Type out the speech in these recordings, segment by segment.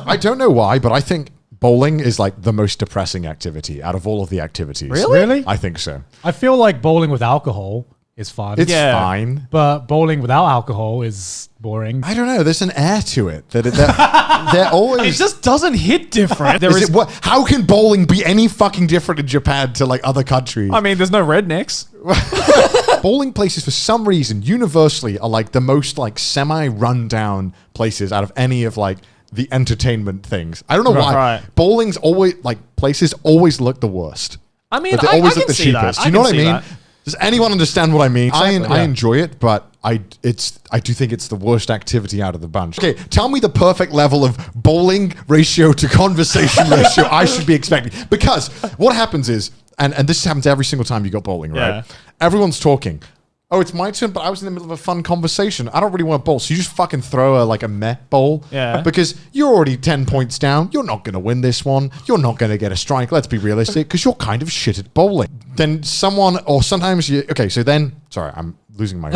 I don't know why, but I think bowling is like the most depressing activity out of all of the activities. Really? I think so. I feel like bowling with alcohol is fun. It's fine. But bowling without alcohol is boring. I don't know. There's an air to it. They're always... It just doesn't hit different. How can bowling be any fucking different in Japan to like other countries? I mean, there's no rednecks. Bowling places, for some reason, universally are like the most like semi-rundown places out of any of like the entertainment things. I don't know why. Right. Bowling's always like places always look the worst. I mean, Like, they I always can look the see cheapest. that. You know what I can see mean? that. Does anyone understand what I mean? Exactly, I enjoy it, but I do think it's the worst activity out of the bunch. Okay, tell me the perfect level of bowling ratio to conversation ratio I should be expecting. Because what happens is, and this happens every single time you go bowling, right? Yeah. Everyone's talking. Oh, it's my turn, but I was in the middle of a fun conversation. I don't really want to bowl. So you just fucking throw a meh bowl. Yeah. Because you're already 10 points down. You're not going to win this one. You're not going to get a strike. Let's be realistic, because you're kind of shit at bowling. Then someone, or sometimes you, okay, so then, sorry, I'm losing my...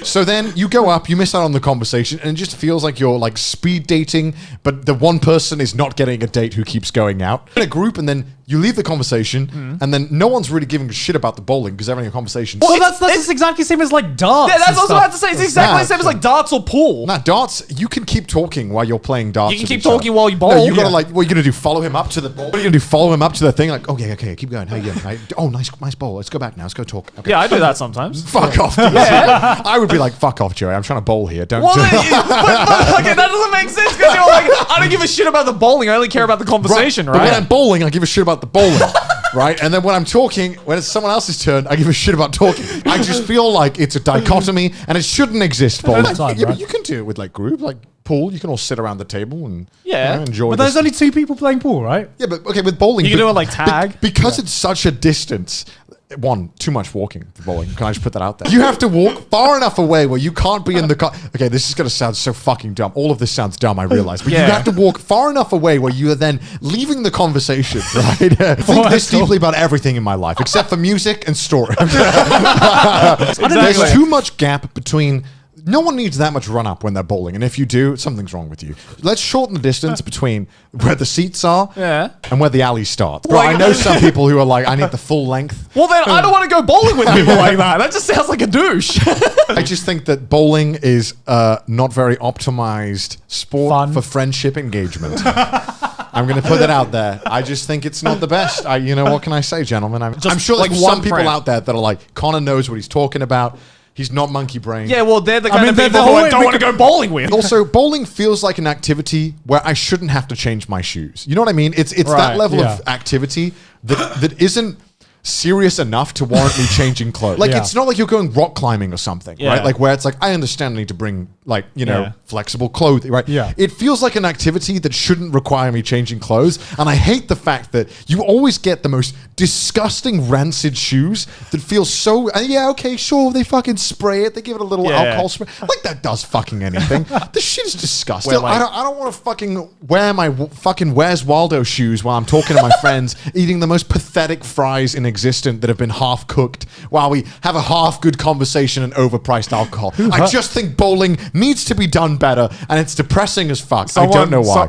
So then you go up, you miss out on the conversation, and it just feels like you're like speed dating, but the one person is not getting a date who keeps going out. In a group, and then you leave the conversation, and then no one's really giving a shit about the bowling because they're having a conversation. Well, that's exactly the same as like darts. Yeah, that's and what I was stuff. about to say. It's exactly the same as like darts or pool. Nah, darts, you can keep talking while you're playing darts. You can with keep each other. talking while you bowl. No, you gotta like, what are you gonna do? Follow him up to the ball? What are you gonna do? Follow him up to the thing? Like, okay, keep going. How you doing? Right? Oh, nice bowl. Let's go back now. Let's go talk. Okay. Yeah, I do that sometimes. Fuck off. I would be like, fuck off, Joey. I'm trying to bowl here. Don't. Well, but okay, that doesn't make sense because you're like, I don't give a shit about the bowling. I only care about the conversation, right? But when I'm bowling, I give a shit about the bowling. Right? And then when I'm talking, when it's someone else's turn, I give a shit about talking. I just feel like it's a dichotomy and it shouldn't exist. Bowling. But you can do it with like group, like pool. You can all sit around the table and enjoy. But there's only 2 people playing pool, right? Yeah, but okay, with bowling, You can do it like tag. because it's such a distance. One, too much walking for bowling. Can I just put that out there? You have to walk far enough away where you can't be in the car. Okay, this is going to sound so fucking dumb. All of this sounds dumb, I realize. But you have to walk far enough away where you are then leaving the conversation, right? Think this deeply about everything in my life, except for music and story. There's too much gap between... No one needs that much run up when they're bowling, and if you do, something's wrong with you. Let's shorten the distance between where the seats are and where the alley starts. Bro, I know some people who are like, I need the full length. Well, then I don't want to go bowling with people like that. That just sounds like a douche. I just think that bowling is not very optimized sport for friendship engagement. I'm going to put that out there. I just think it's not the best. You know, what can I say, gentlemen? I'm sure like there's some people out there that are like, Connor knows what he's talking about. He's not monkey brain. Yeah, well, they're the kind of people who I don't want to go bowling with. Also, bowling feels like an activity where I shouldn't have to change my shoes. You know what I mean? It's that level of activity that isn't serious enough to warrant me changing clothes. Like, it's not like you're going rock climbing or something, right? Like, where it's like, I understand I need to bring, like, you know, flexible clothing, right? Yeah. It feels like an activity that shouldn't require me changing clothes. And I hate the fact that you always get the most disgusting rancid shoes that feel so, okay, sure, they fucking spray it. They give it a little alcohol spray. Like, that does fucking anything. This shit is disgusting. I don't want to fucking wear my fucking Where's Waldo shoes while I'm talking to my friends, eating the most pathetic fries in existence that have been half cooked while we have a half good conversation and overpriced alcohol. I just think bowling needs to be done better, and it's depressing as fuck. I don't know why.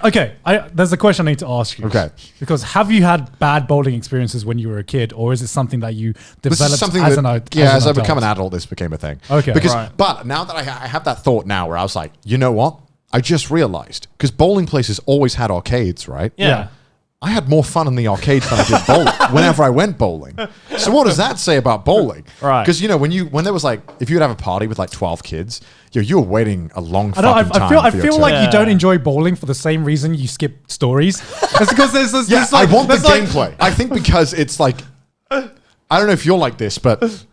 There's a question I need to ask you. Okay. Because have you had bad bowling experiences when you were a kid, or is it something that you developed as an adult? As I become an adult, this became a thing. Okay. But now that I have that thought now where I was like, you know what? I just realized, because bowling places always had arcades, right? Yeah. I had more fun in the arcades than I did bowling whenever I went bowling. So what does that say about bowling? Right. Because, you know, when there was like, if you would have a party with like 12 kids, you were waiting a long fucking time. I feel like you don't enjoy bowling for the same reason you skip stories. It's because there's I want the gameplay. I think because it's like, I don't know if you're like this, but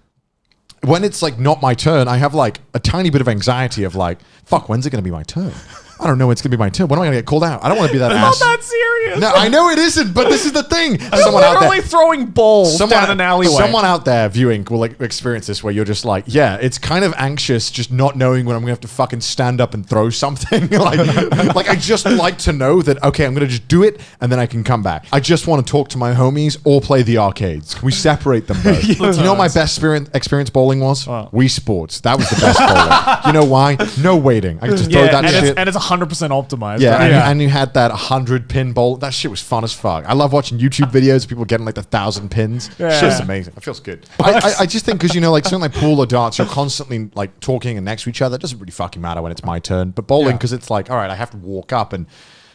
when it's like not my turn, I have like a tiny bit of anxiety of like, fuck, when's it going to be my turn? I don't know when it's going to be my turn. When am I going to get called out? I don't want to be that ass. Not that serious. No, I know it isn't, but this is the thing. Someone out there throwing balls down an alleyway. Someone out there viewing will like experience this where you're just like, yeah, it's kind of anxious just not knowing when I'm going to have to fucking stand up and throw something. like I just like to know that, okay, I'm going to just do it and then I can come back. I just want to talk to my homies or play the arcades. Can we separate them both? You know what my best experience bowling was? Wii Sports. That was the best bowling. You know why? No wait weighting. I could just throw that shit. And it's 100% optimized. Yeah, right? and you had that 100 pin bowl. That shit was fun as fuck. I love watching YouTube videos of people getting like the 1,000 pins. Yeah. Shit's amazing. It feels good. I just think because, you know, like something like pool or darts, you're constantly like talking and next to each other. It doesn't really fucking matter when it's my turn. But bowling, because it's like, all right, I have to walk up and,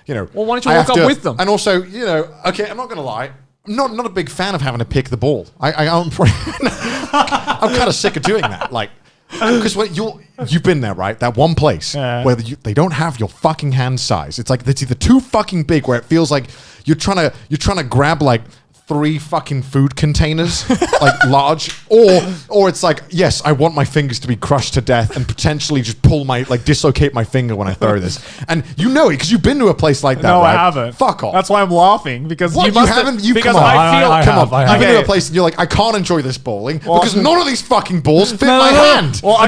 you know. Well, why don't you walk up with them? And also, you know, okay, I'm not going to lie. I'm not a big fan of having to pick the ball. I'm kind of sick of doing that. Like, because you've been there, right? That one place where they don't have your fucking hand size. It's like it's either too fucking big where it feels like you're trying to grab like 3 fucking food containers, like large, or it's like, yes, I want my fingers to be crushed to death and potentially just dislocate my finger when I throw this. And you know it because you've been to a place like that. No, right? I haven't. Fuck off. That's why I'm laughing because What? You haven't? You because come on. I feel. Come on. You've been to a place and you're like, I can't enjoy this bowling because none of these fucking balls fit my hand. Well,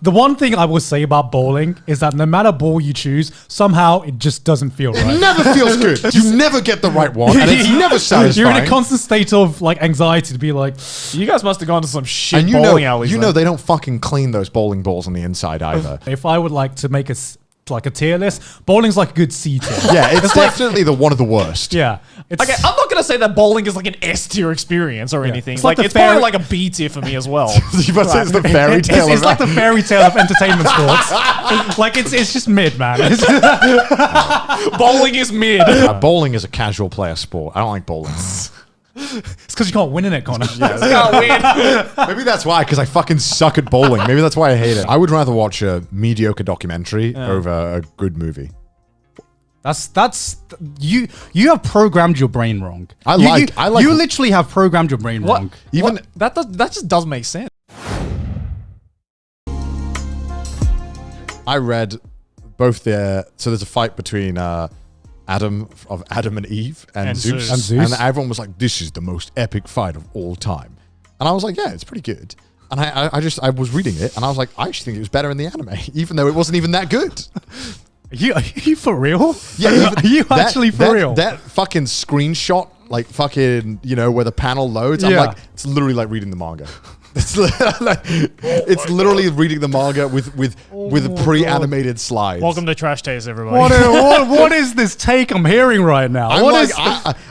the one thing I will say about bowling is that no matter ball you choose, somehow it just doesn't feel right. It never feels good. You never get the right one, and it's never satisfying. You're in a constant state of like anxiety to be like, you guys must have gone to some shit and bowling alleys. You know they don't fucking clean those bowling balls on the inside either. if I would like to make a tier list, bowling's like a good C tier. Yeah, it's definitely one of the worst. Yeah. Okay, I'm not gonna say that bowling is like an S tier experience or anything. It's Like like the it's probably fairy- like a B tier for me as well. You must say it's the fairy tale. It's like the fairy tale of entertainment sports. Like it's just mid, man. Bowling is mid. Bowling is a casual player sport. I don't like bowling. It's because you can't win in it, Connor. Can't win. Maybe that's why, because I fucking suck at bowling. Maybe that's why I hate it. I would rather watch a mediocre documentary over a good movie. That's you have programmed your brain wrong. I like you literally have programmed your brain wrong. Even that just doesn't make sense. I read both so there's a fight between Adam and Eve and Zeus. And Zeus. And everyone was like, this is the most epic fight of all time. And I was like, yeah, it's pretty good. And I was reading it and I was like, I actually think it was better in the anime, even though it wasn't even that good. Are you for real? Yeah, are you actually for real? That fucking screenshot, like fucking, you know, where the panel loads, I'm like, it's literally like reading the manga. It's literally reading the manga with pre-animated slides. Welcome to Trash Taste, everybody. What is this take I'm hearing right now?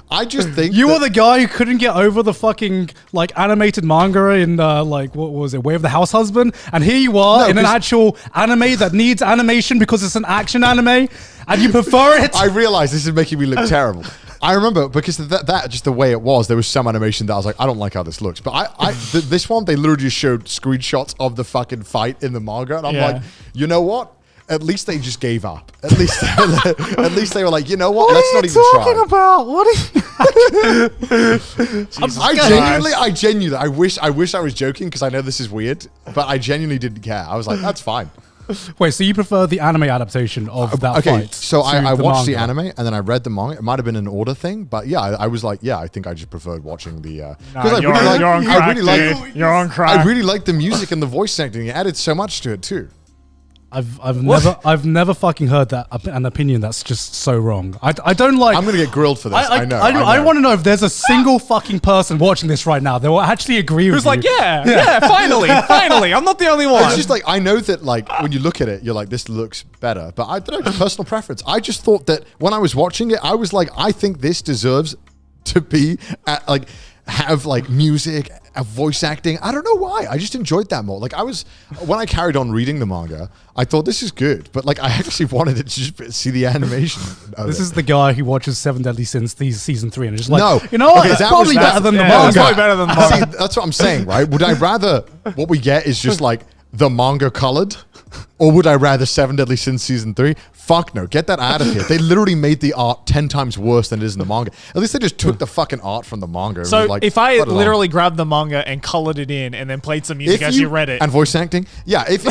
I just think you were the guy who couldn't get over the fucking like animated manga in like what was it, Way of the House Husband, and here you are in an actual anime that needs animation because it's an action anime, and you prefer it. I realize this is making me look terrible. I remember because that just the way it was, there was some animation that I was like, I don't like how this looks. But this one, they literally just showed screenshots of the fucking fight in the manga. And I'm like, you know what? At least they just gave up. At least they were like, you know what? Let's not even try. What are you talking about? What are you... I genuinely, I wish I was joking because I know this is weird, but I genuinely didn't care. I was like, that's fine. Wait, so you prefer the anime adaptation of that fight? So I watched the manga? anime and then I read the manga. It might have been an order thing, but yeah, I was like, yeah, I think I just preferred watching the. You're on crack. I really liked the music and the voice acting. It added so much to it too. I've never fucking heard that an opinion that's just so wrong. I don't like. I'm gonna get grilled for this. I know. I want to know if there's a single fucking person watching this right now that will actually agree with Who's you. like, yeah, finally, I'm not the only one. It's just like, I know that like when you look at it, you're like, this looks better. But I don't know, it's personal preference. I just thought that when I was watching it, I was like, I think this deserves to be have like music, voice acting. I don't know why. I just enjoyed that more. Like when I carried on reading the manga, I thought this is good, but like I actually wanted to just see the animation. This is the guy who watches Seven Deadly Sins season 3 and just like, no, you know what? okay, It's probably better than the manga. It's probably better than the manga. See, that's what I'm saying, right? Would I rather what we get is just like the manga colored, or would I rather Seven Deadly Sins season 3? Fuck no, get that out of here. They literally made the art 10 times worse than it is in the manga. At least they just took the fucking art from the manga. So was like, if I put it on. literally grabbed the manga and colored it in and then played some music as you read it. And voice acting, yeah. If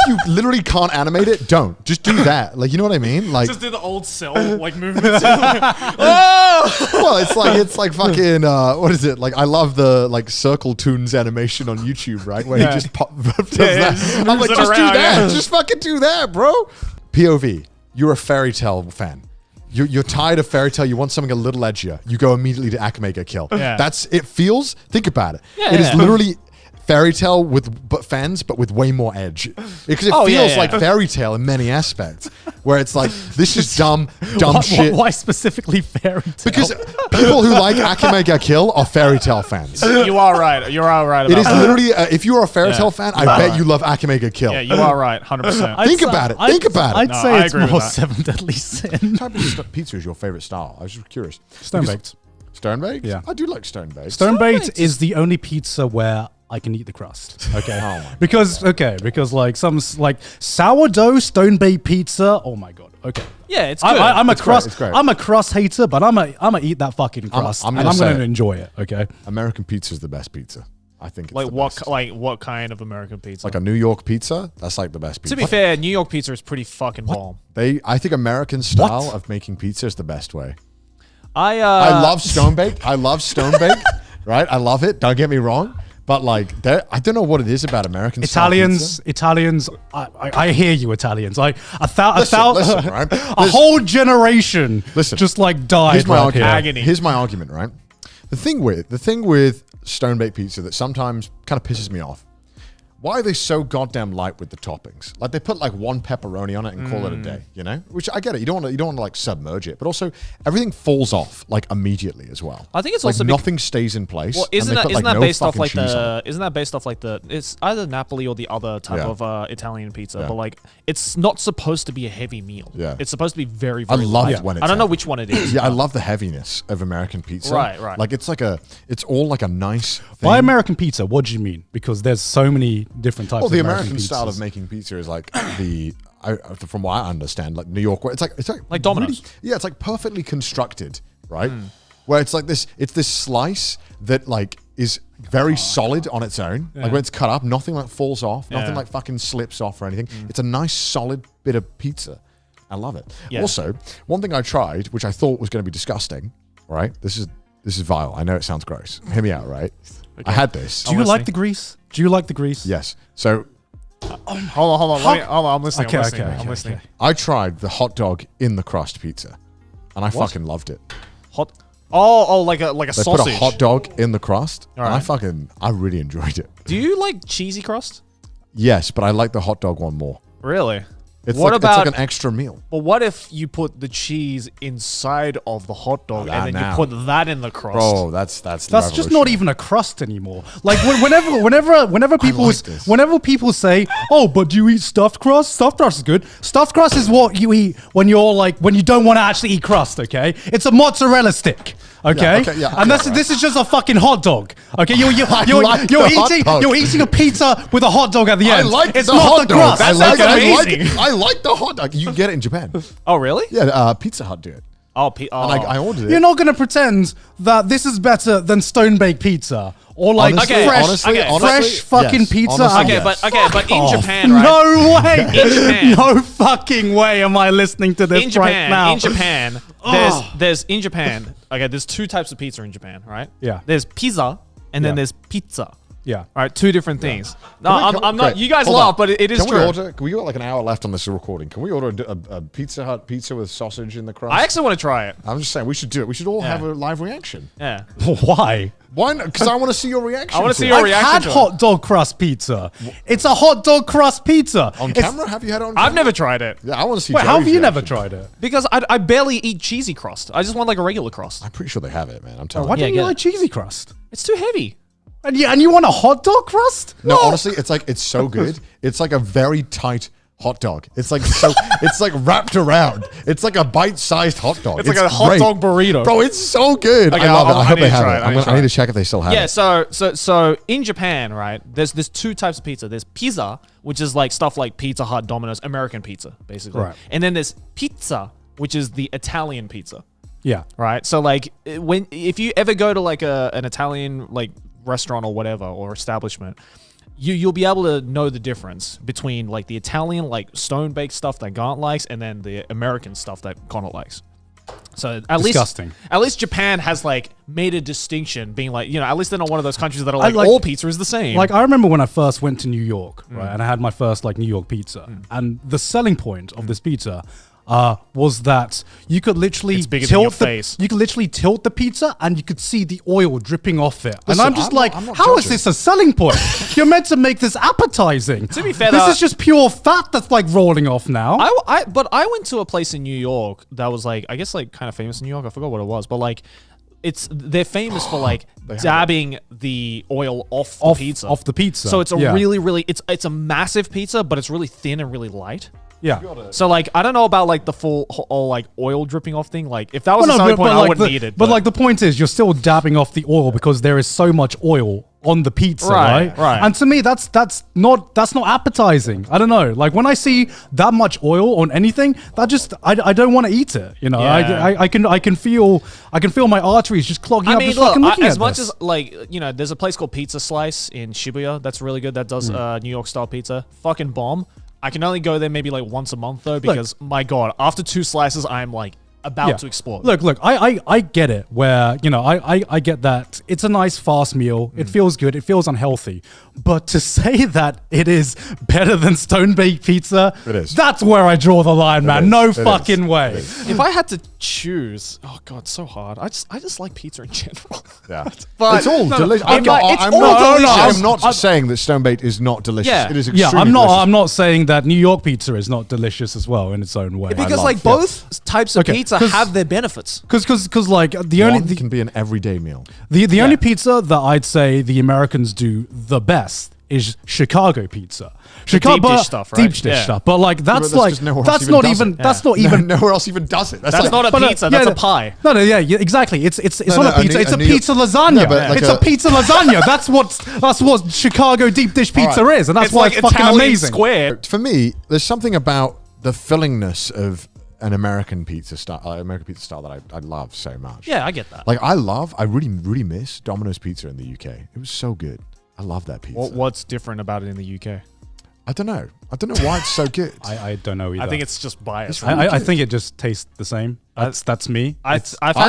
you literally can't animate it, don't. Just do that. Like, you know what I mean? Like, just do the old cell like movements. Oh! well, it's like fucking what is it? Like, I love the like Circle Tunes animation on YouTube, right? Where he just does that. I'm like, moves it just do around, that. yeah. Just fucking do that, bro. POV. You're a fairy tale fan. You're tired of fairy tale. You want something a little edgier. You go immediately to Akamega kill. Yeah. That's it. Feels. Think about it. Yeah, It is literally. fairy tale but fans, but with way more edge. Because it feels like fairy tale in many aspects, where it's like, this is dumb shit. Why specifically fairy tale? Because people who like Akame ga Kill are fairy tale fans. You are right. You're all right. It is literally, if you are a fairy tale fan, I bet you love Akame ga Kill. Yeah, you are right. 100%. Think about it. I'd say I it's agree with more that. Seven Deadly Sin. What type of pizza is your favorite style? I was just curious. Stone baked. Stone baked? Yeah. I do like stone baked. Stone baked is the only pizza where I can eat the crust. Okay. Oh my because like some like sourdough stone baked pizza. Oh my god. Okay. Yeah, it's good. I'm a It's great, crust. it's great. I'm a crust hater, but I'm gonna eat that fucking crust, I'm and gonna I'm say gonna it. enjoy it. Okay. American pizza is the best pizza. I think it's like the what? best. Like what kind of American pizza? Like a New York pizza, that's like the best pizza. to be fair, New York pizza is pretty fucking bomb. I think American style of making pizza is the best way. I love stone baked. I love stone baked. Right? I love it. Don't get me wrong. But like, I don't know what it is about American style pizza. Italians. I hear you, Italians. Like Listen, right? a whole generation. Listen. just like died. Here's my right argument. here. Agony. Here's my argument, right? The thing with stone baked pizza that sometimes kind of pisses me off. Why are they so goddamn light with the toppings? Like they put like one pepperoni on it and call it a day, you know? Which I get it. You don't want to like submerge it, but also everything falls off like immediately as well. I think it's like also nothing stays in place. Well, and isn't they that put, isn't like, that no based off fucking like cheese on it. the? Isn't that based off like the? It's either Napoli or the other type Yeah. of Italian pizza, Yeah. but like it's not supposed to be a heavy meal. Yeah. It's supposed to be very. I very love light. it when it's I don't know heavy. which one it is. Yeah, I love the heaviness of American pizza. Right. Like it's all like a nice thing. By American pizza, what do you mean? Because there's so many different types. Well, the of American pizzas. style of making pizza is like from what I understand, like New York, where it's like Domino's. Yeah, it's like perfectly constructed, right? Where it's like this slice that like is very solid on its own. Like when it's cut up, nothing like falls off, nothing Yeah. like fucking slips off or anything. It's a nice solid bit of pizza. I love it. Yeah. Also, one thing I tried, which I thought was going to be disgusting, right? This is vile. I know it sounds gross. Hear me out, right? I had this. Do you like the grease? Do you like the grease? Yes. So Hold on. Hold on. I'm listening. Okay, I'm listening. okay, I'm okay, listening. okay. I tried the hot dog in the crust pizza, and I fucking loved it. Hot. Oh, like a They sausage. put a hot dog in the crust, and Alright. I really enjoyed it. Do you like cheesy crust? Yes, but I like the hot dog one more. Really? It's What like, about- it's like an extra meal. But what if you put the cheese inside of the hot dog and then now. you put that in the crust? Bro, that's That's just not even a crust anymore. Like whenever people like this. whenever people say, "Oh, but do you eat stuffed crust?" Stuffed crust is good. Stuffed crust is what you eat when you don't want to actually eat crust. Okay, it's a mozzarella stick. Okay, and this is just a fucking hot dog. Okay, you're like the hot dog. eating a pizza with a hot dog at the I end. like it's the not hot the dog. crust. I amazing. like the hot dog. You can get it in Japan. Oh, really? Yeah, Pizza Hut do it. Oh, And I ordered it. You're not gonna pretend that this is better than stone baked pizza or like Honestly, fresh, honestly, fresh fucking yes. pizza. Honestly, Okay, yes. but in off. Japan, right? No way. In Japan. No fucking way am I listening to this in Japan, right now. in Japan, there's two types of pizza in Japan, right? Yeah. There's pizza and then Yeah. there's pizza. Yeah. All right, two different things. No, Can we- I'm not. great. You guys Hold laugh, on. but it is Can true. we got like an hour left on this recording. Can we order a Pizza Hut pizza with sausage in the crust? I actually want to try it. I'm just saying we should do it. We should all have a live reaction. Yeah. Why? Why not? Because I want to see your reaction. I wanna see it. your I've reaction had to it. hot dog crust pizza. It's a hot dog crust pizza. on It's- camera. Have you had it on camera? I've never tried it Yeah, I want to see. Wait, how have Joey's you never reaction. tried it? because I barely eat cheesy crust. I just want like a regular crust. I'm pretty sure they have it, man. I'm telling Why you. Yeah, don't you get like cheesy crust? It's too heavy. And you want a hot dog crust? No, honestly, it's so good. It's like a very tight hot dog. It's like it's like wrapped around. It's like a bite-sized hot dog. It's like a hot great. dog burrito. Bro, it's so good. Okay, I love it. I I hope need they to have try it. it. I need to I try need it. to check if they still have Yeah, it. so in Japan, right? There's two types of pizza. There's pizza, which is like stuff like Pizza Hut, Domino's, American pizza, basically. Right. And then there's pizza, which is the Italian pizza, Yeah. right? So like if you ever go to like an Italian like restaurant or whatever or establishment, you'll be able to know the difference between like the Italian like stone baked stuff that Gaunt likes and then the American stuff that Connor likes. So Disgusting. at least Japan has like made a distinction, being like, at least they're not one of those countries that are like, like- all pizza is the same. Like I remember when I first went to New York, right, and I had my first like New York pizza, and the selling point of this pizza, was that you could literally It's bigger than your tilt the face. you could literally tilt the pizza and you could see the oil dripping off it. Listen, and I'm just I'm not how is judging. this a selling point? You're meant to make this appetizing. To be fair, this though- is just pure fat that's like rolling off now. But I went to a place in New York that was like, I guess like kind of famous in New York. I forgot what it was, but like, they're famous for like dabbing the oil off the pizza. Off the pizza. So it's a Yeah. really it's a massive pizza, but it's really thin and really light. Yeah. So like, I don't know about like the full like oil dripping off thing. Like if that was a selling point, I wouldn't need it. But like the point is, you're still dabbing off the oil because there is so much oil on the pizza, Right, right? right. And to me, that's not appetizing. I don't know. Like when I see that much oil on anything, that just I don't want to eat it. You know, Yeah. I can feel my arteries just clogging I up mean, just look, fucking looking as at much this. as like, you know, there's a place called Pizza Slice in Shibuya that's really good. That does New York style pizza. Fucking bomb. I can only go there maybe like once a month though, because my God, after 2 slices, I'm like about to explode. Look, I get it where, you know, I get that it's a nice fast meal. It feels good. It feels unhealthy. But to say that it is better than stone baked pizza, It is. that's where I draw the line, man. is. No It fucking is. way. If I had to choose, oh God, so hard. I just like pizza in general. Yeah. But it's all no, delicious. it's all delicious. I'm not saying that stone baked is not delicious. Yeah. It is Yeah, extremely I'm not saying that New York pizza is not delicious as well in its own way. Because love- like yeah. both types of Okay, pizza 'cause- have their benefits. Because like the One only can be an everyday meal. the only pizza that I'd say the Americans do the best is Chicago pizza. Chicago deep dish stuff, right? Deep dish Yeah. stuff. But like that's But like just nowhere else that's even not does even it. that's not even Nowhere else even does it. That's like, not a But, pizza. That's a pie. No, yeah, exactly. It's No, not no, a pizza. a It's a New- pizza lasagna. No, but like it's a a- pizza lasagna. That's what Chicago deep dish pizza right. is, and that's It's why like it's fucking Italian amazing. square. For me, there's something about the fillingness of an American pizza style, that I love so much. Yeah, I get that. Like I really miss Domino's pizza in the UK. It was so good. I love that pizza. What's different about it in the UK? I don't know why it's so good. I don't know either. I think it's just bias. I think it just tastes the same. That's me.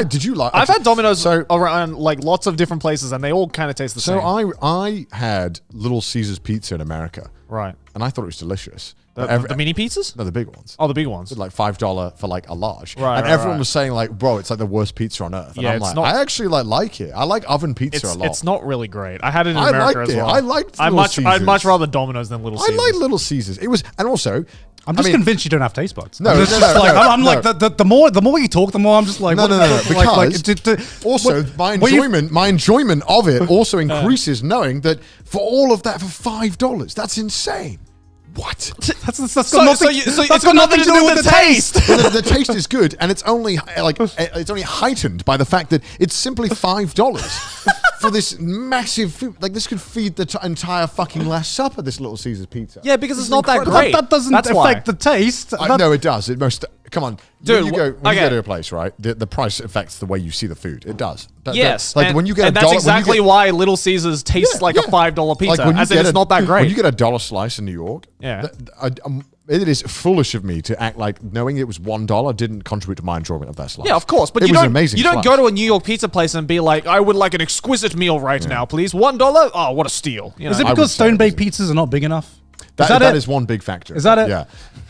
Did you like? I've had Domino's So- around like lots of different places, and they all kind of taste the So same. I had Little Caesars pizza in America, Right. and I thought it was delicious. The, But the mini pizzas? no, the big ones. Oh, the big ones. Like $5 for like a large, Right, and right, everyone right. was saying like, "Bro, it's like the worst pizza on earth." And Yeah, I'm it's like, not- I actually like it. I like oven pizza a lot. It's not really great. I had it in I America liked as it. well. I liked I'd Little much Caesars. rather Domino's than Little I Caesars. like Little Caesars. It was, and also, I'm just convinced you don't have taste buds. No, I'm just, no, just no, like no, I'm like no. the more you talk, the more I'm just like No, what- no, no, no, like, because also my what you- enjoyment of it also increases knowing that for all of that for $5, that's insane. What? That's got nothing. That's got nothing to do with the taste. Well, the taste is good, and it's only it's only heightened by the fact that it's simply $5 for this massive food. Like this could feed the entire fucking Last Supper. This Little Caesars pizza. Yeah, because This it's is not that incredible. great. That doesn't That's affect why. the taste. That- No, it does. It most. Come on, Dude, When you okay. go to a place, right? The price affects the way you see the food. It does. Yes, like and, when you get and a that's dollar, exactly why Little Caesars tastes like a $5 pizza, when you as in get it's not that great. When you get a dollar slice in New York, Yeah. it is foolish of me to act like knowing it was $1 didn't contribute to my enjoyment of that slice. Yeah, of course, but it you was don't. an amazing. You don't slice. go to a New York pizza place and be like, "I would like an exquisite meal right now, please." $1? Oh, what a steal! You know? Is it I would because say it stone baked pizzas are not big enough? That it? is one big factor. Is that it? Yeah,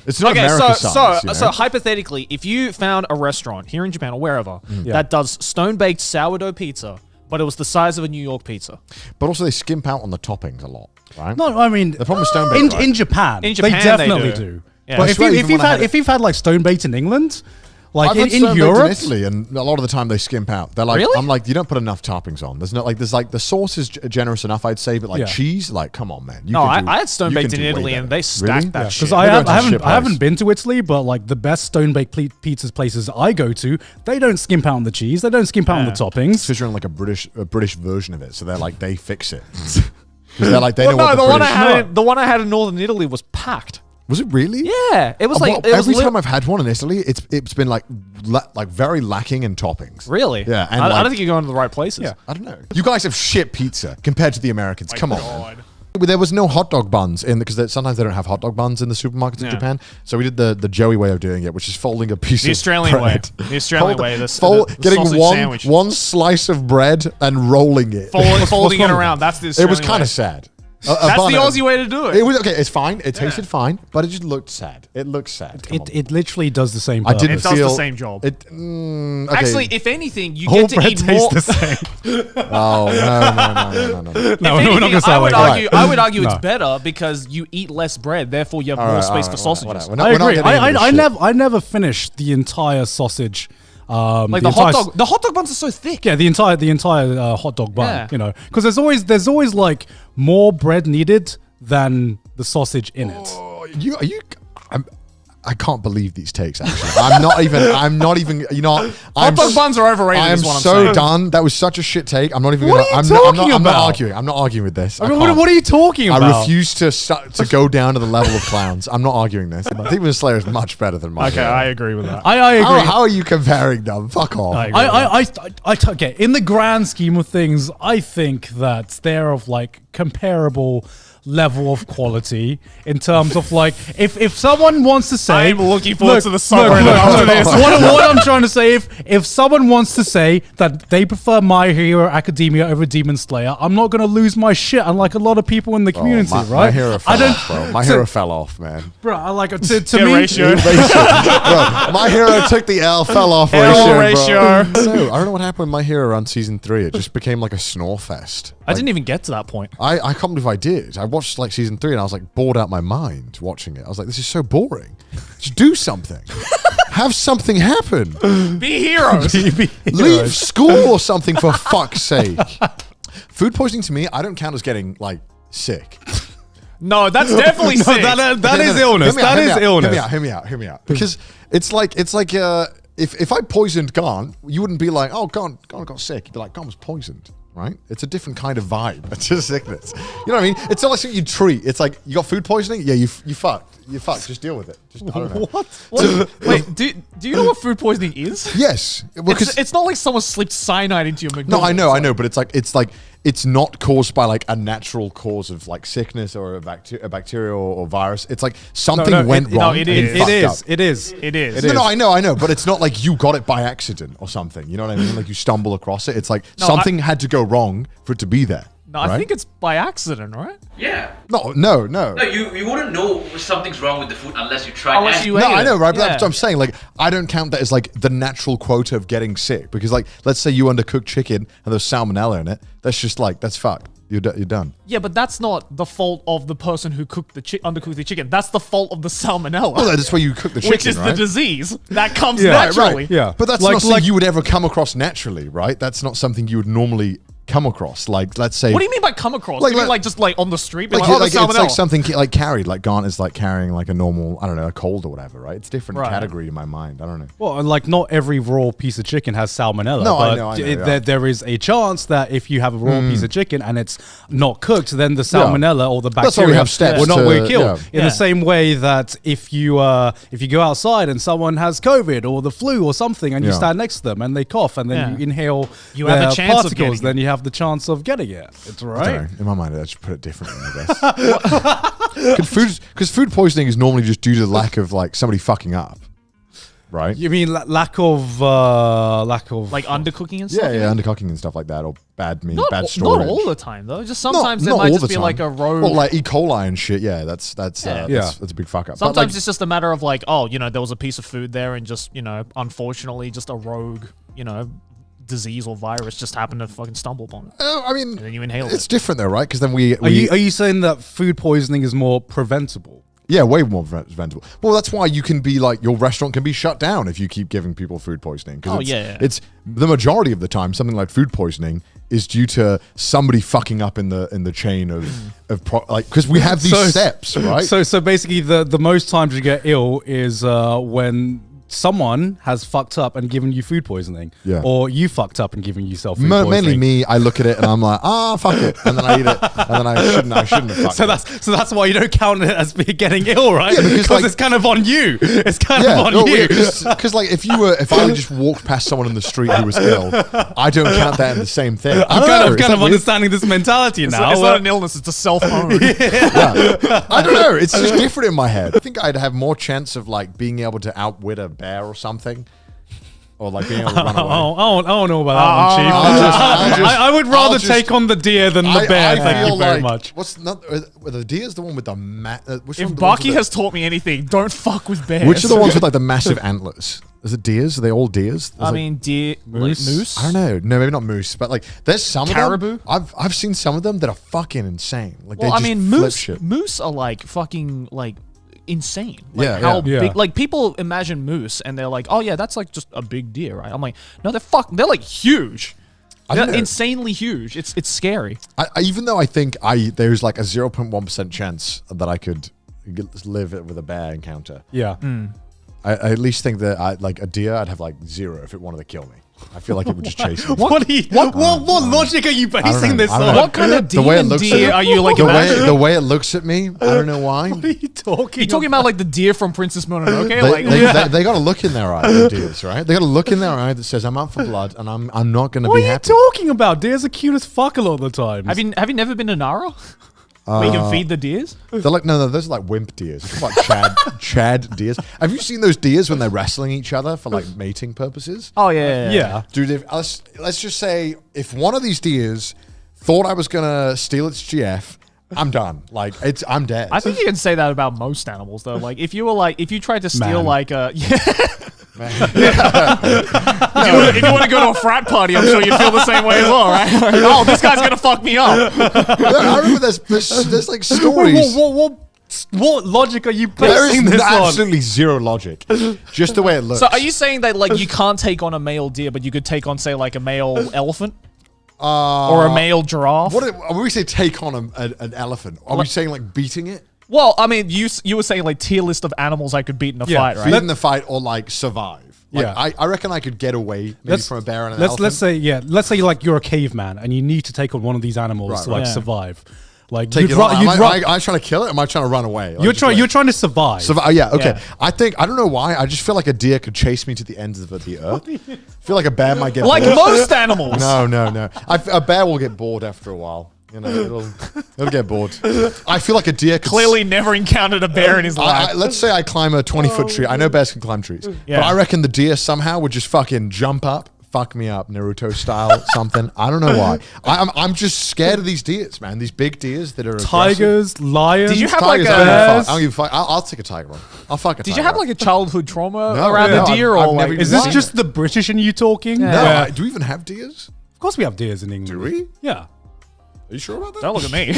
it's not Okay, America so size. You know? so hypothetically, if you found a restaurant here in Japan or wherever that does stone baked sourdough pizza, but it was the size of a New York pizza, but also they skimp out on the toppings a lot, right? No, I mean The problem with stone baked, right? in Japan, In Japan, they they definitely do. do. Yeah. But I if swear, you even when I had it- if you've had like stone baked in England, like I've had in stone baked Europe, in Italy, and a lot of the time they skimp out. They're like, Really? I'm like, you don't put enough toppings on. There's like the sauce is generous enough, I'd say, but like Yeah. cheese, like come on, man. You No, can do- I had stone you baked can in do way Italy, and better. they stacked Really? that Yeah. shit. because We're going to shit I haven't place. been to Italy, but like the best stone baked pizzas places I go to, they don't skimp out on the cheese, they don't skimp out on the toppings. Because you're in like a British version of it, so they're like they fix it. Because they're like they Well, know no, what the the one I British. had, the one I had in Northern Italy was packed. Was it really? Yeah, it was like Well, it was every time I've had one in Italy, it's been like very lacking in toppings. really. Yeah, and I like- don't think you're going to the right places. Yeah. I don't know. You guys have shit pizza compared to the Americans. Come on. Man. There was no hot dog buns in because sometimes they don't have hot dog buns in the supermarkets in Yeah. Japan. So we did the Joey way of doing it, which is folding a piece The of Australian way. bread. The Australian way, the getting sausage sandwich. one slice of bread and rolling it. Folding it wrong? around. That's the It was Australian kind way. of sad. That's bun the and- Aussie way to do it. It was okay. It's fine. It tasted fine, but it just looked sad. It looked sad. Come on. It literally does the same. I didn't It does the feel same job. It, okay. Actually, if anything, you Whole get to bread eat more. tastes the same. oh no. No, If we're not anything, gonna say I it would like that. argue. I would argue it's No. better because you eat less bread, therefore you have All more right, space all for right, sausages. whatever. I agree. getting into this shit. I never finished the entire sausage. Like the hot dog. The hot dog buns are so thick. Yeah, the entire hot dog bun. Yeah. You know, because there's always like more bread needed than the sausage in it. Oh, I can't believe these takes. Actually, I'm not even. You know, Hot dog buns are overrated. I'm is what I'm so saying. done. That was such a shit take. I'm not even. What gonna, are you I'm talking not about? arguing. I'm not arguing with this. I mean, can't. what are you talking about? I refuse to go down to the level of clowns. I'm not arguing this. Demon Slayer is much better than my. Okay, I agree with that. I agree. How are you comparing them? Fuck off. I okay. In the grand scheme of things, I think that they're of like comparable level of quality in terms of like if someone wants to say I'm looking forward to the look, subreddit after this. what I'm trying to say if someone wants to say that they prefer My Hero Academia over Demon Slayer, I'm not gonna lose my shit unlike a lot of people in the community, my, right? My hero fell off, bro. My hero fell off, man. Bro, I like to Get me ratio. Bro, my hero took the L, fell off L ratio. ratio. Bro. No, I don't know what happened with My Hero around season 3. It just became like a snore fest. I didn't even get to that point. I can't believe I did. I watched like season 3 and I was like bored out my mind watching it. I was like, this is so boring. Just do something. Have something happen. Be heroes. Leave school or something for fuck's sake. Food poisoning to me, I don't count as getting like sick. No, that's definitely No, sick. that is illness. That is illness. Hear me out. Because it's like if I poisoned Garn, you wouldn't be like, oh, Garn got sick. You'd be like, Garn was poisoned, right? It's a different kind of vibe. It's just sickness. You know what I mean? It's not like something you treat. It's like, you got food poisoning? Yeah, you fucked. You fucked. Just deal with it. Just, I don't know. What? Wait, do you know what food poisoning is? Yes. Because It's not like someone slipped cyanide into your no, McDonald's. I know, but it's not caused by like a natural cause of like sickness or a bacteria or virus. It's like something went wrong. it and is. fucked It up. is. It is. It is. No, I know, but it's not like you got it by accident or something. You know what I mean? Like you stumble across it. It's like No, something had to go wrong for it to be there. No, I right? think it's by accident, right? Yeah. No. No, you wouldn't know something's wrong with the food unless you try. Unless and- you No, ate I know, it. right? But Yeah. that's what I'm saying. Like, I don't count that as like the natural quota of getting sick because, like, let's say you undercooked chicken and there's salmonella in it. That's just like that's fucked. You're done. Yeah, but that's not the fault of the person who cooked undercooked the chicken. That's the fault of the salmonella, Well, that's why you cook the chicken, which is right? the disease that comes Yeah. naturally. Yeah. But that's Like- not something like- you would ever come across naturally, right? That's not something you would normally come across. Like, let's say, What do you mean by come across? Like- do you mean like- like just like on the street? Be like, like, oh, like the it's like salmonella. something like carried, like Garnt is like carrying like a normal, I don't know, a cold or whatever, right? It's different Right. category in my mind. I don't know. Well, and like not every raw piece of chicken has salmonella. No, I but know, yeah. there is a chance that if you have a raw piece of chicken and it's not cooked, then the salmonella or the That's why we bacteria have steps will not to- will kill. yeah. In Yeah. the same way that if you go outside and someone has COVID or the flu or something, and you Yeah. stand next to them and they cough and then Yeah. you inhale You have a their chance of particles, getting then you have the chance of getting it. It's I right. don't know. In my mind, I just put it differently, I guess. Because food poisoning is normally just due to the lack of like somebody fucking up, right? You mean lack of like undercooking and stuff. Yeah, undercooking and stuff like that, or bad Not, bad storage. not all the time though. Just Not- sometimes there not might all just the be time. like a rogue. Well, like E. coli and shit. Yeah, that's Yeah. that's a big fuck up. But, Sometimes like, it's just a matter of like, oh, there was a piece of food there, and just unfortunately, just a rogue, disease or virus just happened to fucking stumble upon it, I mean, and then you inhale it's it. different though, right? Because then we Are you saying that food poisoning is more preventable? yeah, way more preventable. Well, that's why you can be like your restaurant can be shut down if you keep giving people food poisoning. Oh, it's, yeah. it's the majority of the time something like food poisoning is due to somebody fucking up in the chain of because we have these steps, right? So basically, the most times you get ill is when someone has fucked up and given you food poisoning, Yeah. or you fucked up and given yourself food poisoning. Mainly me. I look at it and I'm like, fuck it, and then I eat it, and then I shouldn't have fucked So it. that's why you don't count it as getting ill, right? Yeah, because, like- it's kind of on you. It's kind of on you. Because like if I just walked past someone in the street who was ill, I don't count that in the same thing. I don't know, I'm is kind that of weird? understanding this mentality It's, now. it's not an illness; it's a self-own. I don't know. It's just different in my head. I think I'd have more chance of like being able to outwit a bear or something. or like being able to run away. I don't know about that one, Chief. I would rather take on the deer than the bear. Thank you very much. What's not the deer's the one with the If Bucky has taught me anything, don't fuck with bears. which are the ones with like the massive antlers? Is it deers? Are they all deers? I mean, deer, moose. I don't know. No, maybe not moose, but like there's some Caribou? of them. I've seen some of them that are fucking insane. Like Well, they I just mean, flip shit. moose are like fucking like insane. Like Yeah, how yeah. big? Like people imagine moose and they're like, oh yeah, that's like just a big deer, right? I'm like, no, they're like huge. I They're don't know. insanely huge. It's scary. Even though I think there's like a 0.1% chance that I could live with a bear encounter. Yeah. I at least think that like a deer, I'd have like 0 if it wanted to kill me. I feel like it would just chase me. What logic are you basing know. this I don't on? know. What kind of The way it demon looks deer at- are you like imagining? The way it looks at me, I don't know why. What are you talking? You talking about like the deer from Princess Mononoke? They got to look in their eye, the deers, right? They got to look in their eye that says, "I'm up for blood, and I'm not going to What be are you happy." talking about? Deers are cute as fuck a lot of the time. have you never been to Nara? Where you can feed the deers? They're like no, those are like wimp deers. It's like Chad deers. Have you seen those deers when they're wrestling each other for like mating purposes? Oh yeah. Yeah. Dude, let's just say if one of these deers thought I was gonna steal its GF, I'm done. Like I'm dead. I think you can say that about most animals though. Like if you tried to steal Man. like a if you want to go to a frat party, I'm sure you'd feel the same way as well, right? Like, oh, this guy's gonna fuck me up. I remember there's like stories. What logic are you There basing is this on? absolutely zero logic. Just the way it looks. So are you saying that like you can't take on a male deer, but you could take on say like a male elephant or a male giraffe? When we say take on an elephant, are we saying like beating it? Well, I mean, you were saying like tier list of animals I could beat in a Yeah. fight, right? Beat in the fight or like survive? Like, Yeah. I reckon I could get away maybe from a bear and an elephant. Let's say like you're a caveman and you need to take on one of these animals Right, to like right. survive. Like Take you'd it ru- on. you'd Am ru- I trying to kill it? Or am I trying to run away? Like, you're just trying like- you're trying to survive. Yeah, okay. Yeah. I don't know why. I just feel like a deer could chase me to the ends of the earth. I feel like a bear might get Like bored. most animals. No. A bear will get bored after a while. You know, it'll get bored. I feel like a deer could Clearly never encountered a bear in his life. let's say I climb a 20-foot tree. I know bears can climb trees. Yeah. But I reckon the deer somehow would just fucking jump up, fuck me up, Naruto style, something. I don't know why. I'm just scared of these deers, man. These big deers that are aggressive. Tigers, lions. Did you have Tigers, like I don't give a bears? fuck. I don't give a fuck. I'll take a tiger on. I'll fuck a tiger. Did you have like a childhood trauma No, around no, the deer, I've or never like? Is this Why? just the British in you talking? No, Where- do we even have deers? of course we have deers in England. Do we? Yeah. Are you sure about that? Don't look at me.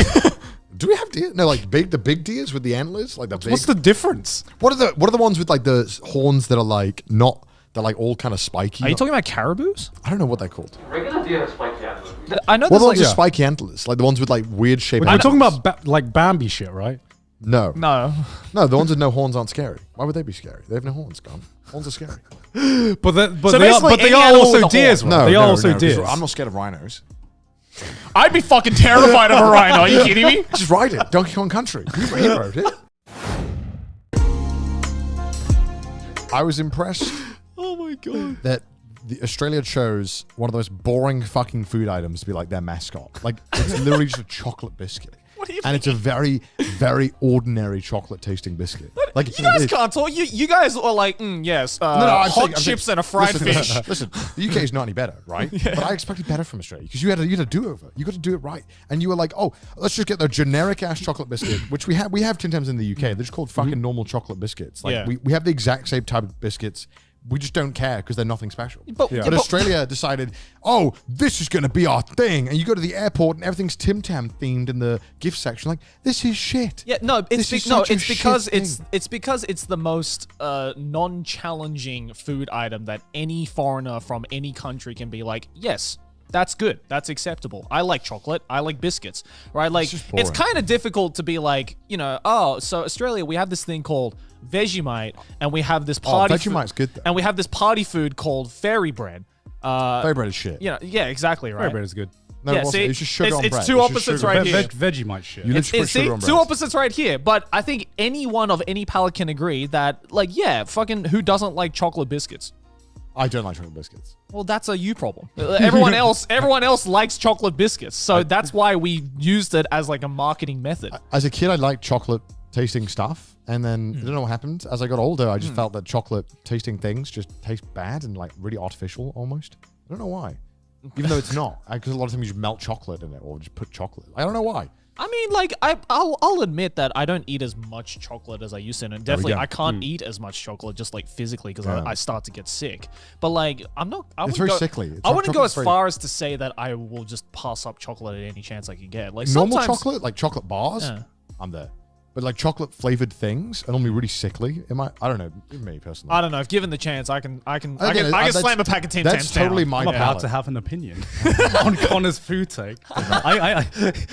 Do we have deer? No, like the big deers with the antlers, like the big. What's the difference? What are the ones with like the horns that are like not? They're like all kind of spiky. Are you talking about caribous? I don't know what they're called. Regular deer have spiky antlers. I know Well, there's the like ones with spiky antlers, like the ones with like weird shaped. We're talking about like Bambi shit, right? No, no. the ones with no horns aren't scary. Why would they be scary? They have no horns. Gone. Horns are scary. But So they are, basically but they any are animal also with a deers. horn. Right? No, They are no, also 'cause deers. I'm not scared of rhinos. I'd be fucking terrified of a rhino. Are you kidding me? Just ride it. Donkey Kong Country. He rode it. I was impressed. Oh my god. That Australia chose one of the most boring fucking food items to be like their mascot. Like it's literally just a chocolate biscuit. What do you And it's a very, very ordinary chocolate tasting biscuit. Like You guys can't talk. You guys are like, yes, I'm hot saying- chips and a fried listen, fish. Listen, the UK is not any better, right? But I expected better from Australia because you had a do-over. You got to do it right, and you were like, oh, let's just get the generic ass chocolate biscuit, which we have 10 times in the UK. They're just called fucking normal chocolate biscuits. Like Yeah. we have the exact same type of biscuits. We just don't care because they're nothing special. But- Yeah. But but- Australia decided, oh, this is going to be our thing. And you go to the airport and everything's Tim Tam themed in the gift section. Like, this is shit. Yeah, no, This is such a it's because shit it's because it's the most non-challenging food item that any foreigner from any country can be like, yes, that's good, that's acceptable. I like chocolate, I like biscuits, right? Like, just it's boring. kind of difficult to be like, oh, so Australia, we have this thing called Vegemite, and we have this party. Vegemite's good, though. And we have this party food called fairy bread. Fairy bread is shit. Yeah, exactly, right. Fairy bread is good. No, Yeah, it wasn't. see, It's just sugar on it's bread. two It's just opposites sugar. right here. Vegemite shit. You literally put See, sugar on two bread. opposites right here. But I think anyone of any palate can agree that, like, yeah, fucking who doesn't like chocolate biscuits? I don't like chocolate biscuits. Well, that's a you problem. Everyone else likes chocolate biscuits, so that's why we used it as like a marketing method. As a kid, I liked chocolate tasting stuff, and then I don't know what happened. As I got older, I just felt that chocolate tasting things just taste bad and like really artificial almost. I don't know why. Even though it's not, because a lot of times you just melt chocolate in it or just put chocolate. I don't know why. I mean, like, I'll admit that I don't eat as much chocolate as I used to, and definitely go. I can't eat as much chocolate just like physically because I start to get sick. But like, I'm not. It's very sickly. I wouldn't go as chocolate's far as to say that I will just pass up chocolate at any chance I can get. Like normal sometimes, chocolate, like chocolate bars, Yeah. I'm there. But like chocolate flavored things are normally really sickly. I don't know. Me personally. I don't know. If given the chance, I can Again, slam a pack of Tim That's Tams totally down. my I'm about palate. to have an opinion on Connor's food take.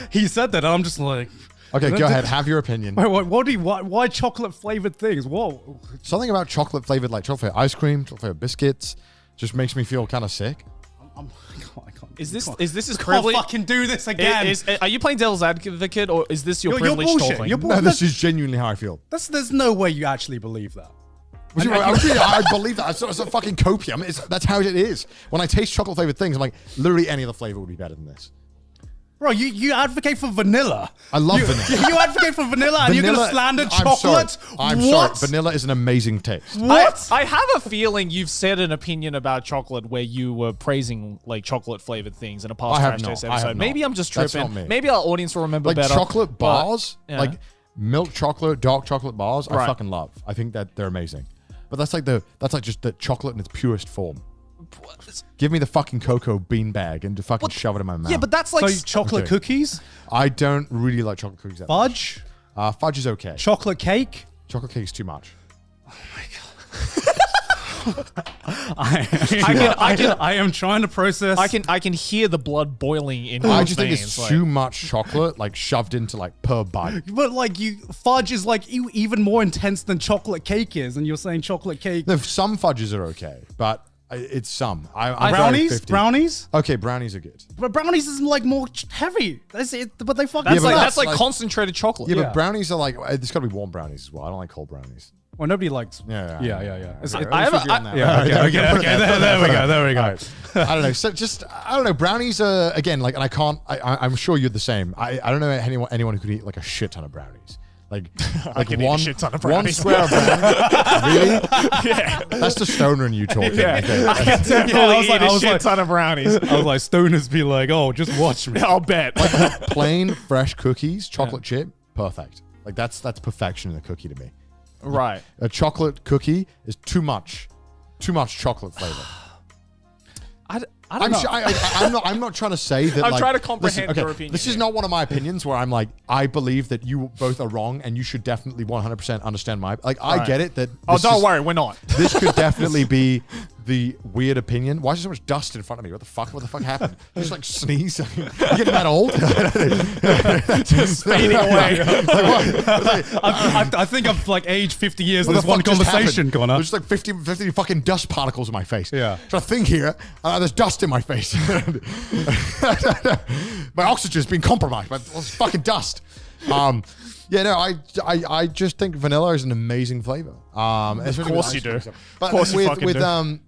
He said that, and I'm just like, Okay, go ahead. Have your opinion. why chocolate flavored things? Whoa. Something about chocolate flavored, like chocolate flavored ice cream, chocolate flavored biscuits, just makes me feel kind of sick. I can't. Is this can't- his can't privilege? fucking do this again. Are you playing devil's advocate, or is this your You're privilege bullshit. talking? You're No, bullshit. this is genuinely how I feel. There's no way you actually believe that. I believe that. It's a fucking copium. That's how it is. When I taste chocolate flavored things, I'm like, literally any other flavor would be better than this. Bro, you advocate for vanilla. I love vanilla. You advocate for vanilla, and you're gonna slander chocolate? I'm What? sorry. Vanilla is an amazing taste. What? I have a feeling you've said an opinion about chocolate where you were praising like chocolate flavored things in a past I have Trash not. Taste I have episode. not. Maybe I'm just That's tripping. not me. Maybe our audience will remember Like better. chocolate but- bars, yeah. like milk chocolate, dark chocolate bars, I Right. fucking love. I think that they're amazing. But that's like just the chocolate in its purest form. Give me the fucking cocoa bean bag and to fucking shove it in my mouth. Yeah, but that's like So chocolate Okay. cookies, I don't really like chocolate cookies that much. fudge, Fudge is okay. chocolate cake. Chocolate cake is too much. I am trying to process. I can hear the blood boiling in I my just think veins. it's like- too much chocolate, like shoved into like per bite. But like fudge is like even more intense than chocolate cake is, and you're saying chocolate cake. No, some fudges are okay, but it's some. I'm very Brownies, 50. brownies, Okay, brownies are good. but brownies is like more heavy. That's it. But they fucking. That's but like that's that's like like- concentrated chocolate. Yeah, Yeah. but brownies are like, there's got to be warm brownies as well. I don't like cold brownies. Well, nobody likes. Yeah. It's- Alright, I let's have figure a- on that. Yeah, okay, Okay, okay. There we go. There we go. Alright. I don't know. So just, I don't know. Brownies are, again, like, and I'm sure you're the same. I don't know anyone who could eat like a shit ton of brownies. Like can eat a shit ton of one brownies. square of brownies. Really? Yeah. That's the stoner in you talking. Yeah. Okay. I can definitely I was eat like- a I was shit like- ton of brownies. I was like, stoners be like, oh, just watch me. I'll bet. Plain fresh cookies, chocolate chip, perfect. Like that's perfection in a cookie to me. Right. A chocolate cookie is too much chocolate flavor. I don't know. I'm not trying to say that. I'm like, trying to comprehend listen, your opinion This is here. not one of my opinions where I'm like, I believe that you both are wrong and you should definitely 100% understand my. Like, I get it that. Oh, this don't is- worry, we're not. This could definitely be the weird opinion. Why is there so much dust in front of me? What the fuck? What the fuck happened? You just like sneeze. You getting that old? Just fading away. I think I've like aged 50 years in What this the one fuck just conversation, happened? Connor. There's just like 50 fucking dust particles in my face. Yeah. Trying to think here. There's dust in my face. My oxygen's been compromised by all this fucking dust. Yeah, no, I just think vanilla is an amazing flavor. Of course you do. But Of course you with fucking do.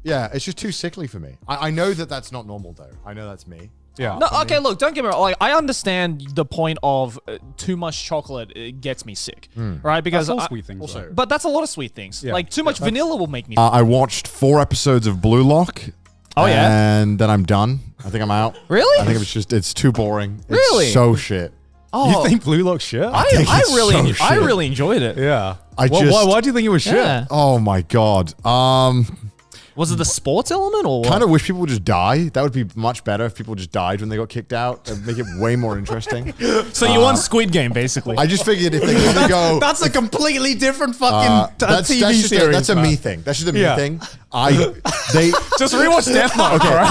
yeah, it's just too sickly for me. I know that that's not normal though. I know that's me. Yeah. No, okay, look, don't get me wrong. Like, I understand the point of too much chocolate gets me sick, right? Because That's all I- sweet things. also- though. But that's a lot of sweet things. Yeah. Like too much vanilla will make me. I watched 4 episodes of Blue Lock. Oh, yeah? And then I'm done. I think I'm out. Really? I think it's too boring. Really? It's so shit. Oh, You think Blue Lock shit? I it's really, so I shit. really enjoyed it. yeah. I Why- just- why do you think it was shit? Yeah. Oh my god. Was it the sports element or what? Kind of wish people would just die. That would be much better if people just died when they got kicked out. That'd make it way more interesting. So you won Squid Game, basically. I just figured if they're gonna go, That's a completely different fucking that's TV just series. that's a man. me thing. That's just a me Yeah. thing. Just rewatch Death Note. Okay, bro.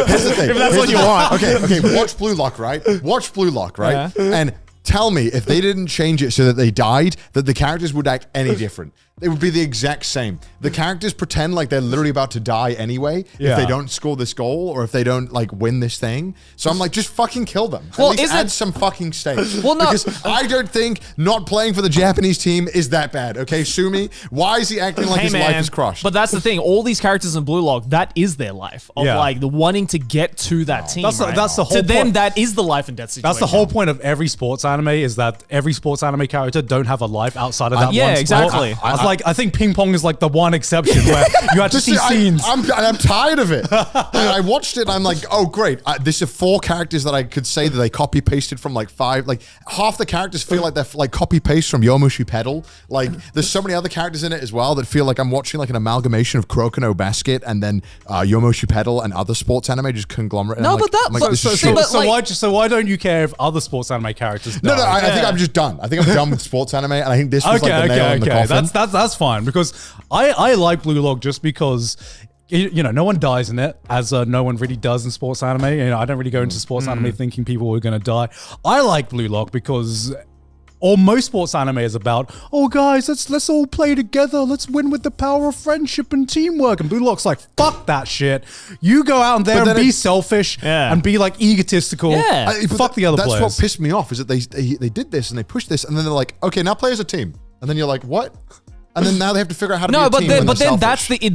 here's the thing. If that's Here's what the you thing. want. Okay, watch Blue Lock, right? Watch Blue Lock, right? Yeah. And tell me if they didn't change it so that they died, that the characters would act any different. it would be the exact same. The characters pretend like they're literally about to die anyway if they don't score this goal or if they don't like win this thing. So I'm like, just fucking kill them. At least add some fucking stakes. Well, no. Because I don't think not playing for the Japanese team is that bad. Okay, Sumi, why is he acting like his life is crushed? But that's the thing. All these characters in Blue Lock, that is their life of like the wanting to get to that team. That's the whole to point. them, that is the life and death situation. That's the whole point of every sports anime is that every sports anime character don't have a life outside of that yeah, one exactly. sport. I think ping pong is like the one exception where you had to see scenes. I'm tired of it. And I watched it and I'm like, oh, great. This are 4 characters that I could say that they copy pasted from like 5. Like half the characters feel like they're like copy paste from Yomushi Pedal. Like there's so many other characters in it as well that feel like I'm watching like an amalgamation of Crocono Basket and then Yomushi Pedal and other sports anime just conglomerate. No, but So why don't you care if other sports anime characters die? No, I think I'm just done. I think I'm done with sports anime and I think this was like the nail in the coffin. That's fine because I like Blue Lock just because no one dies in it, as no one really does in sports anime. I don't really go into sports anime thinking people are going to die. I like Blue Lock because most sports anime is about, oh guys, let's all play together. Let's win with the power of friendship and teamwork. And Blue Lock's like, fuck that shit. You go out there and be selfish and be like egotistical. Yeah. Fuck the other players. That's what pissed me off is that they did this and they pushed this and then they're like, okay, now play as a team. And then you're like, what? And then now they have to figure out how to be a team. But then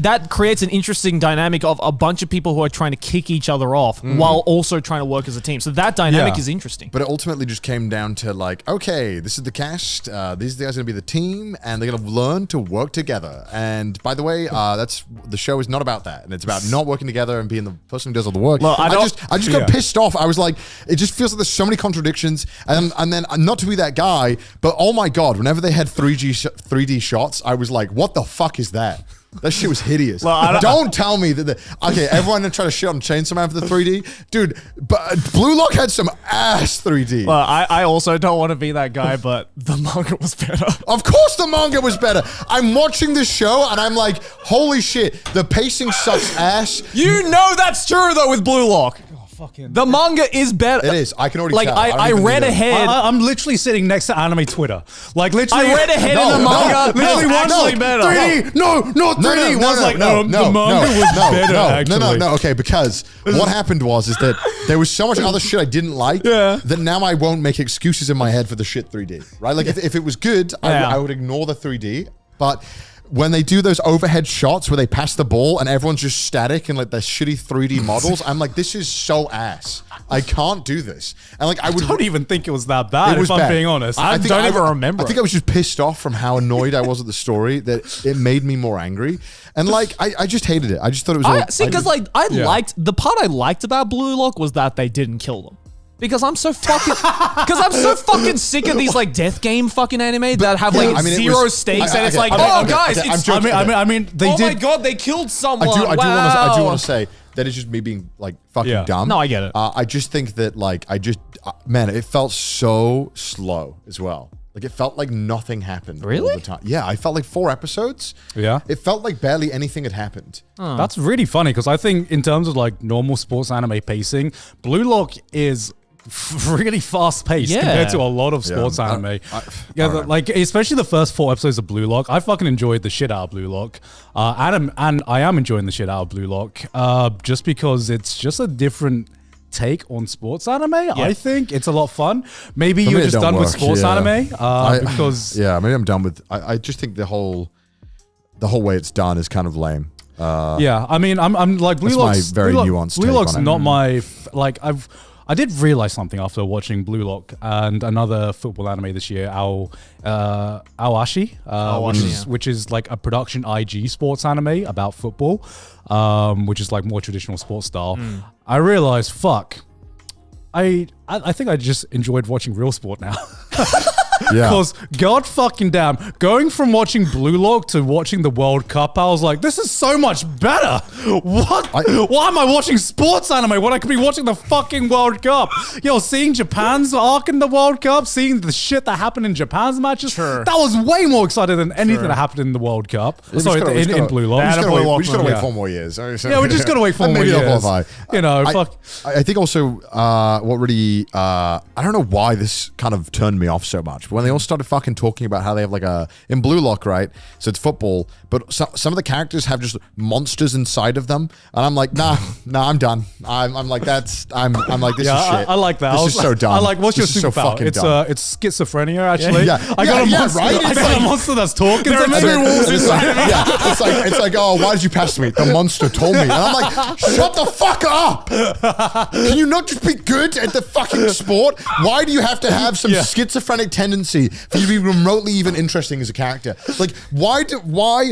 that creates an interesting dynamic of a bunch of people who are trying to kick each other off while also trying to work as a team. So that dynamic is interesting. But it ultimately just came down to like, okay, this is the cast. These are the guys are going to be the team, and they're going to learn to work together. And by the way, the show is not about that, and it's about not working together and being the person who does all the work. Well, I just got pissed off. I was like, it just feels like there's so many contradictions, and then not to be that guy, but oh my god, whenever they had 3D shots. I was like, what the fuck is that? That shit was hideous. Well, don't tell me that. Okay, everyone try to shit on Chainsaw Man for the 3D, dude. But Blue Lock had some ass 3D. Well, I also don't want to be that guy, but the manga was better. Of course, the manga was better. I'm watching this show and I'm like, holy shit, the pacing sucks ass. You know that's true though with Blue Lock. The manga is better. It is. I can already tell. I read ahead. I'm literally sitting next to anime Twitter. Like literally, I read ahead in the manga. Literally, actually better. 3D. No, 3D. The manga was better. Actually. No. Okay, because what happened was that there was so much other shit I didn't like that now I won't make excuses in my head for the shit 3D. Right? Like if it was good, I would ignore the 3D. But when they do those overhead shots where they pass the ball and everyone's just static and like their shitty 3D models, I'm like, this is so ass. I can't do this. And like, I don't even think it was that bad. If I'm being honest, I don't even remember. I think I was just pissed off from how annoyed I was at the story that it made me more angry. And like, I just hated it. I just thought it was. Liked the part I liked about Blue Lock was that they didn't kill them. Because I'm so fucking sick of these like death game fucking anime that have like zero stakes and it's like, guys, I mean, they did. Oh my god, they killed someone. I do want to say that is just me being like fucking dumb. No, I get it. I just think that like man, it felt so slow as well. Like it felt like nothing happened all the time. Yeah, I felt like 4 episodes. Yeah. It felt like barely anything had happened. That's really funny because I think in terms of like normal sports anime pacing, Blue Lock is really fast paced compared to a lot of sports anime. Like especially the first 4 episodes of Blue Lock. I fucking enjoyed the shit out of Blue Lock. And I am enjoying the shit out of Blue Lock just because it's just a different take on sports anime. I think it's a lot of fun. Maybe you're just done with sports anime because maybe I'm done with. I just think the whole way it's done is kind of lame. I mean, I'm like Blue Lock's very nuanced. Blue Lock's not my I did realize something after watching Blue Lock and another football anime this year, Awashi, which is like a production IG sports anime about football, which is like more traditional sports style. I realized, I think I just enjoyed watching real sport now. Because god fucking damn, going from watching Blue Lock to watching the World Cup, I was like, this is so much better. What? Why am I watching sports anime when I could be watching the fucking World Cup? Seeing Japan's arc in the World Cup, seeing the shit that happened in Japan's matches, that was way more exciting than anything that happened in the World Cup. In Blue Lock. We just gotta wait 4 more years. We just gotta wait 4 more years. I think also what really, I don't know why this kind of turned me off so much. much. But when they all started fucking talking about how they have like in Blue Lock, right? So it's football, but some of the characters have just monsters inside of them, and I'm like, nah, I'm done. I'm like this is shit. I like that. This is so dumb. I like, what's your This is so superpower? fucking It's dumb. it's schizophrenia actually. Yeah. I got a monster. right? I It's got like- a monster that's talking to me. It's like, oh, why did you pass me? The monster told me. And I'm like, shut the fuck up. Can you not just be good at the fucking sport? Why do you have to have some schizophrenic tendency for you to be remotely even interesting as a character? Like, why?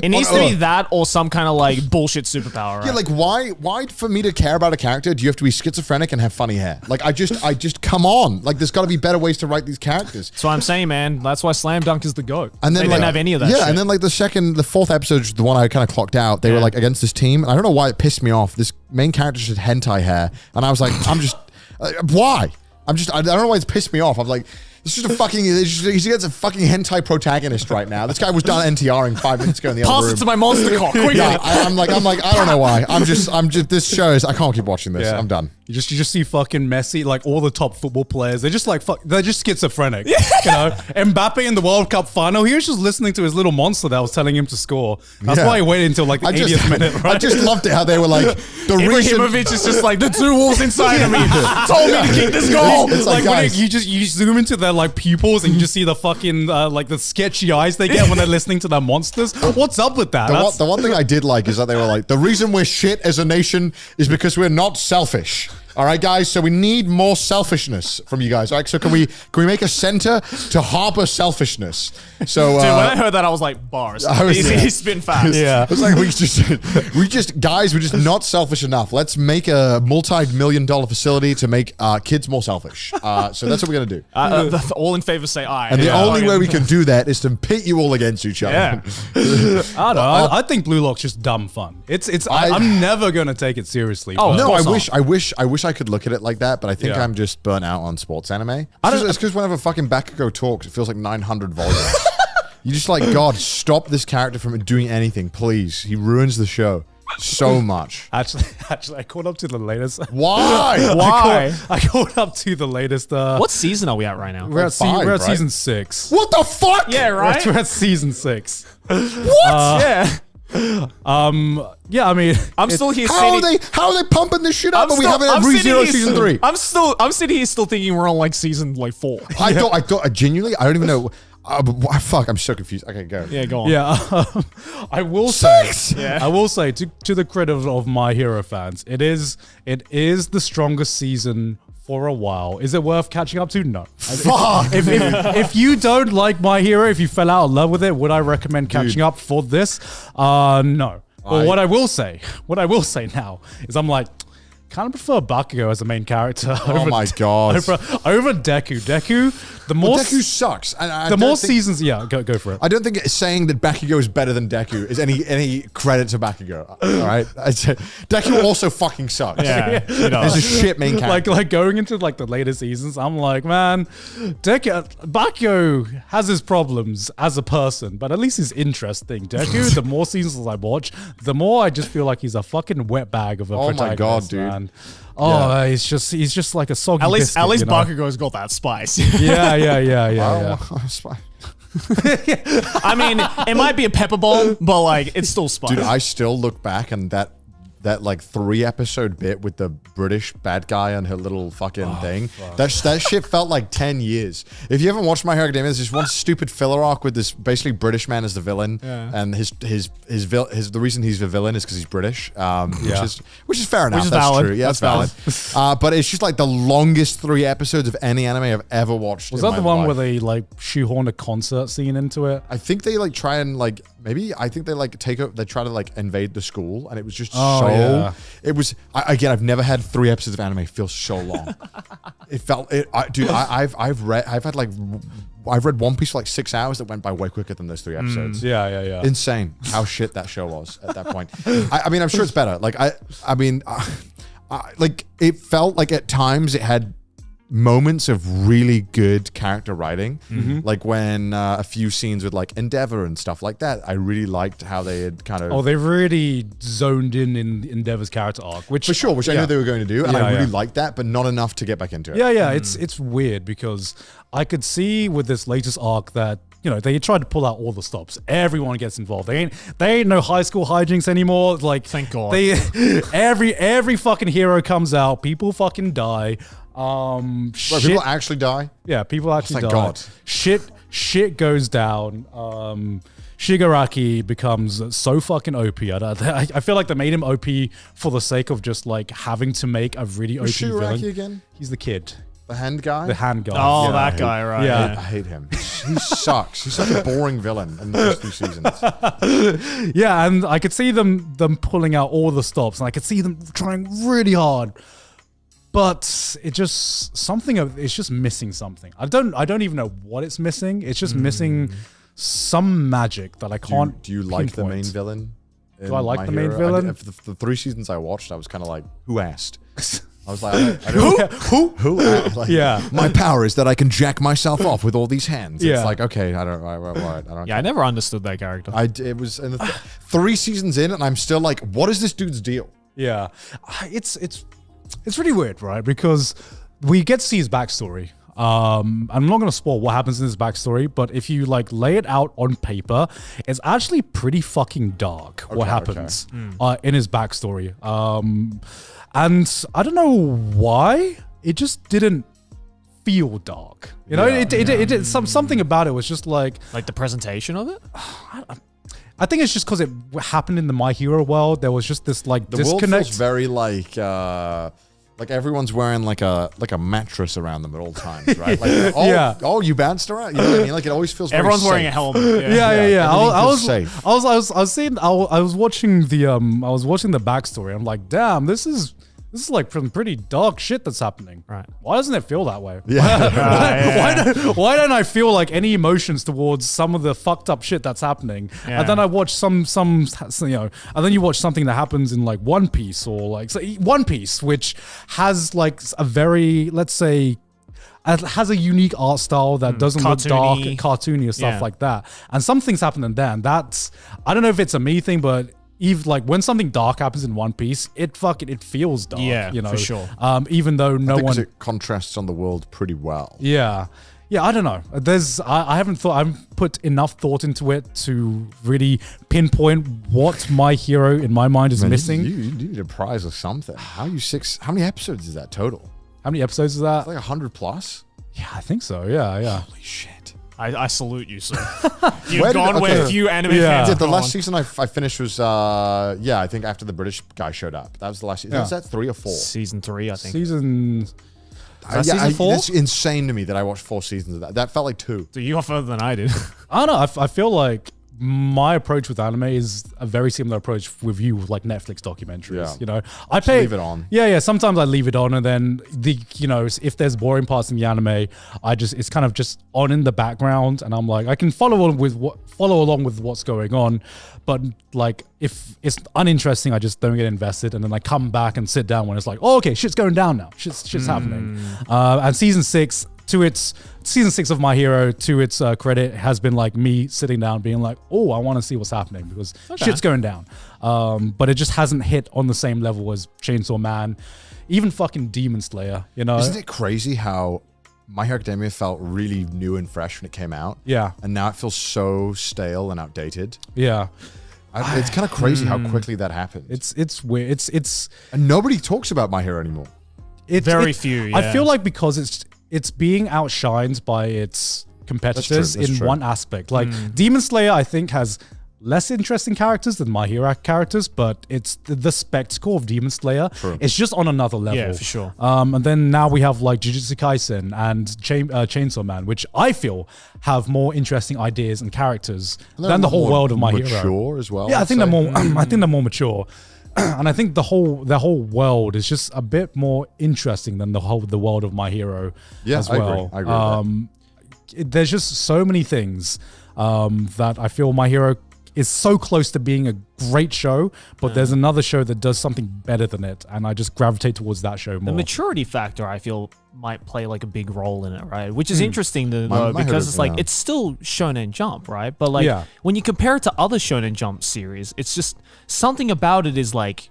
It needs to be that or some kind of like bullshit superpower. Right? Yeah, like why for me to care about a character do you have to be schizophrenic and have funny hair? Like I just come on. Like there's got to be better ways to write these characters. That's what I'm saying, man. That's why Slam Dunk is the GOAT. And then they like, didn't have any of that. Yeah, shit. and then like the fourth episode, the one I kind of clocked out. They were like against this team, and I don't know why it pissed me off. This main character just had hentai hair, and I was like, I'm just why? I don't know why it's pissed me off. I'm like, this is a fucking. He's against a fucking hentai protagonist right now. This guy was done NTRing 5 minutes ago in the other pass room. it to my monster cock quickly. Yeah, I'm like, I don't know why. I'm just. This show is. I can't keep watching this. Yeah. I'm done. You just see fucking Messi, like all the top football players. They're just like they're just schizophrenic. You know, Mbappe in the World Cup final, he was just listening to his little monster that was telling him to score. That's why he waited until like the 80th minute. Right? I just loved it how they were like the reason. Ibrahimovic is just like the two wolves inside of me told me to kick this goal. It's Like like, when guys, you zoom into their like pupils and you just see the fucking like the sketchy eyes they get when they're listening to their monsters. What's up with that? the one thing I did like is that they were like, the reason we're shit as a nation is because we're not selfish. All right, guys. So we need more selfishness from you guys. All right. So can we make a center to harbor selfishness? So Dude, when I heard that, I was like, bars. He's been fast. Yeah. It's like we're just not selfish enough. Let's make a multi-million-dollar facility to make kids more selfish. So that's what we're gonna do. All in favor say aye. And the only way we can do that is to pit you all against each other. Yeah. I don't know. I think Blue Lock's just dumb fun. I'm never gonna take it seriously. Oh, but- No, course I wish I could look at it like that, but I think Yeah. I'm just burnt out on sports anime. It's because whenever fucking Bakugo talks, it feels like 900 volumes. You just like, God, stop this character from doing anything, please. He ruins the show so much. Actually, I caught up to the latest. Why? Why? I caught up to the latest. What season are we at right now? We're at, five, we're at right? season 6. What the fuck? Yeah, right? We're at season 6. What? Yeah. Yeah, I mean, I'm still here How sitting. are they pumping this shit up? But we haven't I'm had sitting ReZero here season 3. I'm sitting here still thinking we're on like season like 4. I thought genuinely, I don't even know. Fuck, I'm so confused. Okay, go. Yeah, go on. yeah. I will say, Yeah. I will say to the credit of My Hero fans, it is the strongest season for a while. Is it worth catching up to? No. Fuck. If you don't like My Hero, if you fell out of love with it, would I recommend catching up for this? No. But what I will say now is I'm like, kind of prefer Bakugo as the main character. Oh my God. Over Deku. Deku, the more Deku sucks. the more seasons, yeah, go for it. I don't think saying that Bakugo is better than Deku is any credit to Bakugo. All right, Deku also fucking sucks. Yeah, you know. He's a shit main character. Like going into like the later seasons, I'm like, man, Bakugo has his problems as a person, but at least he's interesting. Deku, the more seasons I watch, the more I just feel like he's a fucking wet bag of a Oh my protagonist, God, dude. man. Oh, he's just like a soggy At least biscuit, you know? Bakugo's got that spice. Yeah. I mean, it might be a pepper bomb, but like it's still spice. Dude, I still look back and that like 3-episode bit with the British bad guy and her little fucking thing. That shit felt like 10 years. If you haven't watched My Hero Academia, there's this one stupid filler arc with this basically British man as the villain, and the reason he's the villain is because he's British, which is fair enough. is That's valid. true. Yeah, That's valid. But it's just like the longest 3 episodes of any anime I've ever watched. Was in that the my one life. where they like shoehorn a concert scene into it? I think they like try and like I think they like they try to like invade the school, and it was just yeah. It was again. I've never had 3 episodes of anime feel so long. It felt dude. I've read One Piece for like 6 hours that went by way quicker than those 3 episodes. Yeah. Insane how shit that show was at that point. I mean, I'm sure it's better. Like like it felt like at times it had moments of really good character writing, like when a few scenes with like Endeavor and stuff like that. I really liked how they had kind of they really zoned in Endeavor's character arc, which for sure, which I knew they were going to do, and Yeah, I really yeah. liked that, but not enough to get back into it. Yeah, it's weird because I could see with this latest arc that they tried to pull out all the stops. Everyone gets involved. They ain't no high school hijinks anymore. Like Thank God. Every fucking hero comes out. People fucking die. Bro, Shit, people actually die. yeah, people actually Thank die. God. Shit goes down. Shigaraki becomes so fucking OP. I feel like they made him OP for the sake of just like having to make a really OP Who's Shigaraki villain. again? He's the kid, The hand guy. the hand guy. Oh, Yeah. that guy, right? Yeah. I hate him. He sucks. He's such a boring villain in the first 2 seasons. Yeah, and I could see them pulling out all the stops, and I could see them trying really hard. But it's just missing something. I don't even know what it's missing. It's just missing some magic that I can't. Do you like the main pinpoint. villain? Do I like My the main Hero? villain? For the 3 seasons I watched, I was kind of like, who asked? I was like, I don't, who asked? Like, Yeah. My power is that I can jack myself off with all these hands. Yeah. It's like, okay, I don't. Yeah, I never understood that character. It was in the 3 seasons in, and I'm still like, what is this dude's deal? Yeah, it's really weird, right? Because we get to see his backstory. I'm not going to spoil what happens in his backstory, but if you like lay it out on paper, it's actually pretty fucking dark what happens in his backstory. And I don't know why it just didn't feel dark. It something about it was just like Like the presentation of it? I think it's just because it happened in the My Hero world. There was just this like The world disconnect. feels very like everyone's wearing like a mattress around them at all times, right? Like, oh, you bounced around. You know what I mean? Like it always feels. Everyone's very wearing safe. a helmet. Yeah. I feels safe. was watching the backstory. I'm like, damn, this is like some pretty dark shit that's happening. Right. Why doesn't it feel that way? Yeah. Why don't I feel like any emotions towards some of the fucked up shit that's happening? Yeah. And then I watch some and then you watch something that happens in like One Piece or like One Piece, which has like a very, let's say, it has a unique art style that doesn't look dark, cartoony or stuff like that. And some things happen in there, and that's, I don't know if it's a me thing, but even like when something dark happens in One Piece, it feels dark. Yeah, you know, for sure. I Even though no think 'cause one, it contrasts on the world pretty well. yeah, I don't know. I haven't put enough thought into it to really pinpoint what My Hero in my mind is Man, missing. You need a prize or something. How many episodes is that total? How many episodes is that? Like 100 plus. Yeah, I think so. Yeah. Holy shit! I salute you, sir. You've Where did- gone where okay. few anime Yeah. fans Yeah, have the gone. last season I finished was I think after the British guy showed up. That was the last season. Yeah. Was that 3 or 4? Season 3, I think. Season. that season 4? That's insane to me that I watched 4 seasons of that. That felt like 2. So you got further than I did. I don't know. I feel like my approach with anime is a very similar approach with you with like Netflix documentaries. Yeah. You know, I pay leave it on. Yeah. Sometimes I leave it on, and then if there's boring parts in the anime, it's kind of just on in the background, and I'm like, I can follow along with what's going on, but like if it's uninteresting, I just don't get invested, and then I come back and sit down when it's like, oh, okay, shit's going down now, shit's happening. And season 6 of My Hero, to its credit, has been like me sitting down being like, oh, I want to see what's happening because shit's going down. But it just hasn't hit on the same level as Chainsaw Man, even fucking Demon Slayer, you know? Isn't it crazy how My Hero Academia felt really new and fresh when it came out? Yeah. And now it feels so stale and outdated. Yeah. It's kind of crazy how quickly that happened. It's weird. It's and nobody talks about My Hero anymore. Very few, I yeah. feel like because it's being outshined by its competitors That's in true. one aspect. Like Demon Slayer, I think, has less interesting characters than My Hero characters, but it's the spectacle of Demon Slayer. It's just on another level. Yeah, for sure. And then now we have like Jujutsu Kaisen and Chainsaw Man, which I feel have more interesting ideas and characters than the whole world of My Hero. Mature as well. Yeah, I I'd think they're say. more. I think they're more mature, and I think the whole world is just a bit more interesting than the world of My Hero. Yeah, as I agree. well. I agree with There's just so many things that I feel My Hero is so close to being a great show, but there's another show that does something better than it, and I just gravitate towards that show more. The maturity factor, I feel, might play like a big role in it, right? Which is interesting though, My because head it's like yeah. it's still Shonen Jump, right? But like when you compare it to other Shonen Jump series, it's just something about it is like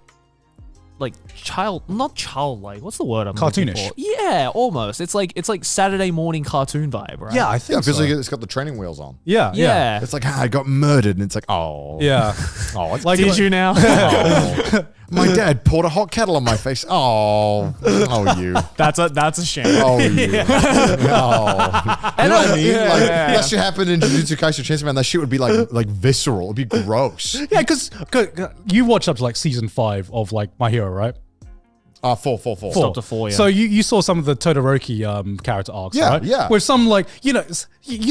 not childlike. What's the word I'm looking cartoonish. for? Yeah, almost. It's like Saturday morning cartoon vibe, right? Yeah, I Yeah, think it feels so. like it's got the training wheels on. Yeah. Yeah. It's like, I got murdered, and it's like, oh. Yeah. Oh, it's Like, Did you now? oh. My dad poured a hot kettle on my face. Oh. Oh, you. That's a shame. Oh, you. Oh. You know what I mean? Like, that shit happened in Jujutsu Kaisen Chainsaw Man. That shit would be like visceral. It'd be gross. Yeah, because you watched up to like season 5 of like My Hero, right? 4. Stop to 4, yeah. So you saw some of the Todoroki character arcs, Yeah, right? yeah. With some like, you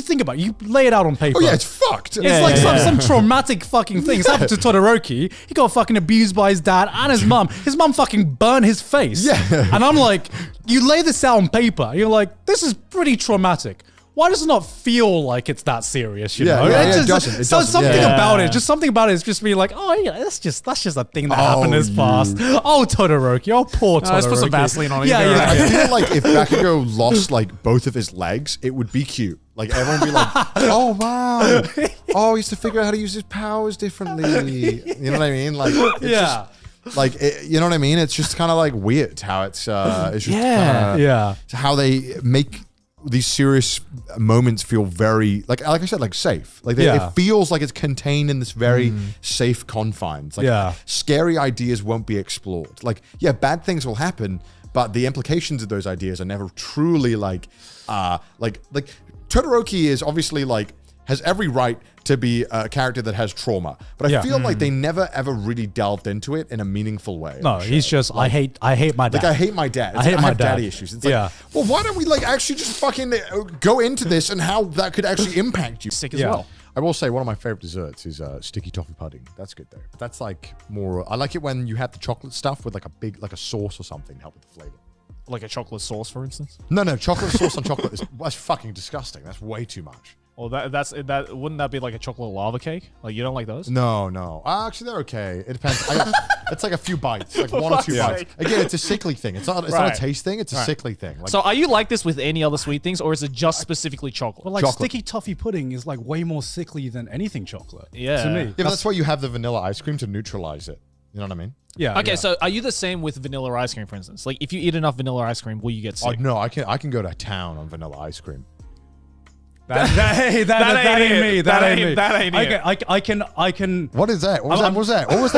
think about it, you lay it out on paper. Oh, yeah, it's fucked. It's like some traumatic fucking things happened to Todoroki. He got fucking abused by his dad and his mum. His mum fucking burned his face. Yeah. And I'm like, you lay this out on paper. You're like, this is pretty traumatic. Why does it not feel like it's that serious? You know? It doesn't. It doesn't. Something Yeah. about it. Just something about it is just being like, oh yeah, that's just a thing that happened in his past. Oh Todoroki. Oh poor Todoroki. Let's put some Vaseline on it. Yeah, You'll be yeah. right. I feel like if Bakugo lost like both of his legs, it would be cute. Like everyone would be like, "Oh wow, oh he used to figure out how to use his powers differently." You know what I mean? Like, it's Yeah. just, like you know what I mean? It's just kind of like weird how it's just kinda, Yeah. how they make these serious moments feel very like I said, like safe. Like it feels like it's contained in this very safe confines. Like scary ideas won't be explored. Like bad things will happen, but the implications of those ideas are never truly like Todoroki is obviously like has every right to be a character that has trauma, but I feel like they never ever really delved into it in a meaningful way. No, he's just I hate my dad. Like I hate my dad. I hate my have dad. daddy issues. It's like, well, why don't we like actually just fucking go into this and how that could actually impact you? Sick as well. I will say one of my favorite desserts is sticky toffee pudding. That's good though. But that's like more. I like it when you have the chocolate stuff with like a sauce or something to help with the flavor. Like a chocolate sauce, for instance. No, chocolate sauce on chocolate that's fucking disgusting. That's way too much. Well, that wouldn't that be like a chocolate lava cake? Like you don't like those? No. Actually, they're okay. It depends. It's like a few bites, like 1 or 2 bites. sake. Again, it's a sickly thing. It's not a taste thing. It's a sickly thing. Like, So are you like this with any other sweet things, or is it just specifically chocolate? But like chocolate. sticky toffee pudding is like way more sickly than anything chocolate. Yeah. To me. yeah, but that's why you have the vanilla ice cream to neutralize it. You know what I mean? Yeah. Okay, yeah. so are you the same with vanilla ice cream, for instance? Like if you eat enough vanilla ice cream, will you get Oh sick? no, I can go to town on vanilla ice cream. That ain't me. That ain't me. it. I can. What is that? What was that? What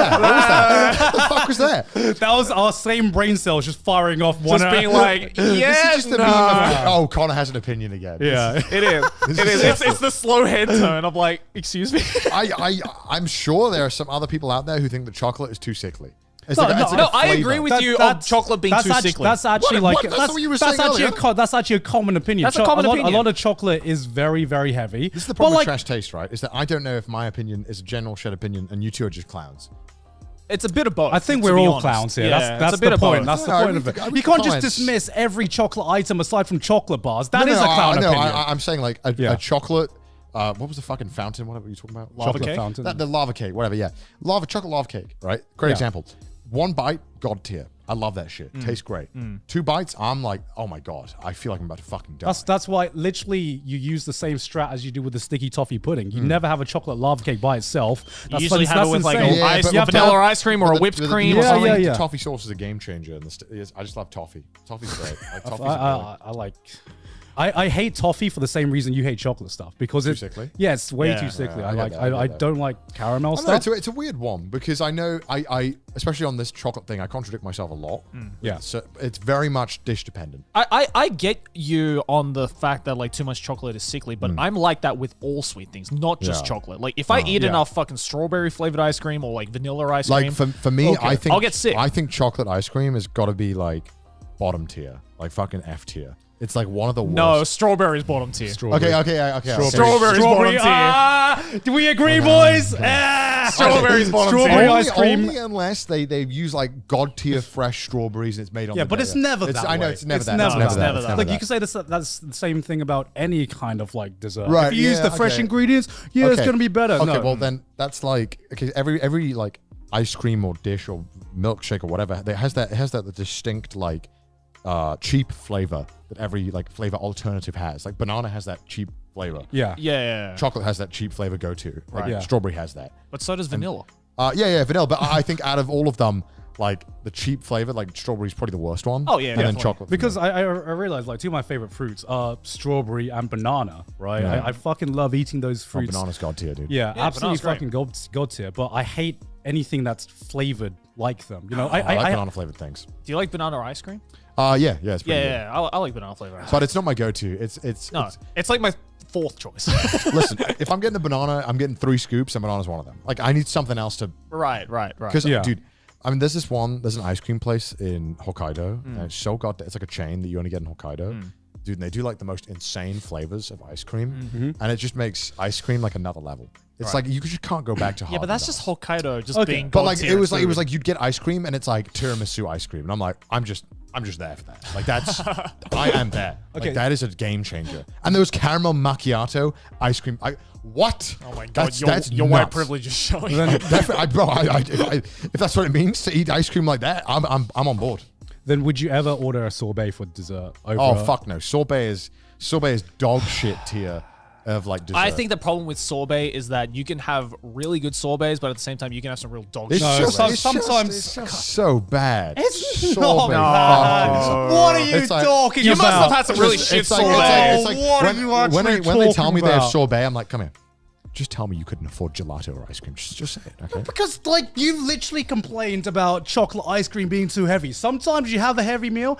the fuck was that? That was our same brain cells just firing off one. Just being like, This yes, is just a meme of, oh, Connor has an opinion again. Yeah. It is. It is. It's the slow head turn. I'm like, excuse me. I'm sure there are some other people out there who think that chocolate is too sickly. It's No, like, no, it's like No, a I flavor. agree with you on chocolate being too sickly. That's actually What? like That's not what you were saying that's actually a common opinion. That's a common a opinion. lot of chocolate is very, very heavy. This is the But problem with like, trash taste, right? Is that I don't know if my opinion is a general shared opinion and you two are just clowns. It's a bit of both. I think to we're be all honest. clowns here. Yeah, That's it's a bit the of point. both. That's the No, I point of read it. the- I read You the can't just comments. dismiss every chocolate item aside from chocolate bars. That is a clown no, opinion. I'm saying like a Yeah. chocolate. What was the fucking fountain? What were you talking about? Lava Chocolate cake? fountain. The lava cake, whatever. Yeah, chocolate lava cake. Right. Great Yeah. example. 1 bite, god tier. I love that shit. Tastes great. 2 bites, I'm like, oh my god, I feel like I'm about to fucking die. That's why literally you use the same strat as you do with the sticky toffee pudding. You never have a chocolate lava cake by itself. You usually have it with like insane. a ice, but- vanilla ice cream or a But whipped the- cream the- or Yeah, something. yeah. The toffee sauce is a game changer. And I just love toffee. Toffee's great. Like, toffee's I like. I hate toffee for the same reason you hate chocolate stuff because it's sickly? Yeah, it's way Yeah. too sickly. Yeah, I I get like. that, I get I that. don't like caramel I don't stuff. know, it's a weird one because I know I especially on this chocolate thing I contradict myself a lot. Yeah. So it's very much dish dependent. I get you on the fact that like too much chocolate is sickly, but I'm like that with all sweet things, not just Yeah. chocolate. Like if I eat Yeah. enough fucking strawberry flavored ice cream or like vanilla ice Like cream, for me, okay, I think I'll get sick. I think chocolate ice cream has got to be like bottom tier, like fucking F tier. It's like one of the worst. No, strawberry's bottom tier. Okay. Strawberry's bottom tier. Do we agree, boys? Strawberry's bottom tier. Strawberry ice cream. Only unless they use like god tier fresh strawberries and it's made on. Yeah, the but day. it's never that. I know way. it's never that. Never It's that. never that. Like you can say that's the same thing about any kind of like dessert. Right, If you use yeah, the fresh okay. ingredients, it's Okay. gonna be better. Okay, No. well then that's like every like ice cream or dish or milkshake or whatever it has that distinct like cheap flavor that every like flavor alternative has. Like banana has that cheap flavor. Yeah. Yeah. Chocolate has that cheap flavor go-to. Like Right. Yeah. strawberry has that. But so does vanilla. Vanilla. But I think out of all of them, like the cheap flavor, like strawberry is probably the worst one. Oh, yeah, and then definitely. chocolate. Because I realized like two of my favorite fruits are strawberry and banana, right? Yeah. I fucking love eating those fruits. banana's god tier, dude. Yeah, absolutely banana's great. fucking god tier. But I hate anything that's flavored like them. You know, I like banana flavored things. Do you like banana ice cream? Yeah, it's pretty good. Yeah. I like banana flavor. But it's not my go-to. It's It's like my fourth choice. listen, if I'm getting a banana, I'm getting 3 scoops, and banana's one of them. Like I need something else to. Right. Because, Yeah. dude, I mean, there's an ice cream place in Hokkaido, and it's so it's like a chain that you only get in Hokkaido. Dude, and they do like the most insane flavors of ice cream, and it just makes ice cream like another level. It's like you just can't go back to Yeah, but that's just Hokkaido just Okay. being. But god like tier it was food. like you'd get ice cream, and it's like tiramisu ice cream, and I'm like, I'm just there for that. Like that's I am there. Okay. Like that is a game changer. And there was caramel macchiato ice cream. What? Oh my god, That's your white nuts. privilege is showing. Definitely, if that's what it means to eat ice cream like that, I'm on board. Then would you ever order a sorbet for dessert? Over Oh fuck no, sorbet is dog shit tier of like dessert. I think the problem with sorbet is that you can have really good sorbets, but at the same time you can have some real dog it's shit. sometimes- it's just so bad. It's Sorbet not fucking- What are you It's like- talking You about? must have had some really shit It's like sorbet. What are you actually when they tell talking me they have about? sorbet, I'm like, come here. Just tell me you couldn't afford gelato or ice cream. Just say it, okay? Because, like, you've literally complained about chocolate ice cream being too heavy. Sometimes you have a heavy meal,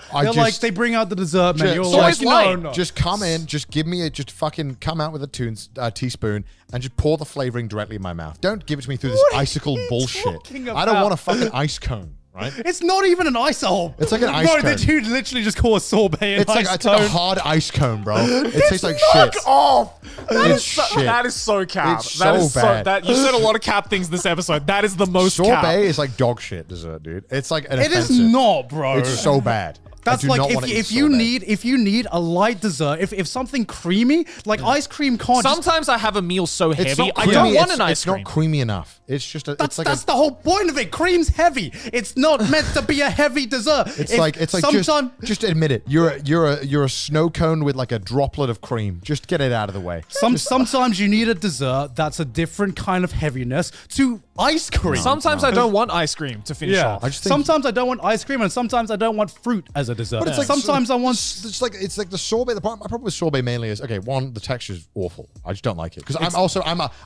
they bring out the dessert menu. You're Just- like, it's light. no. Just come in, just give me just fucking come out with a teaspoon and just pour the flavoring directly in my mouth. Don't give it to me through this What are icicle you bullshit. talking I don't about? want a fucking ice cone, right? It's not even an ice hole. It's like an ice Bro, cone. did you literally just call a sorbet an It's ice like cone? a hard ice cone, bro. It tastes like Fuck shit. off! It's shit. That is so cap. It's That so is bad. you said a lot of cap things this episode. That is the most Sorbet cap. is like dog shit dessert, dude. It's like an It is offensive. not, bro. It's so bad. That's I do like not wanna eat if you sorbet. need a light dessert, if something creamy, like ice cream can't just Sometimes I have a meal so It's heavy, not I creamy. don't want It's an ice cream. not creamy enough. It's just That's it's like the whole point of it. Cream's heavy. It's not meant to be a heavy dessert. it's like just admit it. You're a snow cone with like a droplet of cream. Just get it out of the way. sometimes you need a dessert that's a different kind of heaviness to ice cream. Sometimes I don't want ice cream to finish Yeah. off. I just think- Sometimes I don't want ice cream, and sometimes I don't want fruit as a dessert. But it's like sometimes I want. It's like the sorbet. My problem with sorbet mainly is one, the texture is awful. I just don't like it because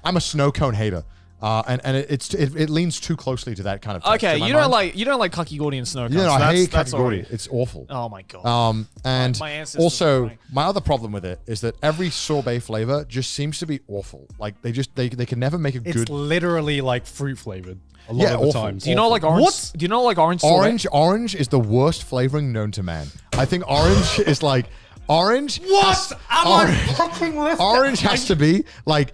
I'm a snow cone hater. And it leans too closely to that kind of texture. Okay, in my you don't mind. like kakigori and snow cones. No, I hate that's kakigori. already- It's awful. Oh my god. And My ancestors were also crying. my other problem with it is that every sorbet flavor just seems to be awful. Like they can never make a It's good literally like fruit flavored a lot Yeah, of the awful. times. Do you know like orange? What? Do you know like orange? sorbet? Orange is the worst flavoring known to man. I think orange is like orange. What? Fucking listening? Orange has to be like.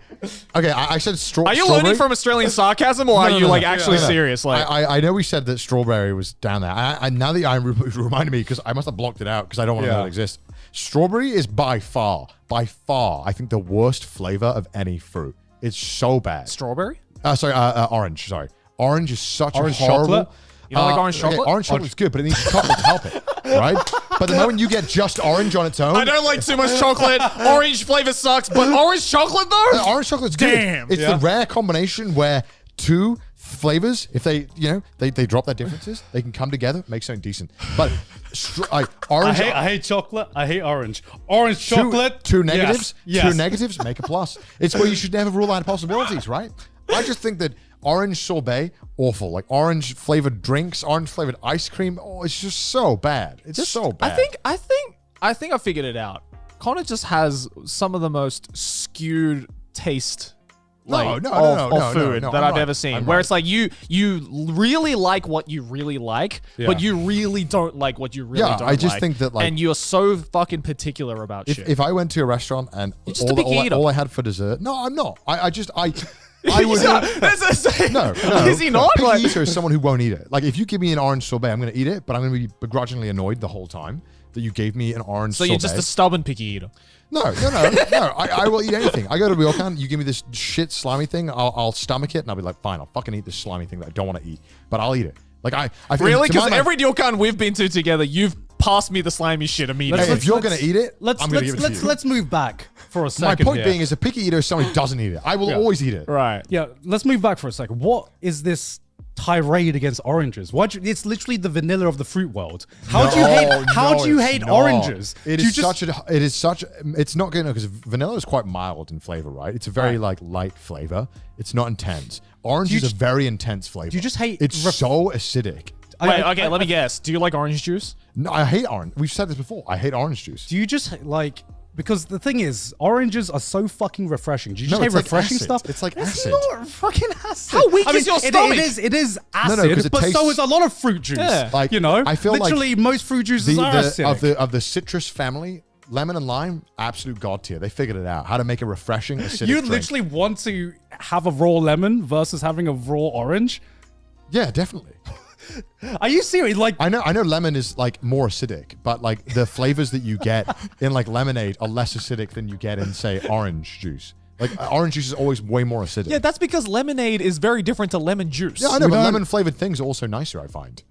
Okay, I said Are you strawberry. learning from Australian sarcasm, or are you like actually serious? Like, I know we said that strawberry was down there. I now that you reminded me because I must have blocked it out because I don't want to know Yeah. it exists. Strawberry is by far, I think the worst flavor of any fruit. It's so bad. strawberry? Orange. Sorry, orange is such Orange a horrible. chocolate? You don't like orange chocolate? Orange chocolate is good, but it needs chocolate to help it, right? But the moment you get just orange on its own, I don't like too much chocolate. Orange flavor sucks, but orange chocolate though? orange chocolate's good. Damn. It's the rare combination where two flavors, if they drop their differences, they can come together, make something decent. But orange, I hate chocolate. I hate orange. Orange chocolate. two negatives, Yes. two negatives make a plus. It's where you should never rule out possibilities, right? I just think that orange sorbet, awful. Like orange flavored drinks, orange flavored ice cream. Oh, it's just so bad. It's so bad. I think I figured it out. Connor just has some of the most skewed taste like no, of food no, that I'm I've right. ever seen. I'm Where right. it's like you really like what you really like, but you really don't like what you really don't like. I just think that, like- and you're so fucking particular about shit. If I went to a restaurant and just a picky eater. all I had for dessert, no, I'm not. I would. No, Is he not? Picky Like- eater is someone who won't eat it. Like if you give me an orange sorbet, I'm going to eat it, but I'm going to be begrudgingly annoyed the whole time that you gave me an orange So sorbet. you're just a stubborn picky eater. No. I will eat anything. I go to Ryokan, you give me this shit slimy thing, I'll stomach it, and I'll be like, fine, I'll fucking eat this slimy thing that I don't want to eat, but I'll eat it. Like I feel Really? to my Because mind- every ryokan we've been to together, you've passed me the slimy shit immediately. Hey, if you're going to eat it, Let's I'm going to give it to you. let's move back for a My second. point here. being is a picky eater is someone who doesn't eat it. I will always eat it. right. Yeah, let's move back for a second. What is this tirade against oranges? It's literally the vanilla of the fruit world. How do you hate it's oranges? It Do you is it's not good enough because vanilla is quite mild in flavor, right? It's a very like light flavor. It's not intense. Orange is a very intense flavor. do you just hate It's so acidic. Wait, okay, let me guess. Do you like orange juice? No, I hate orange. We've said this before. I hate orange juice. Do you just like, because the thing is, oranges are so fucking refreshing. Do you just No, hate it's like refreshing acid. stuff? It's like acid. not fucking acid. How weak is your stomach? It is no, acid, 'cause it but so tastes- is a lot of fruit juice. Yeah. Like, you know, I feel like literally most fruit juices are acidic. of the citrus family, lemon and lime, absolute god tier. They figured it out how to make a refreshing acidic You drink. literally want to have a raw lemon versus having a raw orange. Yeah, definitely. Are you serious? Like, I know lemon is like more acidic, but like the flavors that you get in like lemonade are less acidic than you get in say orange juice. Like orange juice is always way more acidic. Yeah, that's because lemonade is very different to lemon juice. Yeah, I know, We but don't- lemon flavored things are also nicer, I find.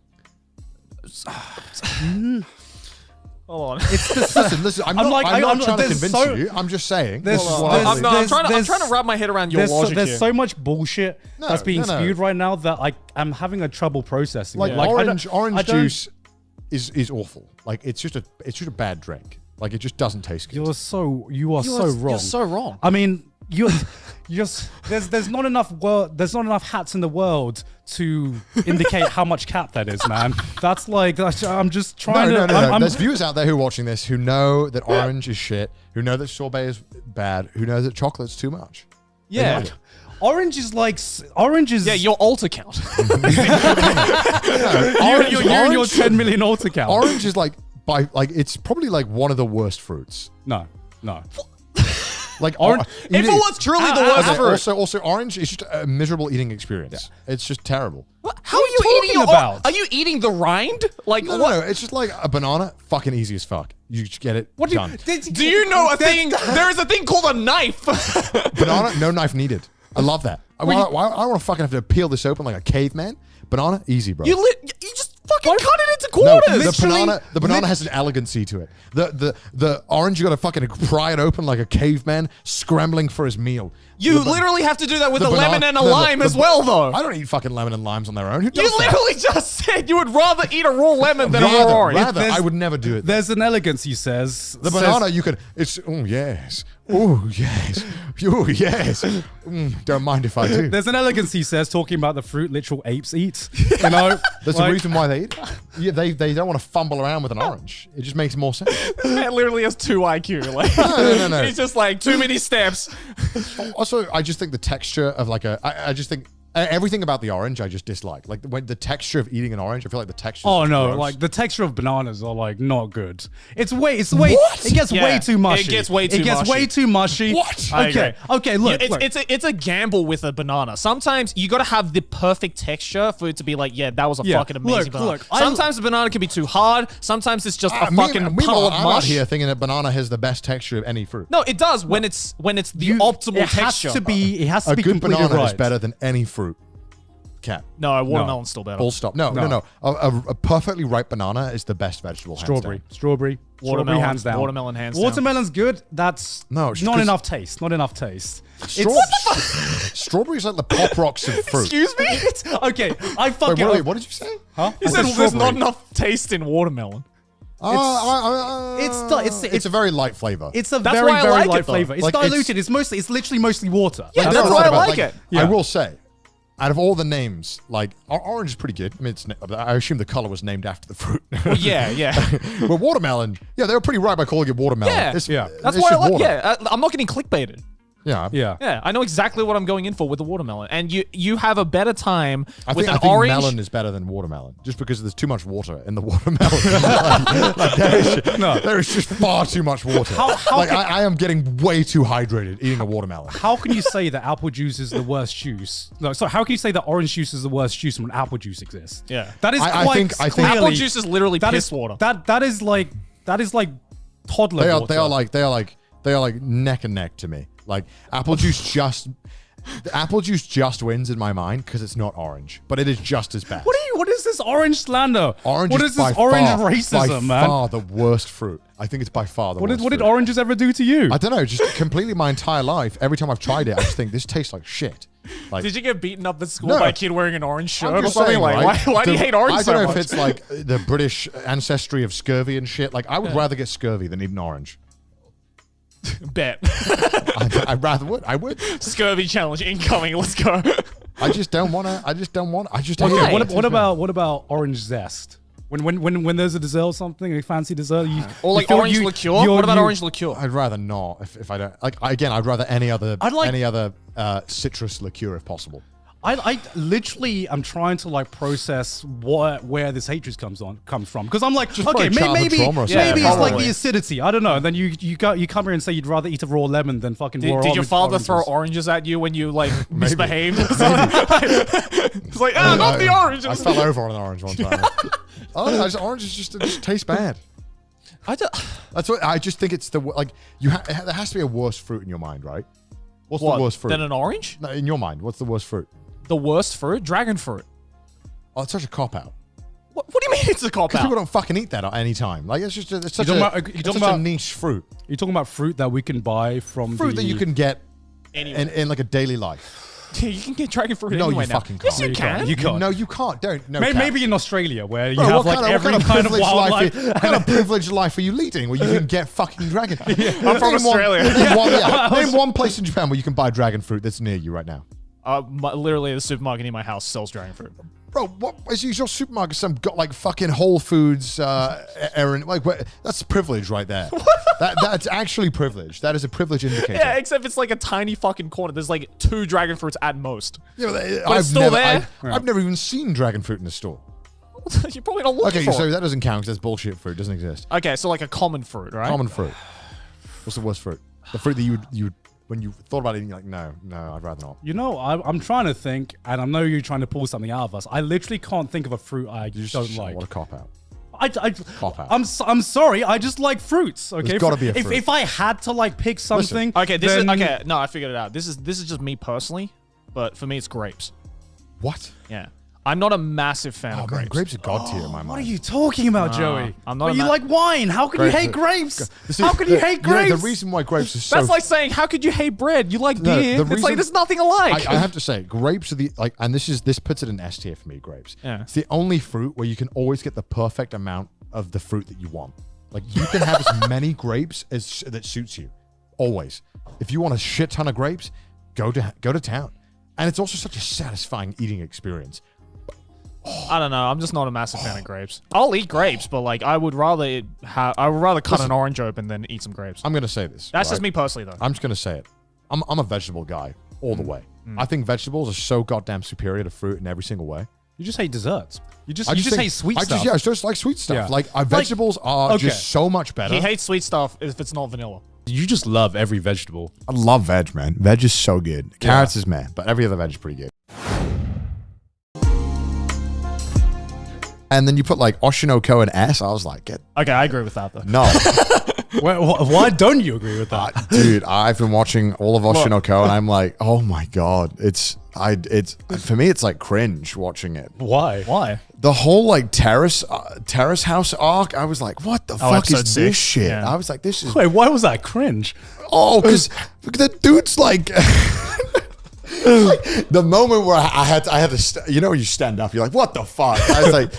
Hold on. Listen, I'm not trying to there's convince so- you. I'm just saying. there's- this is what there's- I I'm, believe. no, I'm, trying to, I'm there's- trying to wrap my head around your logic there's here. so much bullshit that's being no. spewed right now that I'm having a trouble processing. Like it. Like, I don't- orange I don't- juice is awful. Like it's just a bad drink. Like it just doesn't taste good. You are so wrong. You're so wrong. I mean, there's not enough hats in the world to indicate how much cap that is, man. That's like I'm just trying No. to. I'm- There's viewers out there who are watching this who know that orange is shit, who know that sorbet is bad, who know that chocolate's too much. Yeah. Orange is like orange is Yeah, your altar count. you're in your 10 million altar count. Orange is it's probably like one of the worst fruits. No. Like if it was truly the worst fruit. Also, orange is just a miserable eating experience. It's just terrible. How are you talking eating about? Are you eating the rind? Like No, what? no, it's just like a banana. Fucking easy as fuck. You just get it What done. Do you know a thing? There is a thing called a knife. Banana, no knife needed. I love that. I want to fucking have to peel this open like a caveman. Banana, easy, bro. You just fucking cut it into quarters. The banana has an elegancy to it. The orange, you got to fucking pry it open like a caveman scrambling for his meal. You literally have to do that with a banana- lemon and a no, lime as well, though. I don't eat fucking lemon and limes on their own. Who does You that? literally just said you would rather eat a raw lemon than a raw orange. Rather, There's- I would never do it. There's an elegance, he says. The banana, you could. It's oh yes, oh yes, oh yes. Don't mind if I do. There's an elegance, he says, talking about the fruit literal apes eat. You know, There's like- a reason why they eat. Yeah, they don't want to fumble around with an orange. It just makes more sense. Man literally has 2 IQ. Like, No. He's just like too many steps. Also, I just think the texture of I just think everything about the orange I just dislike. Like when the texture of eating an orange, I feel like the texture. Oh no! gross. Like the texture of bananas are like not good. It's way. What? It gets Yeah, way too mushy. it gets way too It gets mushy. way too mushy. What? I Okay. agree. Okay. Look. It's a gamble with a banana. Sometimes you got to have the perfect texture for it to be like, yeah, that was a Yeah. fucking amazing Look, banana. look, I- Sometimes the banana can be too hard. Sometimes it's just a fucking puddle of I'm out mush. here thinking that banana has the best texture of any fruit. No, it does when it's the optimal it texture. has to be. It has to A be good completely banana right. is better than any fruit. Cap. No, watermelon's still better. Full stop. No. A perfectly ripe banana is the best vegetable. hands Strawberry. down. Strawberry. Watermelon, hands down. watermelon hands down. Watermelon's good. That's No, it's not 'cause- enough taste. Not enough taste. Strawberries like the pop rocks of fruit. Excuse me? Okay, I fucking. Wait, what did you say? Huh? He said there's not enough taste in watermelon. It's a very light flavor. It's a That's very, why I very like light it, though. flavor. It's Like, diluted. It's literally mostly water. Yeah, Like, that's never why thought I about, like it. Yeah. I will say, out of all the names, like orange is pretty good. I mean, I assume the color was named after the fruit. Well, yeah. But watermelon, yeah, they were pretty right by calling it watermelon. Yeah. It's, Yeah. That's it's why I just like. water. Yeah, I'm not getting clickbaited. Yeah. Yeah. Yeah, I know exactly what I'm going in for with the watermelon, and you have a better time I with think an orange. melon is better than watermelon, just because there's too much water in the watermelon. There is just far too much water. I am getting way too hydrated eating a watermelon. How can you say that apple juice is the worst juice? No, so how can you say that orange juice is the worst juice when apple juice exists? Yeah. That is I quite think clearly, Apple juice is literally that piss is water. That is like toddler water. They are like neck and neck to me. Like apple juice just wins in my mind because it's not orange, but it is just as bad. What is this orange slander? Orange what is is this by orange far, racism, by man? far the worst fruit. I think it's by far the worst. What did fruit. oranges ever do to you? I don't know. Just completely my entire life. Every time I've tried it, I just think this tastes like shit. Like, Did you get beaten up at school No. by a kid wearing an orange shirt I'm or just something? saying, Like, right? why do you hate orange I so don't know much? if it's like the British ancestry of scurvy and shit. Like I would rather get scurvy than eat an orange. Bet. I rather would. I would. Scurvy challenge incoming. Let's go. I just don't want to. I just hate Okay, it. what about orange zest? When there's a dessert or something, a fancy dessert, Or like feel orange liqueur. What about orange liqueur? I'd rather not. If I don't like again, I'd rather any other citrus liqueur if possible. I literally am trying to like process where this hatred comes from because I'm like, Just okay, probably childhood maybe trauma or something. maybe it's like probably. the acidity. I don't know. And then you come here and say you'd rather eat a raw lemon than fucking raw. Did your father throw oranges. oranges at you when you like misbehaved? It's like, not the oranges. I fell over on an orange one time. Oranges just taste bad. That's what I just think. It's the like there has to be a worse fruit in your mind, right? What's the worst fruit? Than an orange? No, in your mind, what's the worst fruit? The worst fruit? Dragon fruit. Oh, it's such a cop out. What do you mean it's a cop Because out? people don't fucking eat that at any time. Like it's just it's such talking a about- you're it's talking such a about- niche fruit. You're talking about fruit that we can buy from Fruit that you can get Anyway. in like a daily life. You can get dragon fruit No, anyway you now. fucking Yes, can't. you can. You can't. No, you can't. Don't. No, Maybe in Australia where you Bro, have what like every kind of privileged wildlife. What kind of privileged life are you leading where you can get fucking dragon? I'm from Australia. Name one place in Japan where you can buy dragon fruit that's near you right now. Literally, the supermarket in my house sells dragon fruit. Bro, what is your supermarket? Some got like fucking Whole Foods, Aaron. Like, that's privilege right there. That's actually privilege. That is a privilege indicator. Yeah, except it's like a tiny fucking corner. There's like 2 dragon fruits at most. Yeah, But it's still there. I've never even seen dragon fruit in the store. You're probably not looking Okay, for so it. that doesn't count because that's bullshit fruit. It doesn't exist. Okay, so like a common fruit, right? Common fruit. What's the worst fruit? The fruit that you would when you thought about eating, you're like, no, I'd rather not. You know, I'm trying to think, and I know you're trying to pull something out of us. I literally can't think of a fruit I don't like. What a cop out. Cop out. I'm sorry. I just like fruits. Okay, There's gotta be a fruit. If I had to like pick something, Okay, this is then- okay. No, I figured it out. This is just me personally, but for me, it's grapes. What? Yeah, I'm not a massive fan Oh of man, grapes. grapes are god tier in my mind. What are you talking about, Joey? I'm not But a you ma- like wine. How can you hate grapes? See, How can you hate grapes? The reason why grapes are so That's like saying, how could you hate bread? You like No, beer. the It's reason- like there's nothing alike. I have to say, grapes are the like, and this puts it in S tier for me. Grapes. Yeah. It's the only fruit where you can always get the perfect amount of the fruit that you want. Like you can have as many grapes as that suits you. Always. If you want a shit ton of grapes, go to town. And it's also such a satisfying eating experience. I don't know. I'm just not a massive fan of grapes. I'll eat grapes, but like I would rather cut an orange open than eat some grapes. I'm gonna say this. That's right? just me personally, though. I'm just gonna say it. I'm a vegetable guy all the way. I think vegetables are so goddamn superior to fruit in every single way. You just hate desserts. You just think- hate sweet stuff. I just like sweet stuff. Yeah. Like vegetables are okay. just so much better. He hates sweet stuff if it's not vanilla. You just love every vegetable. I love veg, man. Veg is so good. Carrots is meh, but every other veg is pretty good. And then you put like Oshinoko and S. I was like, Okay, I agree with that though. no. Why don't you agree with that? Dude, I've been watching all of Oshinoko and I'm like, oh my God. It's for me, it's like cringe watching it. Why? Why? The whole like terrace house arc, I was like, what the fuck episode is this 6? shit? Yeah. I was like, this is Wait, why was that cringe? because the dude's like, like the moment where I had to you know, when you stand up, you're like, what the fuck? I was like,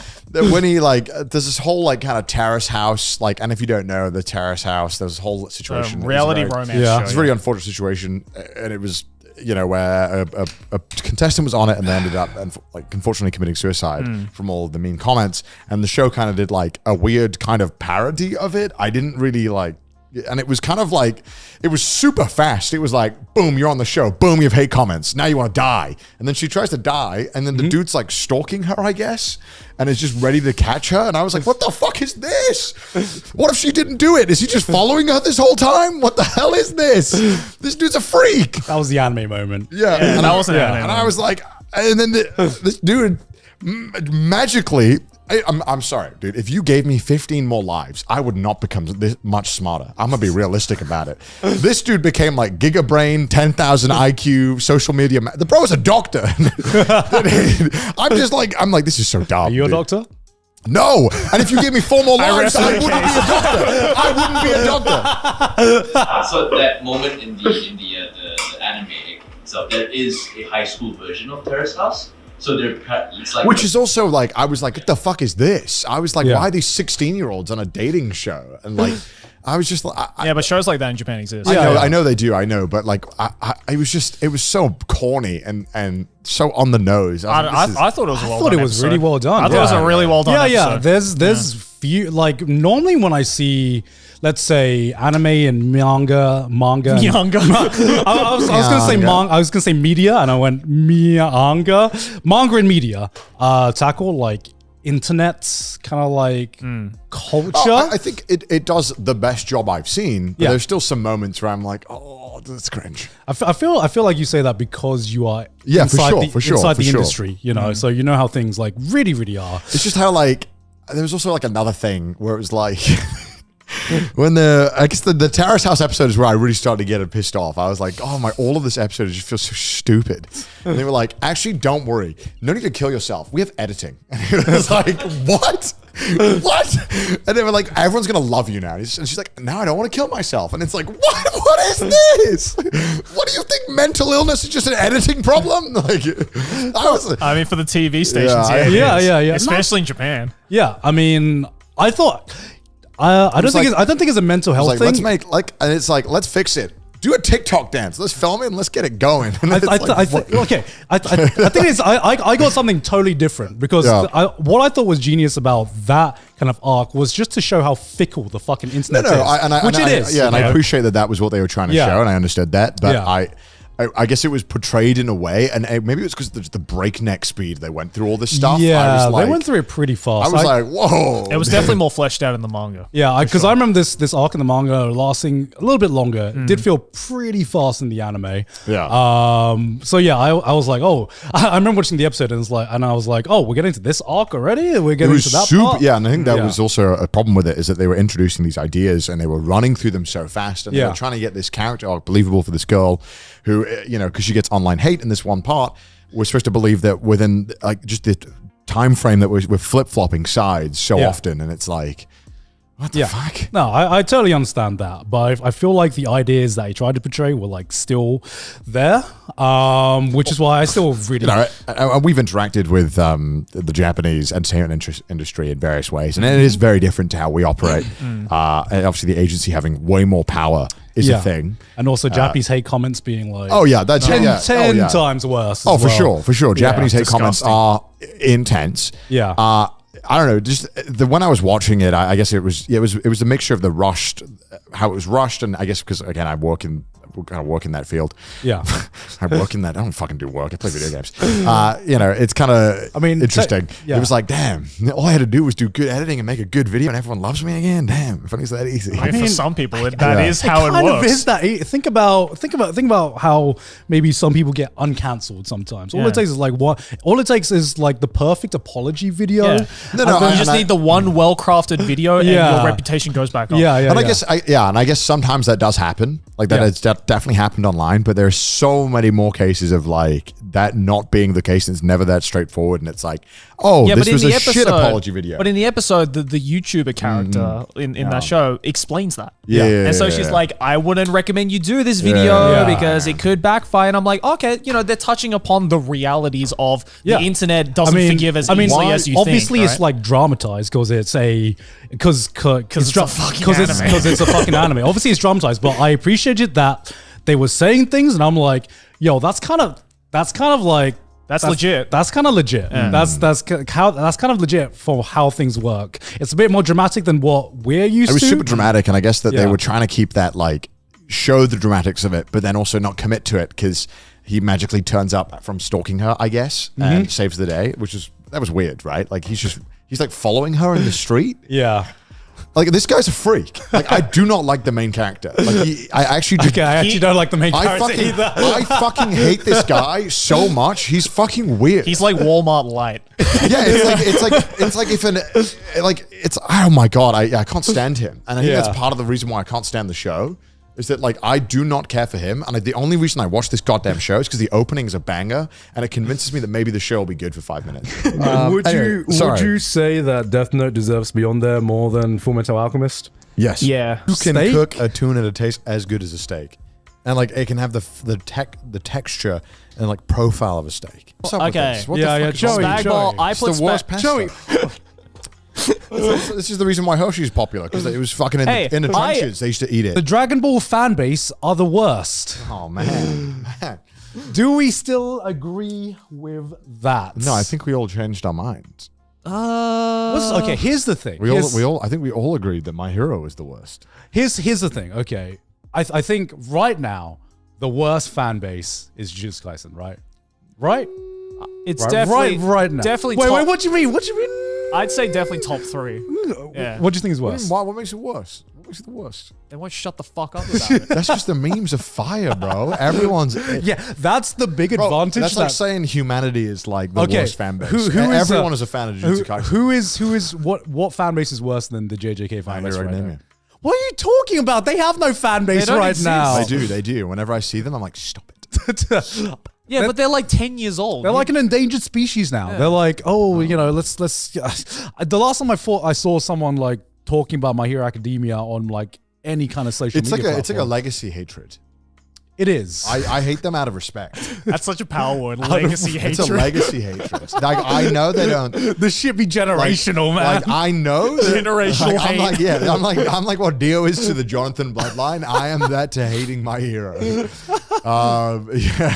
when he like, there's this whole like kind of terrace house, like, and if you don't know the terrace house, there's this whole situation. Reality It's a very- romance Yeah. show. It's a very unfortunate situation, and it was, you know, where a contestant was on it and they ended up like unfortunately committing suicide from all the mean comments, and the show kind of did like a weird kind of parody of it. I didn't really like. And it was kind of like, it was super fast. It was like, boom, you're on the show. Boom, you have hate comments. Now you want to die. And then she tries to die. And then the dude's like stalking her, I guess, and is just ready to catch her. And I was like, what the fuck is this? What if she didn't do it? Is he just following her this whole time? What the hell is this? This dude's a freak. That was the anime moment. Yeah. And that wasn't anime. And I was like, and then this dude magically, I'm sorry, dude. If you gave me 15 more lives, I would not become this much smarter. I'm gonna be realistic about it. This dude became like gigabrain, 10,000 IQ, social media. The bro is a doctor. I'm like, this is so dumb. Are you a dude. doctor? No. And if you gave me 4 more lives, I wouldn't be a doctor. I wouldn't be a doctor. So that moment in the anime itself, there is a high school version of Terrace House. So it's like, Which is also like, I was like, what the fuck is this? I was like, Yeah. why are these 16-year-olds on a dating show? And like, I was just like, Yeah, but shows like that in Japan exist. I know they do, I know, but like, it was so corny and so on the nose. I thought it was a well done. thought it was really well done. I thought it was a really well done. Yeah. episode. There's few, like, normally when I see, let's say, anime and manga. Younger. I was gonna say manga. I was gonna say media, and I went manga and media. Tackle like internet's kind of like culture. Oh, I think it does the best job I've seen, but Yeah. there's still some moments where I'm like, oh, that's cringe. I feel like you say that because you are Yeah, inside for sure, inside for the sure. industry, you know, so you know how things like really are. It's just how like, there was also like another thing where it was like, when the Terrace House episode is where I really started to get pissed off. I was like, oh all of this episode just feels so stupid. And they were like, actually, don't worry. No need to kill yourself. We have editing. And it was like, what? What? And they were like, everyone's going to love you now. And she's like, no, I don't want to kill myself. And it's like, what is this? What do you think? Mental illness is just an editing problem? Like, I mean, for the TV stations, Yeah, yeah. Especially in Japan. Yeah, I mean, I thought I don't think it's a mental health like, thing. let's make and it's like, let's fix it. Do a TikTok dance. Let's film it and let's get it going. And I it's think it's I got something totally different because Yeah. what I thought was genius about that kind of arc was just to show how fickle the fucking internet is, which it is. Yeah, and you I know? appreciate that was what they were trying to Yeah. show, and I understood that. But Yeah. I guess it was portrayed in a way, and maybe it was because the breakneck speed they went through all this stuff. Yeah, I was like, they went through it pretty fast. I was like, whoa. It was definitely more fleshed out in the manga. Yeah, because I remember this arc in the manga lasting a little bit longer. It did feel pretty fast in the anime. Yeah. So yeah, I was like, oh, I remember watching the episode and I was like, oh, we're getting to this arc already. We're It getting was to that super, part. yeah, and I think that Yeah. was also a problem with it, is that they were introducing these ideas and they were running through them so fast, and they Yeah. were trying to get this character arc believable for this girl, who, you know, because she gets online hate in this one part. We're supposed to believe that within like just the time frame that we're flip flopping sides so Yeah. often, and it's like, what the fuck? No, I totally understand that, but I feel like the ideas that he tried to portray were like still there, which is why I still really. You know, we've interacted with the Japanese entertainment industry in various ways, and it is very different to how we operate. And obviously, the agency having way more power is a thing. And also Japanese hate comments being like, Oh yeah, that's 10 yeah. times worse. Oh, as for well. sure, for sure. Japanese hate comments disgusting. are intense. Yeah. I don't know. Just when I was watching it, I guess it was a mixture of the rushed, how it was rushed, and I guess because again I kind of work in that field. Yeah. I work in that. I don't fucking do work. I play video games. You know, it's kind of interesting. yeah. It was like, damn, all I had to do was do good editing and make a good video, and everyone loves me again. Damn, if it's that easy. I mean, for some people, that is It how it kind of works. is that. Think about how maybe some people get uncancelled sometimes. All Yeah. it takes is like all it takes is like the perfect apology video. Yeah. No, And then You just need the one well-crafted video, and Yeah. your reputation goes back up. yeah, yeah. And yeah. I guess sometimes that does happen. Like that, Yeah. it's definitely happened online. But there's so many more cases of like that not being the case, and it's never that straightforward. And it's like, oh, this was a shit apology video. But in the episode, the YouTuber character in that show explains that. Yeah. And so she's like, I wouldn't recommend you do this video Yeah. because it could backfire. And I'm like, okay, you know, they're touching upon the realities of Yeah. the internet doesn't forgive as easily as you obviously think. it's like dramatized because it's because it's a fucking anime. because it's a fucking anime. Obviously it's dramatized, but I appreciated that they were saying things, and I'm like, yo, that's kind of like That's legit. That's kind of legit. That's kind of legit for how things work. It's a bit more dramatic than what we're used It was to. super dramatic, and I guess that they Yeah. were trying to keep that like show the dramatics of it, but then also not commit to it because he magically turns up from stalking her, I guess, and saves the day, that was weird, right? Like he's like following her in the street. Yeah. Like this guy's a freak. Like I do not like the main character. Like I actually Okay, I actually don't like the main character either. I fucking hate this guy so much. He's fucking weird. He's like Walmart light. Yeah, it's like if oh my god, I can't stand him, and I think Yeah. that's part of the reason why I can't stand the show. Is that like I do not care for him, and the only reason I watch this goddamn show is because the opening is a banger, and it convinces me that maybe the show will be good for 5 minutes. Would anyway, you sorry. say that Death Note deserves to be on there more than Fullmetal Alchemist? Yes. Yeah. You can Steak? cook a tuna that tastes as good as a steak, and like it can have the texture and like profile of a steak. What's up with Okay. this? What Yeah, the yeah, fuck is Joey, this? Spagball, I It's put the worst pasta. Joey. This is the reason why Hershey's popular, because it was fucking in, Hey, in the I- trenches. They used to eat The it. Dragon Ball fan base are the worst. Oh man. Man. Do we still agree with that? No, I think we all changed our minds. Okay, here's the thing. I think we all agreed that My Hero is the worst. Here's the thing. Okay, I think right now the worst fan base is Jujutsu Kaisen, right? Right? It's Right, definitely right now. Definitely. Wait, top, wait. What do you mean? What do you mean? I'd say definitely top 3. Yeah. What do you think is worse? What makes it worse? What makes it the worst? They won't shut the fuck up about it. That's just the memes of fire, bro. Everyone's Yeah, that's the big Bro, advantage. that's like saying humanity is like the Okay, worst fan base. who is, Everyone is a fan of Jujutsu Kaisen. who is what fan base is worse than the JJK fan base right now? Academia. What are you talking about? They have no fan base don't right exist. now. They do. Whenever I see them, I'm like, stop it. Yeah, but they're like 10 years old. They're like an endangered species now. They're like, oh, you know, let's. The last time I saw someone like talking about My Hero Academia on like any kind of social It's like media a platform. legacy hatred. It is. I hate them out of respect. That's such a power word. Legacy It's a hatred. legacy hatred. Like I know they don't. this shit be generational, man. Like I know that, Generational like, I'm hate. like I'm like what Dio is to the Jonathan bloodline. I am that to hating My Hero. Yeah,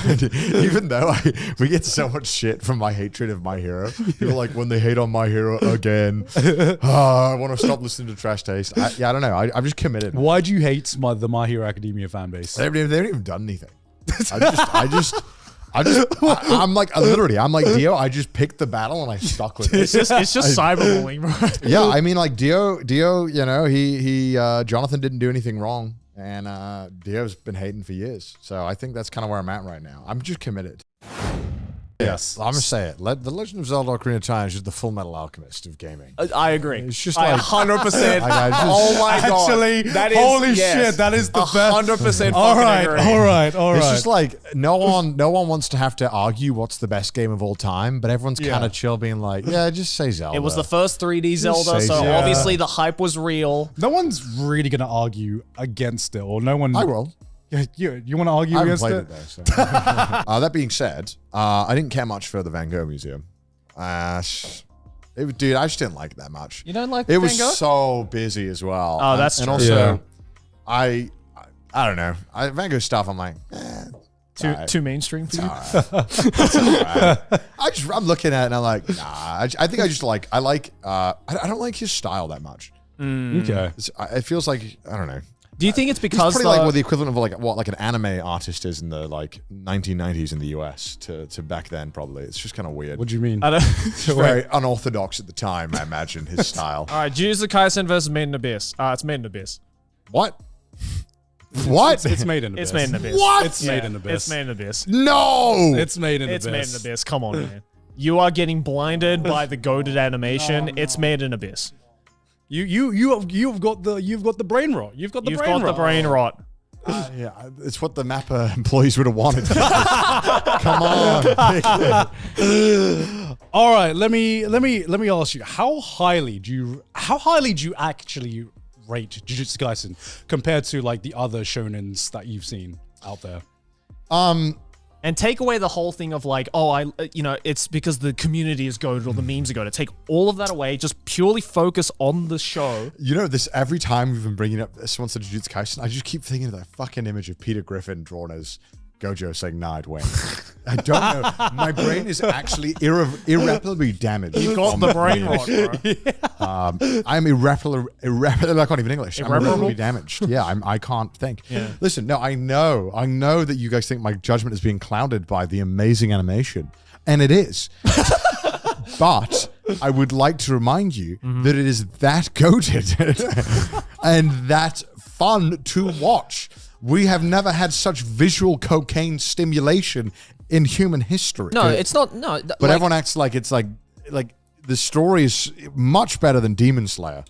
even though we get so much shit from my hatred of My Hero. People are like when they hate on My Hero again. I want to stop listening to Trash Taste. I don't know. I'm just committed. Why do you hate the My Hero Academia fan base? They haven't even done anything. I'm like literally. I'm like Dio. I just picked the battle and I stuck with it. It's just cyberbullying, bro. Yeah, I mean, like Dio, you know, he Jonathan didn't do anything wrong, and Dio's been hating for years. So I think that's kind of where I'm at right now. I'm just committed. Yes. I'm gonna say it. The Legend of Zelda: Ocarina of Time is just the Full Metal Alchemist of gaming. I agree. It's just I like 100%. I just- Oh my god! Actually, that is holy yes, shit, that is the best. 100%. All fucking right, agree. all right, all It's right. just like no one wants to have to argue what's the best game of all time, but everyone's kind of chill, being like, yeah, just say Zelda. It was the first 3D Zelda, say so so. obviously the hype was real. No one's really gonna argue against it, or no one. I will. Yeah, you want to argue I haven't against played it? it though. So. That being said, I didn't care much for the Van Gogh Museum. Dude, I just didn't like it that much. You don't like It Van was Gogh? so busy as well. Oh, that's and true. also, Yeah. I don't know. Van Gogh stuff. I'm like, Too mainstream for you. I'm looking at it and I'm like, nah. I think I just like. I don't like his style that much. Okay. It feels like I don't know. Do you think it's He's because pretty like what the equivalent of like an anime artist is in the like 1990s in the US to back then probably. It's just kind of weird. What do you mean? I don't. It's very unorthodox at the time, I imagine, his style. All right, Jujutsu Kaisen versus Made in Abyss. It's Made in Abyss. What? What? It's made in It's abyss. Made in Abyss. What? It's made in abyss. It's Made in Abyss. No! It's made in It's abyss. Made in Abyss. Come on, man. You are getting blinded by the goated animation. It's Made in Abyss. You've got the brain rot. You've got the brain rot. Yeah, it's what the Mappa employees would have wanted. Come on. All right, let me ask you, how highly do you actually rate Jujutsu Kaisen compared to like the other shonens that you've seen out there? And take away the whole thing of like, it's because the community is goated or the memes are goated. Take all of that away. Just purely focus on the show. You know, this every time we've been bringing up someone said Jujutsu Kaisen, I just keep thinking of that fucking image of Peter Griffin drawn as Gojo saying, nah, I'd win. I don't know. My brain is actually irreparably damaged. You got the brain rot, bro. I'm irreparably, I can't even English. I'm Irreparable? irreparably damaged. Yeah, I can't think. Listen, no, I know that you guys think my judgment is being clouded by the amazing animation, and it is. But I would like to remind you that it is that goated and that fun to watch. We have never had such visual cocaine stimulation in human history. No, it's not. No, But everyone acts like it's like the story is much better than Demon Slayer.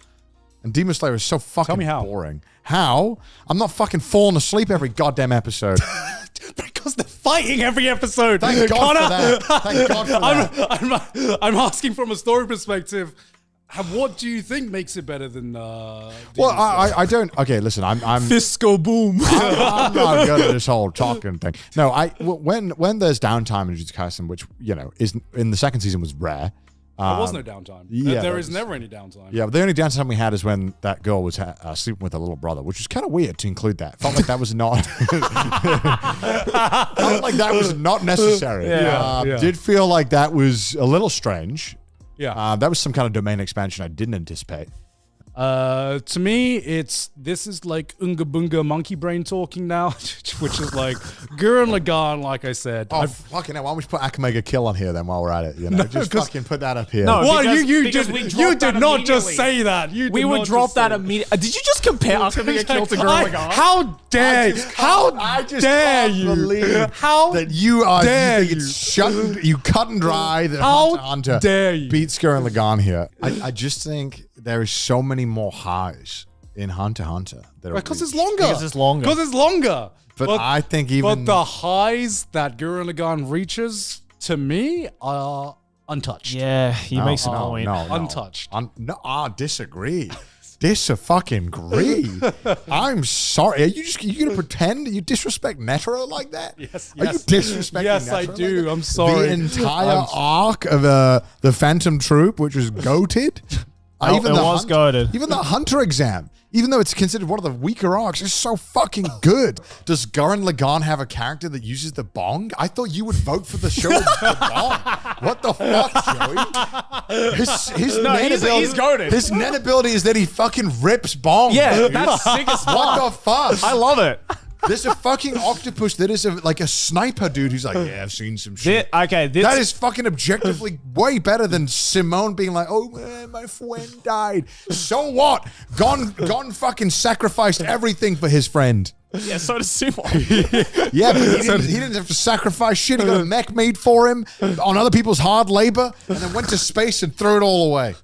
And Demon Slayer is so fucking me how. boring. How? I'm not fucking falling asleep every goddamn episode. Because they're fighting every episode. Thank God Connor, for that. Thank God for that. I'm asking from a story perspective. What do you think makes it better than? Well, I don't. Okay, listen. I'm Fisco boom. I'm not good at this whole talking thing. No, when there's downtime in Jujutsu Kaisen, which is in the second season was rare. There was no downtime. yeah, there is never any downtime. Yeah, but the only downtime we had is when that girl was sleeping with her little brother, which was kind of weird to include that. Felt like that was not. Felt like that was not necessary. Yeah. Did feel like that was a little strange. Yeah. That was some kind of domain expansion I didn't anticipate. To me, this is like Unga Bunga monkey brain talking now, which is like Gurren Lagann, like I said. Oh, fucking hell. Why don't we put Akamega Kill on here then while we're at it? You know, just fucking put that up here. No, What because- you because did we you dropped did that not just immediately. say that. We would drop that immediately. Did you just compare Akamega Kill to Gurren Lagann? How dare you? How I just dare can't you? believe How that you are dare you think it's shut, you cut and dry that How Hunter dare you? beats Gurren Lagann here. I just think there is so many more highs in Hunter x Hunter. Because it's longer. Because it's longer. Because it's longer. But I think even But the highs that Gurren Lagann reaches, to me, are untouched. Yeah, he makes a point. Untouched. Disagree. Dis-a-fucking-gree. I'm sorry. Are you gonna pretend you disrespect Netero like that? Yes, Are you yes. disrespecting Yes, Netero I like do. that? I'm sorry. The entire arc of the Phantom Troop, which was goated. Oh, it was goated. Even the Hunter exam, even though it's considered one of the weaker arcs, is so fucking good. Does Gurren Lagann have a character that uses the bong? I thought you would vote for the show with the bong. What the fuck, Joey? His he's goated. His net ability is that he fucking rips bong. Yeah, dude. that's sick as fuck. What the fuck? I love it. There's a fucking octopus that is like a sniper dude who's like, yeah, I've seen some shit. That is fucking objectively way better than Simone being like, oh man, my friend died. So what? Gon fucking sacrificed everything for his friend. Yeah, so does Sumo. Yeah, but he didn't have to sacrifice shit. He got a mech made for him on other people's hard labor and then went to space and threw it all away.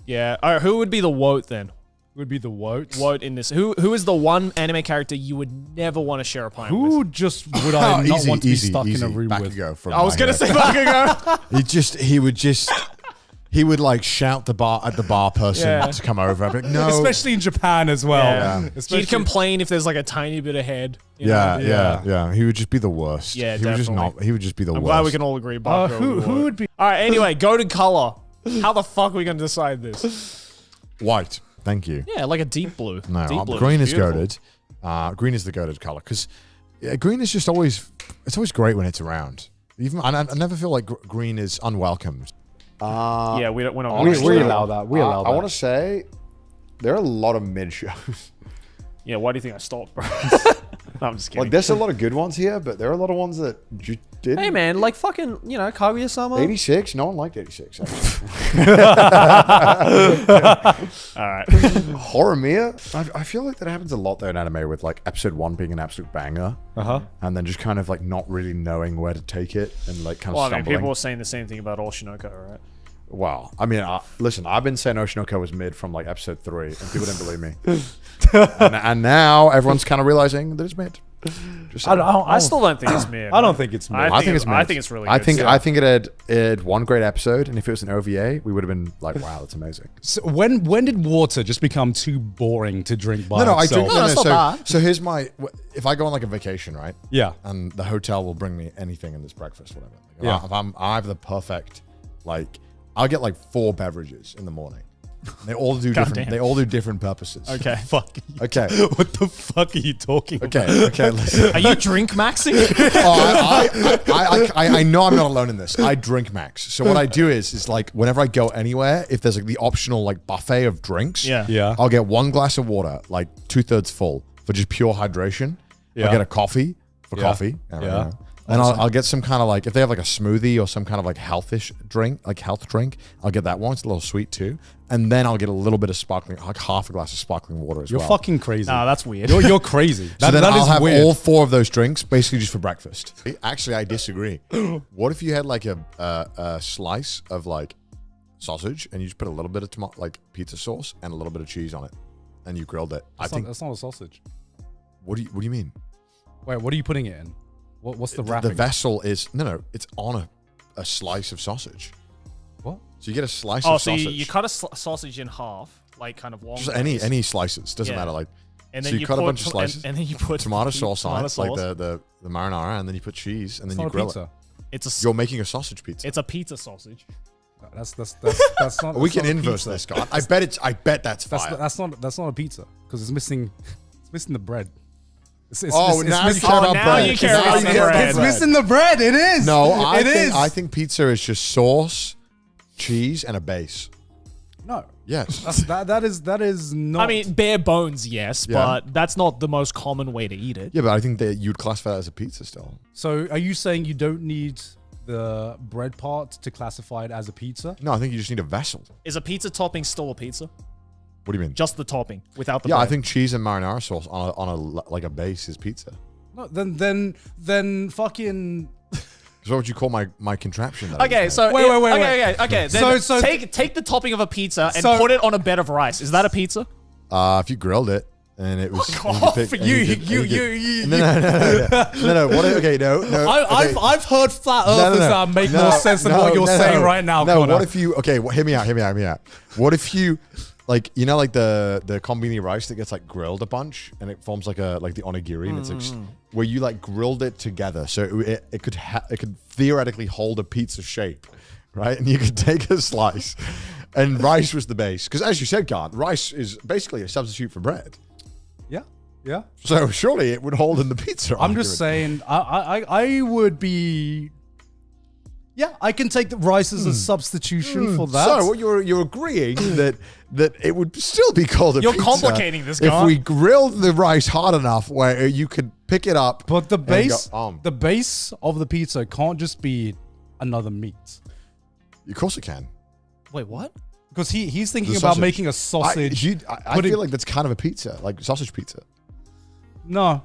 Yeah. All right, who would be the Woat then? Would be the Woat. Woat in this. Who is the one anime character you would never want to share a plane Who with? just would I not want to be stuck in a room with? Bakugo from I was going to say Bakugo. He would like shout at the bar person Yeah. to come over. I'd be like, no. Especially in Japan as well. Yeah. Especially- He'd complain if there's like a tiny bit of head. you Yeah, know? yeah. He would just be the worst. Yeah, he would just definitely. not. He would just be the I'm worst. glad we can all agree. Bakugo who would be? All right. Anyway, go to color. How the fuck are we going to decide this? White. Thank you. Yeah, like a deep blue. No, deep blue. green is Beautiful. goated. Green is the goated color because green is just always. It's always great when it's around. Even I never feel like green is unwelcomed. Yeah, we're not. We allow that. We allow that. I want to say there are a lot of mid shows. Yeah, why do you think I stopped, bro? No, I'm just kidding. Like, there's a lot of good ones here, but there are a lot of ones that you did. Hey man, like fucking, Kaguya-sama. 86? No one liked 86. Actually. All right. Horimiya? I feel like that happens a lot though in anime with like episode 1 being an absolute banger. And then just kind of like not really knowing where to take it and like kind of Well, I mean, stumbling. people were saying the same thing about Oshinoko, right? Wow. I mean, listen, I've been saying Oshinoko was mid from like episode 3 and people didn't believe me. and now everyone's kind of realizing that it's mid. Just I still don't think it's mid. I don't think it's mid. I think it's mid. I think it's really good. I think it had one great episode, and if it was an OVA, we would have been like, wow, that's amazing. So when did water just become too boring to drink by I itself? drink. that's not bad. So here's my. If I go on like a vacation, right? Yeah. And the hotel will bring me anything in this breakfast, whatever. Like, Yeah. I have the perfect, like, I'll get like 4 beverages in the morning. They all do different. damn. They all do different purposes. Okay. Fuck. Okay. What the fuck are you talking about? Okay. Listen. Are you drink maxing? I know I'm not alone in this. I drink max. So what I do is like whenever I go anywhere, if there's like the optional like buffet of drinks, Yeah. I'll get 1 glass of water, like 2/3 full for just pure hydration. Yeah. I'll get a coffee for Yeah. coffee. Yeah. And I'll get some kind of like, if they have like a smoothie or some kind of like health drink, I'll get that one. It's a little sweet too. And then I'll get a little bit of sparkling, like half a glass of sparkling water as You're well. fucking crazy. Nah, that's weird. You're crazy. So then that I'll is have weird. all 4 of those drinks basically just for breakfast. Actually, I disagree. What if you had like a slice of like sausage and you just put a little bit of like pizza sauce and a little bit of cheese on it, and you grilled it? That's not a sausage. What do you mean? Wait, what are you putting it in? What's the wrapping? The vessel is it's on a slice of sausage. What? So you get a slice Oh, of so sausage. you cut a sausage in half, like kind of long. just any slices, doesn't Yeah. matter. Like, And so then you cut a bunch of and- slices, and then you put tomato sauce on it, tomato like sauce. the marinara, and then you put cheese, and It's then you not a grill pizza. it. It's a You're making a sausage pizza. it's a pizza sausage. That's not. We that's can not a inverse pizza. this, God. I bet that's fire. That's not a pizza because it's missing the bread. It's Oh, it's now you missing- care Oh, about now bread. you care about the bread. It's missing the bread. It is. No, I I think pizza is just sauce, cheese, and a base. No. Yes. That is not. I mean, bare bones, yes, Yeah. but that's not the most common way to eat it. Yeah, but I think that you'd classify that as a pizza still. So are you saying you don't need the bread part to classify it as a pizza? No, I think you just need a vessel. Is a pizza topping still a pizza? What do you mean? Just the topping without the Yeah, bread. I think cheese and marinara sauce on a like a base is pizza. No. Then fucking. So what would you call my contraption? that I Okay, just so Wait, wait, wait, okay. Then So- take the topping of a pizza and So- put it on a bed of rice. Is that a pizza? made? If you grilled it and it was off, and you- could- you- and you- could- no. What? Okay, no. Okay. I've heard flat earthers that make No, more sense than no, what you're no, saying no. right now. No, Connor. what if you? Okay, hear me out. What if you, like, you know, like the kombini rice that gets like grilled a bunch and it forms like the onigiri, and it's like where you like grilled it together, so it could theoretically hold a pizza shape, right? And you could take a slice, and rice was the base, because as you said, God, rice is basically a substitute for bread. Yeah. So surely it would hold in the pizza. I'm just saying, I would be. Yeah, I can take the rice as a substitution for that. So what you're agreeing that it would still be called a You're pizza complicating this, if Garth. we grilled the rice hard enough where you could pick it up. But the and go, base, the base of the pizza can't just be another meat. of course it can. Wait, what? Because he's thinking The about sausage. making a sausage. I putting- feel like that's kind of a pizza, like sausage pizza. No.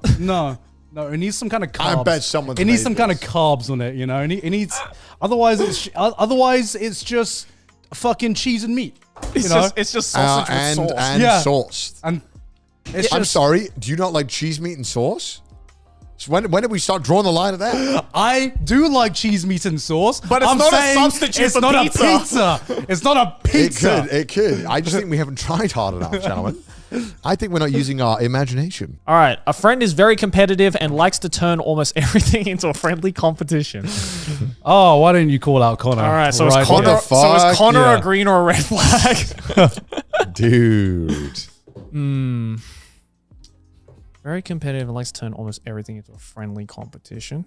It needs some kind of carbs. I bet someone's It needs made some kind of this. carbs on it. It needs. Otherwise, it's just fucking cheese and meat. It's You know, just sausage with and sauce. and Yeah. sauce. and it's I'm just. sorry. Do you not like cheese, meat, and sauce? So when did we start drawing the line at that? I do like cheese, meat, and sauce, But it's I'm not a saying substitute it's for not pizza. a pizza. It's not a pizza. It could. I just think we haven't tried hard enough, gentlemen. I think we're not using our imagination. All right, a friend is very competitive and likes to turn almost everything into a friendly competition. Oh, why didn't you call out Connor? All right, so is Right Connor, here. the so is fuck? Connor Yeah. a green or a red flag? Dude. Very competitive and likes to turn almost everything into a friendly competition.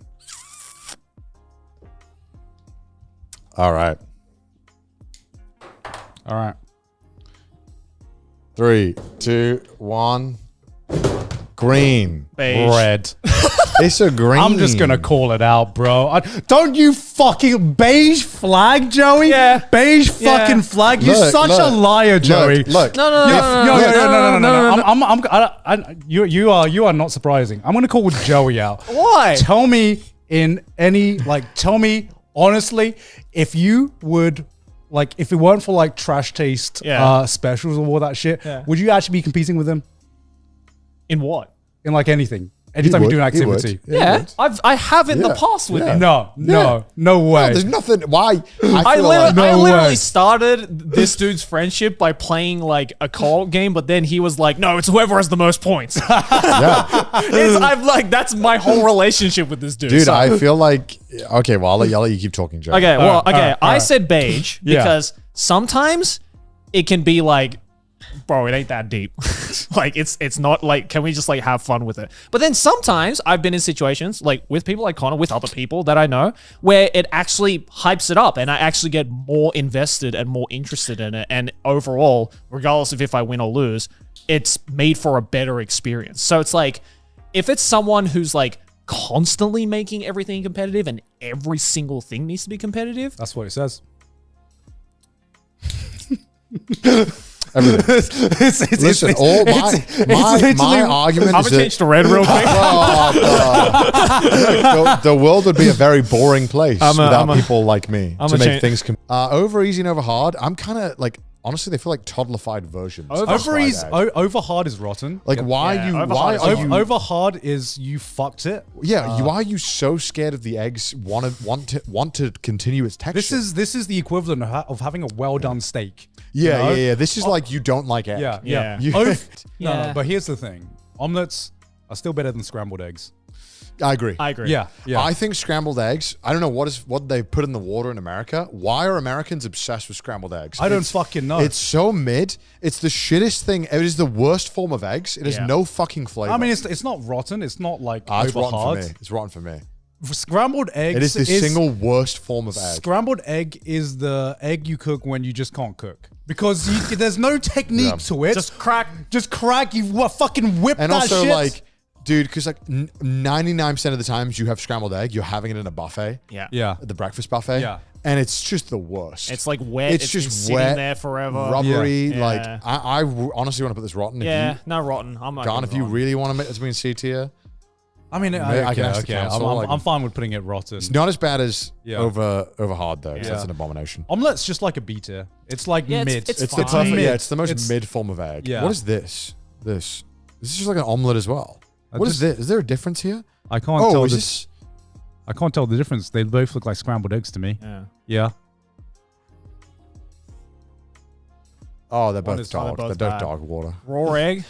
All right. All right. 3, 2, 1. Green. Beige. Red. It's a green. I'm just gonna call it out, bro. Don't you fucking beige flag, Joey? Yeah. Beige Yeah. fucking flag. You're Look, such a look. liar, Joey. Look. You are not surprising. I'm gonna call Joey out. Why? Tell me tell me honestly, if you would, like, if it weren't for like trash taste Yeah. specials or all that shit, Yeah. would you actually be competing with him In what? in like anything? Anytime you do an activity? Yeah, I have in the past with him. No way. No, there's nothing. Why? I feel literally way. started this dude's friendship by playing like a call game, but then he was like, "No, it's whoever has the most points." That's my whole relationship with this dude. dude, So- I feel like. Okay, well, I'll let you keep talking, Joe. okay, All right, I all right. said beige Yeah. because sometimes it can be like, bro, it ain't that deep. Like it's not like, can we just like have fun with it? But then sometimes I've been in situations like with people like Connor, with other people that I know, where it actually hypes it up and I actually get more invested and more interested in it. And overall, regardless of if I win or lose, it's made for a better experience. So it's like, if it's someone who's like constantly making everything competitive and every single thing needs to be competitive. That's what it says. Everything. Listen, all my argument I'm is gonna change to red real quick. the world would be a very boring place without people like me I'm to a make change- things over easy and over hard. I'm kind of like, honestly, they feel like toddlerfied versions. Over hard is rotten. Like, why Yeah, you? over Why hard is are you? Over hard is you fucked it. Yeah, why are you so scared of the eggs? Want to continue its texture? This is the equivalent of having a well done steak. yeah, you know? yeah. This is like you don't like egg. Yeah, Yeah. yeah. You- No, Yeah. but here's the thing: omelets are still better than scrambled eggs. I agree. I agree. Yeah, yeah. I think scrambled eggs. I don't know what they put in the water in America. Why are Americans obsessed with scrambled eggs? I don't It's- fucking know. It's so mid. It's the shittest thing. It is the worst form of eggs. It has Yeah. no fucking flavor. I mean, it's not rotten. It's not like it's over rotten hard. for me. It's rotten for me. Scrambled eggs. It is the single worst form of egg. Scrambled egg is the egg you cook when you just can't cook because there's no technique Yeah. to it. Just crack. You fucking whip And that also, shit. like, dude, because like 99% of the times you have scrambled egg, you're having it in a buffet, Yeah. yeah, at the breakfast buffet, Yeah. and it's just the worst. It's like wet. It's It's just just sitting wet, there forever. rubbery. Yeah. Like, Yeah. I honestly want to put this rotten. If Yeah, you, no rotten. I'm not. Gone, going if you rotten. really want to make this between C tier, I mean, I can ask the council, like- I'm fine with putting it rotten. it's not as bad as Yeah. over hard though. 'Cause Yeah. That's an abomination. Omelet's just like a B tier. It's like Yeah, mid. it's It's the fine. perfect. mid. Yeah, it's the most It's- mid form of egg. Yeah. What is this? This is just like an omelet as well. What is this? Is there a difference here? I can't Oh, tell. is The, this? I can't tell the difference. They both look like scrambled eggs to me. Yeah. Yeah. Oh, they're One both is- dog. they're both They're bad. dog water. Raw egg.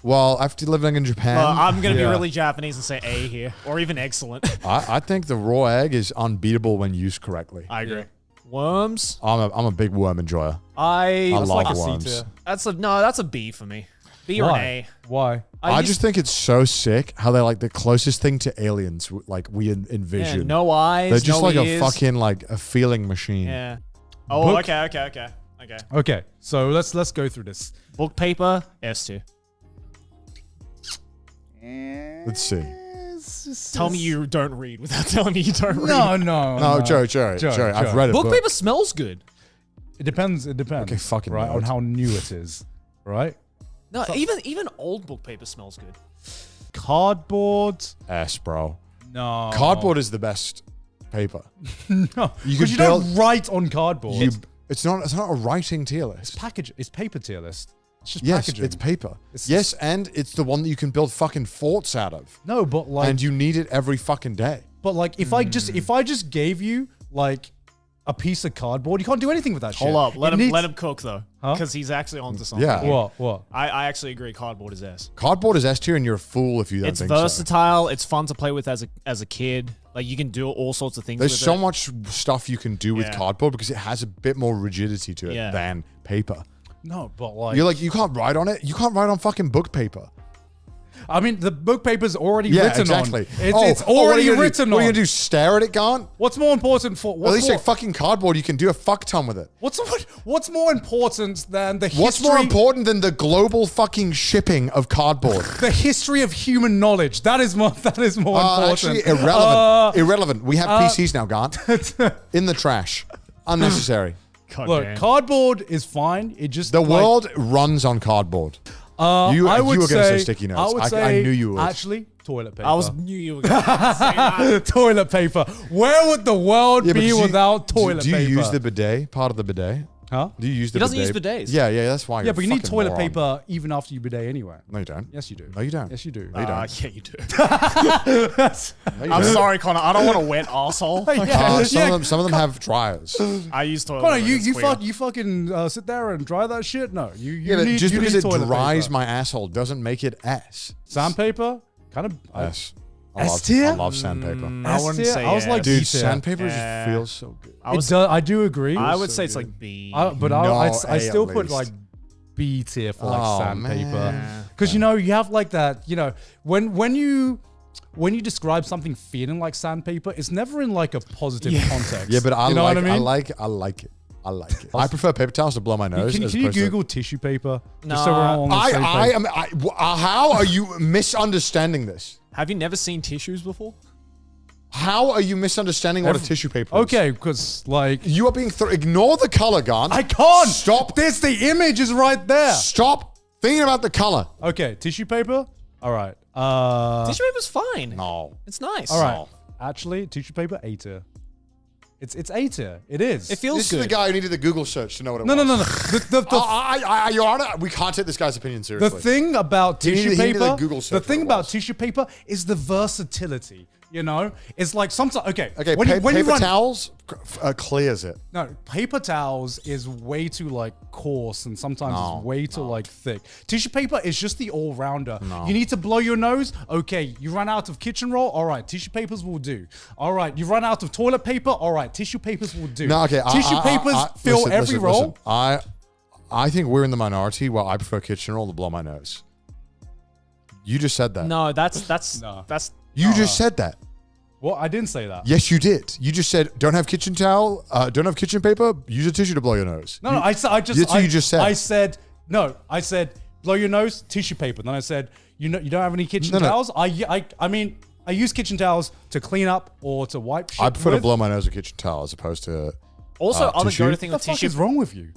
Well, after living in Japan, I'm gonna be Yeah. really Japanese and say A here, or even excellent. I think the raw egg is unbeatable when used correctly. I agree. Worms. I'm a big worm enjoyer. I love like a worms. C tier. that's a B for me. B or an A. Why? I used- just think it's so sick how they're like the closest thing to aliens like we yeah, envision. no eyes. They're just no like ears. a fucking like a feeling machine. Yeah. Oh, Book- okay. Okay, so let's go through this. Book paper. S2. Let's see. Tell me you don't read without telling me you don't read. No, No, Joe, I've read it. Book but- paper smells good. It depends. It depends. Okay, fucking right nerd. on how new it is. Right. No, even old book paper smells good. Cardboard. S, bro. No. Cardboard is the best paper. No. You Because could you build- don't write on cardboard. It's not a writing tier list. Package. It's paper tier list. It's just Yes, packaging. it's paper. It's Yes, and it's the one that you can build fucking forts out of. No, but like, And you need it every fucking day. but like, if I just gave you like a piece of cardboard, you can't do anything with that shit. Hold up. Let It him needs- cook though, Huh? because he's actually onto something. Yeah. here. What? I actually agree. Cardboard is S. Cardboard is S tier, and you're a fool if you don't It's think so. versatile. It's fun to play with as a kid. Like you can do all sorts of things. There's with so it. much stuff you can do with Yeah. cardboard because it has a bit more rigidity to it Yeah. than paper. No, but like, You're like, you can't write on it. You can't write on fucking book paper. I mean, the book paper's already Yeah, written exactly. on. It's what are already you gonna do? written What are on. you gonna do? Stare at it, Gant? What's more important for? At What's least more, like fucking cardboard, you can do a fuck ton with it. what's more important than the history? What's more important than the global fucking shipping of cardboard? The history of human knowledge. That is more. That is more important. Actually, irrelevant. Irrelevant. We have PCs now, Gant. In the trash. Unnecessary. God Look, damn. cardboard is fine. It just The like, world runs on cardboard. You I you would were going to say say sticky I notes. would I say knew you would. actually toilet paper. I knew you were going to say that. toilet paper. Where would the world Yeah, but be do you- without toilet do you paper? use the bidet? Part of the bidet? huh? Do you use the He doesn't bidet? use bidets. Yeah, that's why. Yeah, you're but a you need fucking toilet moron. paper even after you bidet anyway. No, you don't. Yes, you do. No, you don't. Yes, you do. No, you don't. Yeah, you do. No, you I'm don't. sorry, Connor. I don't want a wet asshole. Some of them have dryers. I use toilet. Connor, paper, it's you weird. fucking sit there and dry that shit? No, you Yeah, but need, just you because need it toilet dries paper. my asshole doesn't make it S. Sandpaper, kind of. S. S tier? I love sandpaper. I wouldn't say I was like yes. Dude, B tier. sandpaper Yeah. just feels so good. I do agree. I would say it's like B. But No, I A still at put least. like B tier for like Oh, sandpaper. man. Because you know you have like that. You know when you describe something feeling like sandpaper, it's never in like a positive context. Yeah, but I you know like what I mean? I like it. I like it. I prefer paper towels to blow my nose. Can as you opposed to- Google tissue paper? No. Just so we're all on the same page. How are you misunderstanding this? Have you never seen tissues before? How are you misunderstanding what a tissue paper is? Okay, because like You are being ignore the color, Garn. I can't Stop. This the image is right there. Stop thinking about the color. Okay, tissue paper. All right. Tissue paper's fine. No. It's nice. All right. Actually, tissue paper A tier. It's A tier. It is. It feels This good. is the guy who needed the Google search to know what it No, was. no, no, no. The Your Honor, we can't take this guy's opinion The seriously. thing about He tissue needed- he needed paper, a Google the search thing what it about was. tissue paper is the versatility. You know, it's like sometimes okay. Okay, when you paper run, towels clears it. no, paper towels is way too like coarse and sometimes it's way too like thick. Tissue paper is just the all rounder. You need to blow your nose. Okay, you run out of kitchen roll. All right, tissue papers will do. All right, you run out of toilet paper. All right, tissue papers will do. No, okay. Tissue papers fill listen, every listen, roll. listen. I think we're in the minority where I prefer kitchen roll to blow my nose. You just said that. No, that's No. that's You just said that. Well, I didn't say that. Yes, you did. You just said don't have kitchen towel, don't have kitchen paper. Use a tissue to blow your nose. No, I said. That's what you just said. I said no. I said blow your nose, tissue paper. Then I said you don't have any kitchen No, no. towels. I mean I use kitchen towels to clean up or to wipe shit I prefer to with. blow my nose with kitchen towel as opposed to. also other tissue? go-to thing What with the fuck tissue. is wrong with you?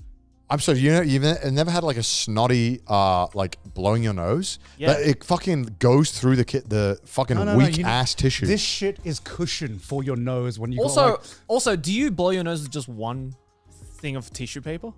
I'm sorry. You know, you've never had like a snotty, like blowing your nose. Yeah. That it fucking goes through the fucking No, weak you- ass tissue. This shit is cushion for your nose when you Also, got like, also, do you blow your nose with just one thing of tissue paper?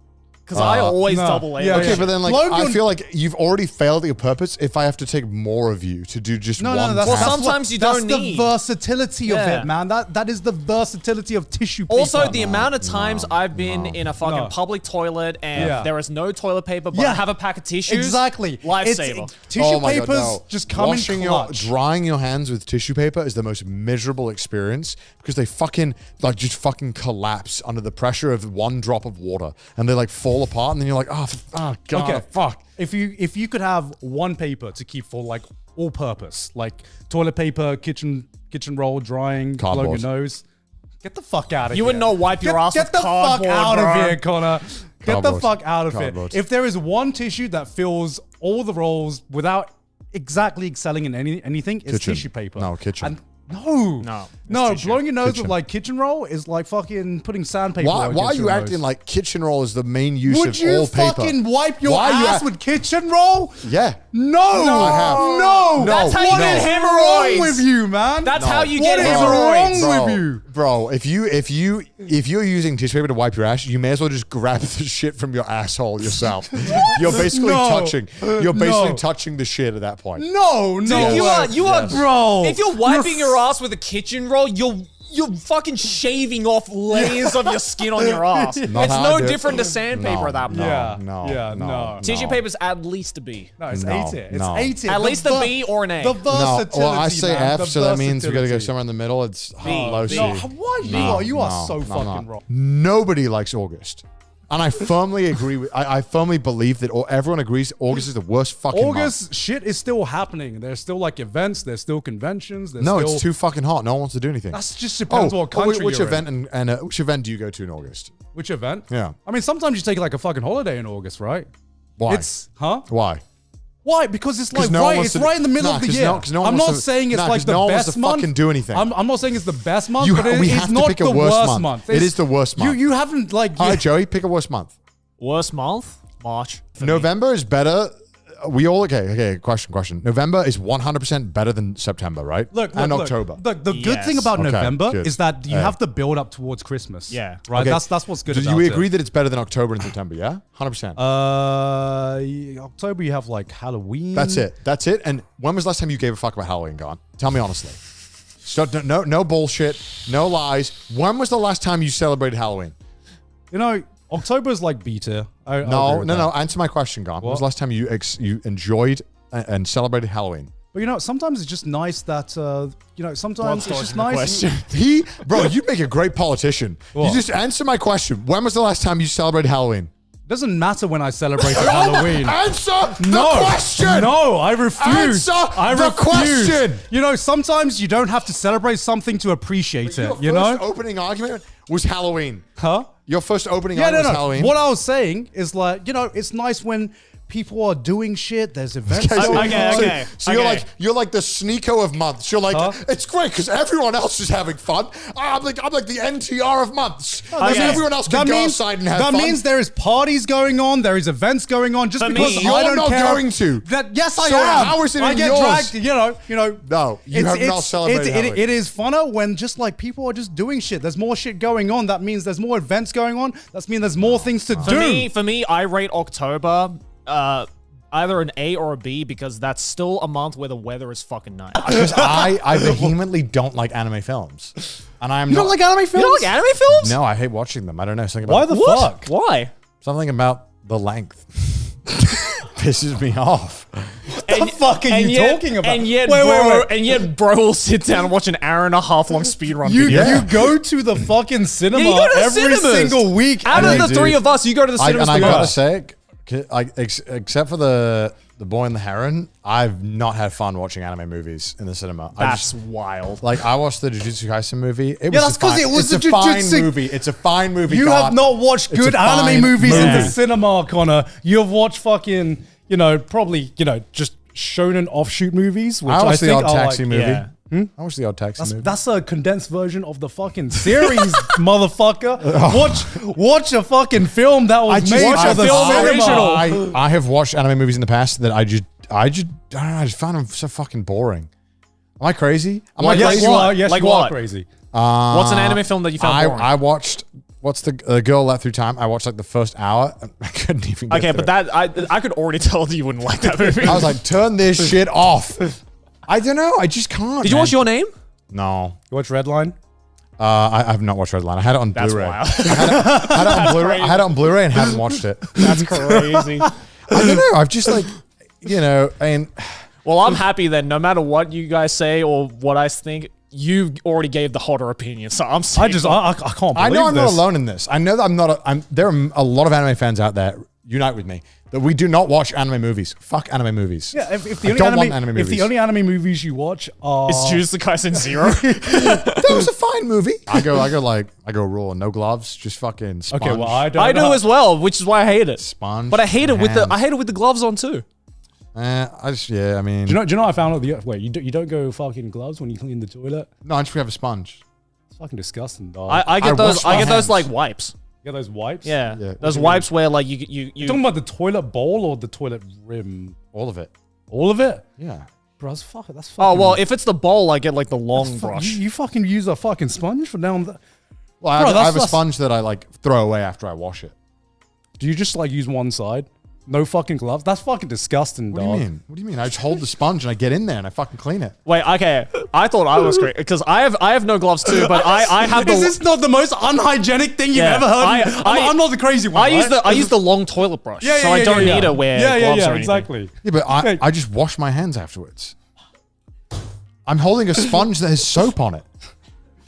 Because I always no. double layer. Yeah, Okay, yeah. but then like Blow I your- feel like you've already failed your purpose if I have to take more of you to do just one. that's, Well, that's task. sometimes what- you don't that's need. the versatility of Yeah. it, man. That is the versatility of tissue paper. Also, the amount of times I've been in a fucking No. public toilet and Yeah. there is no toilet paper, but I Yeah. have a pack of tissues. exactly Lifesaver. Tissue Oh my God, papers no. just come Washing in clutch. drying your hands with tissue paper is the most miserable experience because they fucking like just fucking collapse under the pressure of one drop of water and they like fall apart and then you're like, oh god, Okay, fuck. If you could have one paper to keep for like all purpose, like toilet paper, kitchen roll, drying, blow Cardboard. your nose, get the fuck out of here. You wouldn't know wipe your ass Get with the fuck cardboard, out bro. of here, Connor. Get the Cardboard. fuck out of Cardboard. here. If there is one tissue that fills all the rolls without exactly excelling in anything, it's Kitchen. tissue paper. No, kitchen. And no, it's tissue. blowing your nose Kitchen. with like kitchen roll is like fucking putting sandpaper. Why are against you your acting nose. like kitchen roll is the main use Would of you all paper? fucking wipe your Why are you ass act- with kitchen roll? Yeah. No, I have. no. That's how you What get is hemorrhoids. wrong with you, man? That's how you What get is hemorrhoids. wrong with you? Bro, if you're using tissue paper to wipe your ass, you may as well just grab the shit from your asshole yourself. You're basically No. touching. You're basically No. touching the shit at that point. No, no. You way. are, bro. If you're wiping your ass with a kitchen roll, you're fucking shaving off layers of your skin on your ass. It's Not how no I do it. different to sandpaper No, at that point. Yeah. No, Yeah, no. Tissue paper's at least a B. No, it's No, A tier. It's no. A tier. At The least a ver- B or an A. The No, versatility. No, well, I say man. F, The so that means we got to go versatility. somewhere in the middle. It's low C. No, why you are so fucking wrong. Nobody likes August. And I firmly agree with. I firmly believe that everyone agrees August is the worst fucking August shit is still happening. There's still like events. There's still conventions. There's month. No, still, it's too fucking hot. No one wants to do anything. That's just depends what country which you're event in. and which event do you go to in August? Which event? Yeah. I mean, sometimes you take like a fucking holiday in August, right? Why? It's Why? Why? Because it's like no one right. wants It's to- right in the middle Nah, of the 'cause year. no- 'cause no one I'm wants not to- saying it's nah, like 'cause the no one wants best to month. fucking do anything. I'm not saying it's the best month, You- but we it's have to not pick a the worse worst month. month. It is the worst month. You haven't like. All right, Joey, pick a worst month. Worst month? March. for me. November is better. We all okay. Question. November is 100% better than September, right? And October. The good Yes. thing about Okay, November good. is that you have to build up towards Christmas. Yeah. Right. Okay. That's what's good. Do about you it. agree that it's better than October and September? Yeah, 100%. October you have like Halloween. That's it. And when was the last time you gave a fuck about Halloween, Gone? Tell me honestly. So, no bullshit, no lies. When was the last time you celebrated Halloween? You know, October is like beta. No. Answer my question, Gone. When was the last time you enjoyed and celebrated Halloween? But you know, sometimes it's just nice that sometimes it's just nice. Bro, you make a great politician. What? You just answer my question. When was the last time you celebrated Halloween? Doesn't matter when I celebrate Halloween. Answer the question. No, I refuse. Answer the question. You know, sometimes you don't have to celebrate something to appreciate it. You Your know? first opening argument was Halloween. Huh? Your first opening argument was Halloween. What I was saying is like, you know, it's nice when people are doing shit. There's events. Okay, going on. okay. So you're like the Sneeko of months. You're like, it's great because everyone else is having fun. I'm like the NTR of months. Because everyone else can go outside and have fun. That means there is parties going on. There is events going on. Just For because me, I you're don't not care. going to. Yes, I So am. how is it I in get yours? dragged. You know. No, you have not celebrated Halloween. It is funner when just like people are just doing shit. There's more shit going on. That means there's more events going on. That means there's more things to do. For me, I rate October either an A or a B because that's still a month where the weather is fucking nice. Because I vehemently don't like anime films. And I am You don't like anime films? You don't like anime films? No, I hate watching them. I don't know. Something Why about the fuck? Why? something about the length pisses me off. The fuck are you talking about? And yet, Wait. and yet, bro will sit down and watch an hour and a half long speedrun You video. you go to the fucking cinema Yeah, you go to the every cinemas. single week. Out and of the three of us, you go to the cinemas And I the gotta most. say, except for the Boy and the Heron, I've not had fun watching anime movies in the cinema. That's wild. Like I watched the Jujutsu Kaisen movie. It Yeah, was that's 'cause it was it's the a fine Jujutsu- movie. It's a fine movie. You God. have not watched It's good a anime fine movies in the movie. cinema, Connor. You have watched fucking, probably, just shonen offshoot movies, which I I watched the think Odd are Taxi like, movie. yeah. I watched the Odd Taxi movie. That's a condensed version of the fucking series, motherfucker. Watch a fucking film that was made watched for a the film cinema. original. I have watched anime movies in the past that I just I don't know. I just found them so fucking boring. Am I crazy? Am I Yes, crazy? you are. Yes, Like you are what? crazy. What's an anime film that you found boring? I watched. What's the Girl Let Through Time? I watched like the first hour. And I couldn't even. Get Okay, through but it. I could already tell that you wouldn't like that movie. I was like, turn this shit off. I don't know. I just can't. Did you watch Your Name? No. You watch Redline? I have not watched Redline. I had it on That's Blu-ray. wild. I had it on Blu-ray. I had it on Blu-ray and haven't watched it. That's crazy. I don't know. I've just like, I mean, Well, I'm happy then. No matter what you guys say or what I think, you already gave the hotter opinion. So I'm safe. I can't believe I know I'm not this. alone in this. I know that I'm not. There are a lot of anime fans out there. Unite with me that we do not watch anime movies. Fuck anime movies. Yeah, if the I only don't anime, want anime if movies. the only anime movies you watch are It's Jujutsu Kaisen 0. That was a fine movie. I go raw, no gloves, just fucking sponge. okay, well I don't. I do know. as well, which is why I hate it. Sponge. But I hate it hands. with the gloves on too. I mean, Do you know what I found out? Wait, you don't go fucking gloves when you clean the toilet? no, I just have a sponge. It's fucking disgusting, dog. I get those. wash my I get those hands. like wipes. You got those wipes? Yeah, Yeah. those wipes where like you You talking about the toilet bowl or the toilet rim? All of it. All of it? Yeah. Bro, that's fucking. Oh well, if it's the bowl, I get like the long Fuck, brush. you fucking use a fucking sponge for down the. Well, Bro, I have a that's- sponge that I like throw away after I wash it. Do you just like use one side? No fucking gloves? That's fucking disgusting, What dog. do you mean? What do you mean? I just hold the sponge and I get in there and I fucking clean it. Wait, okay. I thought I was great because I have no gloves too, but I have the. Is this not the most unhygienic thing you've Yeah, ever heard? I- I'm not the crazy one. I use the long toilet brush, Yeah, so yeah, I yeah, don't yeah, need to yeah. wear Yeah, gloves or anything. exactly. Yeah, but Okay. I just wash my hands afterwards. I'm holding a sponge that has soap on it.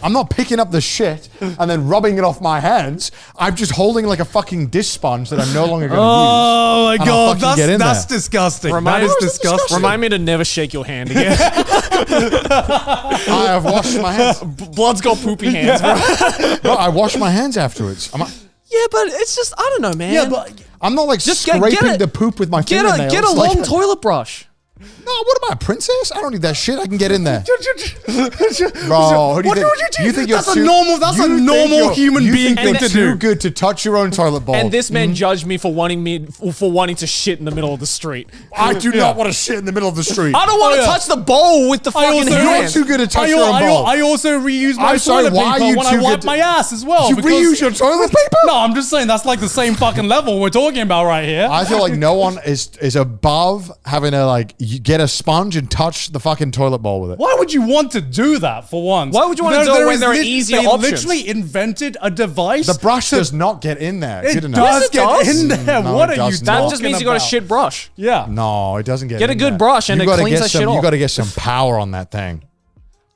I'm not picking up the shit and then rubbing it off my hands. I'm just holding like a fucking dish sponge that I'm no longer going to Oh my And I'll god, fucking get in that's there. disgusting. Remind- That is How is it disgusting. Remind me to never shake your hand again. use. I have washed my hands. Blood's got poopy hands, bro. No, I wash my hands afterwards. Yeah, but it's just I don't know, man. Yeah, but I'm not like Just scraping get it- the poop with my get fingernails. a like- long toilet brush. No, what am I, a princess? I don't need that shit. I can get in there. Bro, who do you What think? would you think? you're That's a too- normal- that's you a think normal you're- human you being think thing you're to too do. good to touch your own toilet bowl. And this man judged me for wanting to shit in the middle of the street. I do not want to shit in the middle of the street. I don't want to touch the bowl with the fucking also- You're hand. too good to touch your own bowl. I also reuse my I'm sorry, toilet why are paper you when I too wipe good to- my ass as well. You because- reuse your toilet paper? No, I'm just saying that's like the same fucking level we're talking about right here. I feel like no one is above having to like get get a sponge and touch the fucking toilet bowl with it. Why would you want to do that for once? Why would you want to do it when there are easier they options? literally invented a device. The brush does not get in there. it Good enough. does Yes, it get does. in there. No, What it are you does talking not. That just means you got a about? shit brush. Yeah. No, it doesn't get Get a in good there. brush and You it gotta cleans get that some, shit You off. got to get some power on that thing.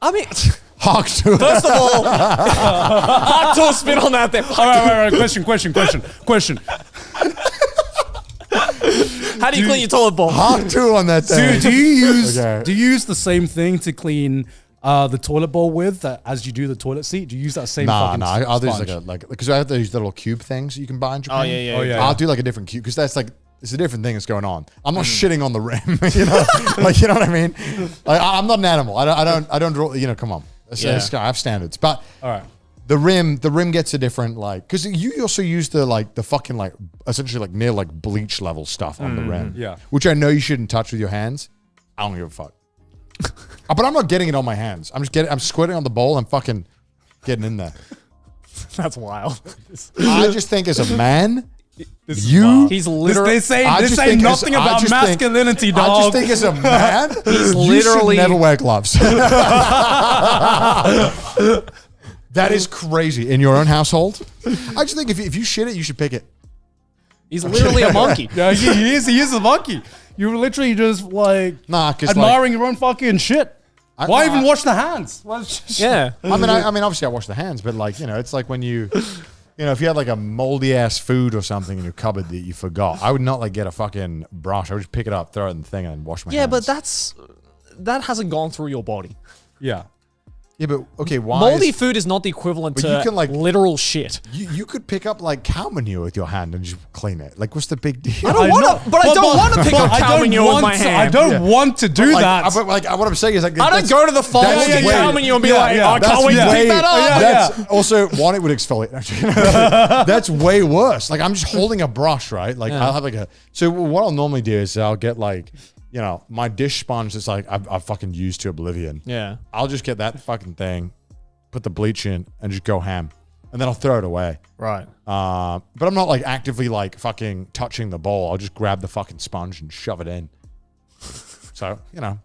I mean, Hawk to it. first of all, hard to spin on that thing. All right. Question. How do you clean your toilet bowl? Hawk to on that thing. Do you use Okay. do you use the same thing to clean the toilet bowl with as you do the toilet seat? Do you use that same fucking I'll do sponge? like because I have those little cube things you can buy in Japan. yeah. Oh, yeah. I'll do like a different cube because that's like it's a different thing that's going on. I'm not shitting on the rim, you know, like you know what I mean. Like I'm not an animal. I don't draw. You know, come on. Yeah. I have standards, but All right. the rim gets a different like because you also use the fucking like essentially like near like bleach level stuff on the rim. yeah. Which I know you shouldn't touch with your hands. I don't give a fuck. But I'm not getting it on my hands. I'm squirting on the bowl. I'm fucking getting in there. That's wild. I just think as a this you He's literally. This ain't I just think as- nothing I about just think- masculinity, I dog. just think as a man, you literally- should never wear gloves. That is crazy. In your own household? I just think if you shit it, you should pick it. He's literally a monkey. Yeah, he is a monkey. You're literally just like Nah, because admiring your own fucking shit. Why even wash the hands? Well, it's just- Yeah. I mean, obviously I wash the hands, but like, you know, it's like when you know, if you had like a moldy ass food or something in your cupboard that you forgot, I would not like get a fucking brush. I would just pick it up, throw it in the thing, and then wash my hands. Yeah, but that hasn't gone through your body. Yeah. yeah, but okay, why? Moldy food is not the equivalent But to you can, like- literal shit. You could pick up like cow manure with your hand and just clean it. Like, what's the big deal? I don't wanna- but I don't wanna pick up I cow don't manure with want my to- hand. I don't want to do Like, that. but like what I'm saying is like I don't that's- go to the farm that's and way- get cow manure and be yeah, like, yeah. I can't That's wait to way- pick that up. That's also one. It would exfoliate. That's way worse. Like I'm just holding a brush, right? Like I'll have like a. So what I'll normally do is I'll get like, you know, my dish sponge that's like I've fucking used to oblivion. Yeah. I'll just get that fucking thing, put the bleach in, and just go ham, and then I'll throw it away. Right. But I'm not like actively like fucking touching the bowl. I'll just grab the fucking sponge and shove it in. So, you know, I'm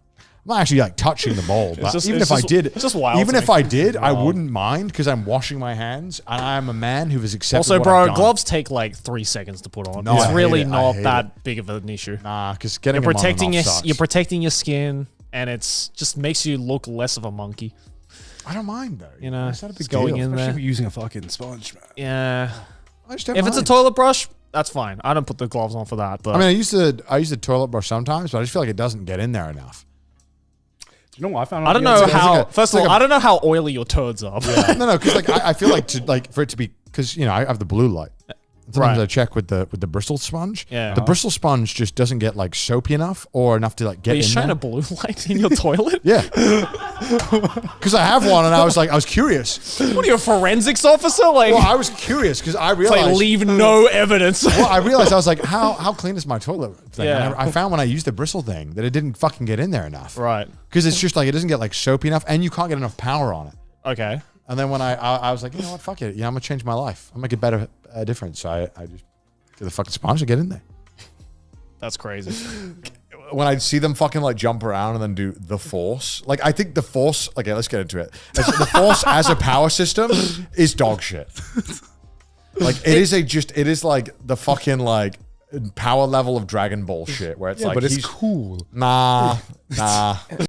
not actually like touching the bowl, but just- even it's if I just- did, it's just wild even to if me. I did, I wouldn't mind because I'm washing my hands and I'm a man who has accepted Also, what bro, I've done. gloves take like 3 seconds to put on. No, I It's hate really it. I not hate that big of an issue. Nah, because getting You're them on and protecting off your sucks. you're protecting your skin, and it's just makes you look less of a monkey. I don't mind though. You know, it's not a big it's going deal. in Especially there. if you're using a fucking sponge, man. Yeah. I just don't If it's a mind. toilet brush, that's fine. I don't put the gloves on for that. But I mean, I use the toilet brush sometimes, but I just feel like it doesn't get in there enough. You know what I found? I don't the know other day? how. like a- First of it's all, like I don't know how oily your turds are. No, because like I feel like for it to be because you know I have the blue light. Sometimes Right. I check with the bristle sponge. Yeah. The bristle sponge just doesn't get like soapy enough or enough to like get Are you in shining there. a blue light in your toilet? Yeah. Because I have one and I was curious. What are you, a forensics officer? Like, Well, I was curious because I like realized. leave no evidence. Well, I realized I was like, how clean is my toilet thing? Yeah. And I found when I used the bristle thing that it didn't fucking get in there enough. Right. Because it's just like it doesn't get like soapy enough and you can't get enough power on it. Okay. And then when I was like, you know what, fuck it. Yeah, I'm gonna change my life. I'm gonna make a better difference. So I just get the fucking sponge and get in there. That's crazy. When I see them fucking like jump around and then do the force, like I think the force. Okay, let's get into it. The force as a power system is dog shit. Like it is like the fucking like power level of Dragon Ball shit where it's like but it's he's cool. nah.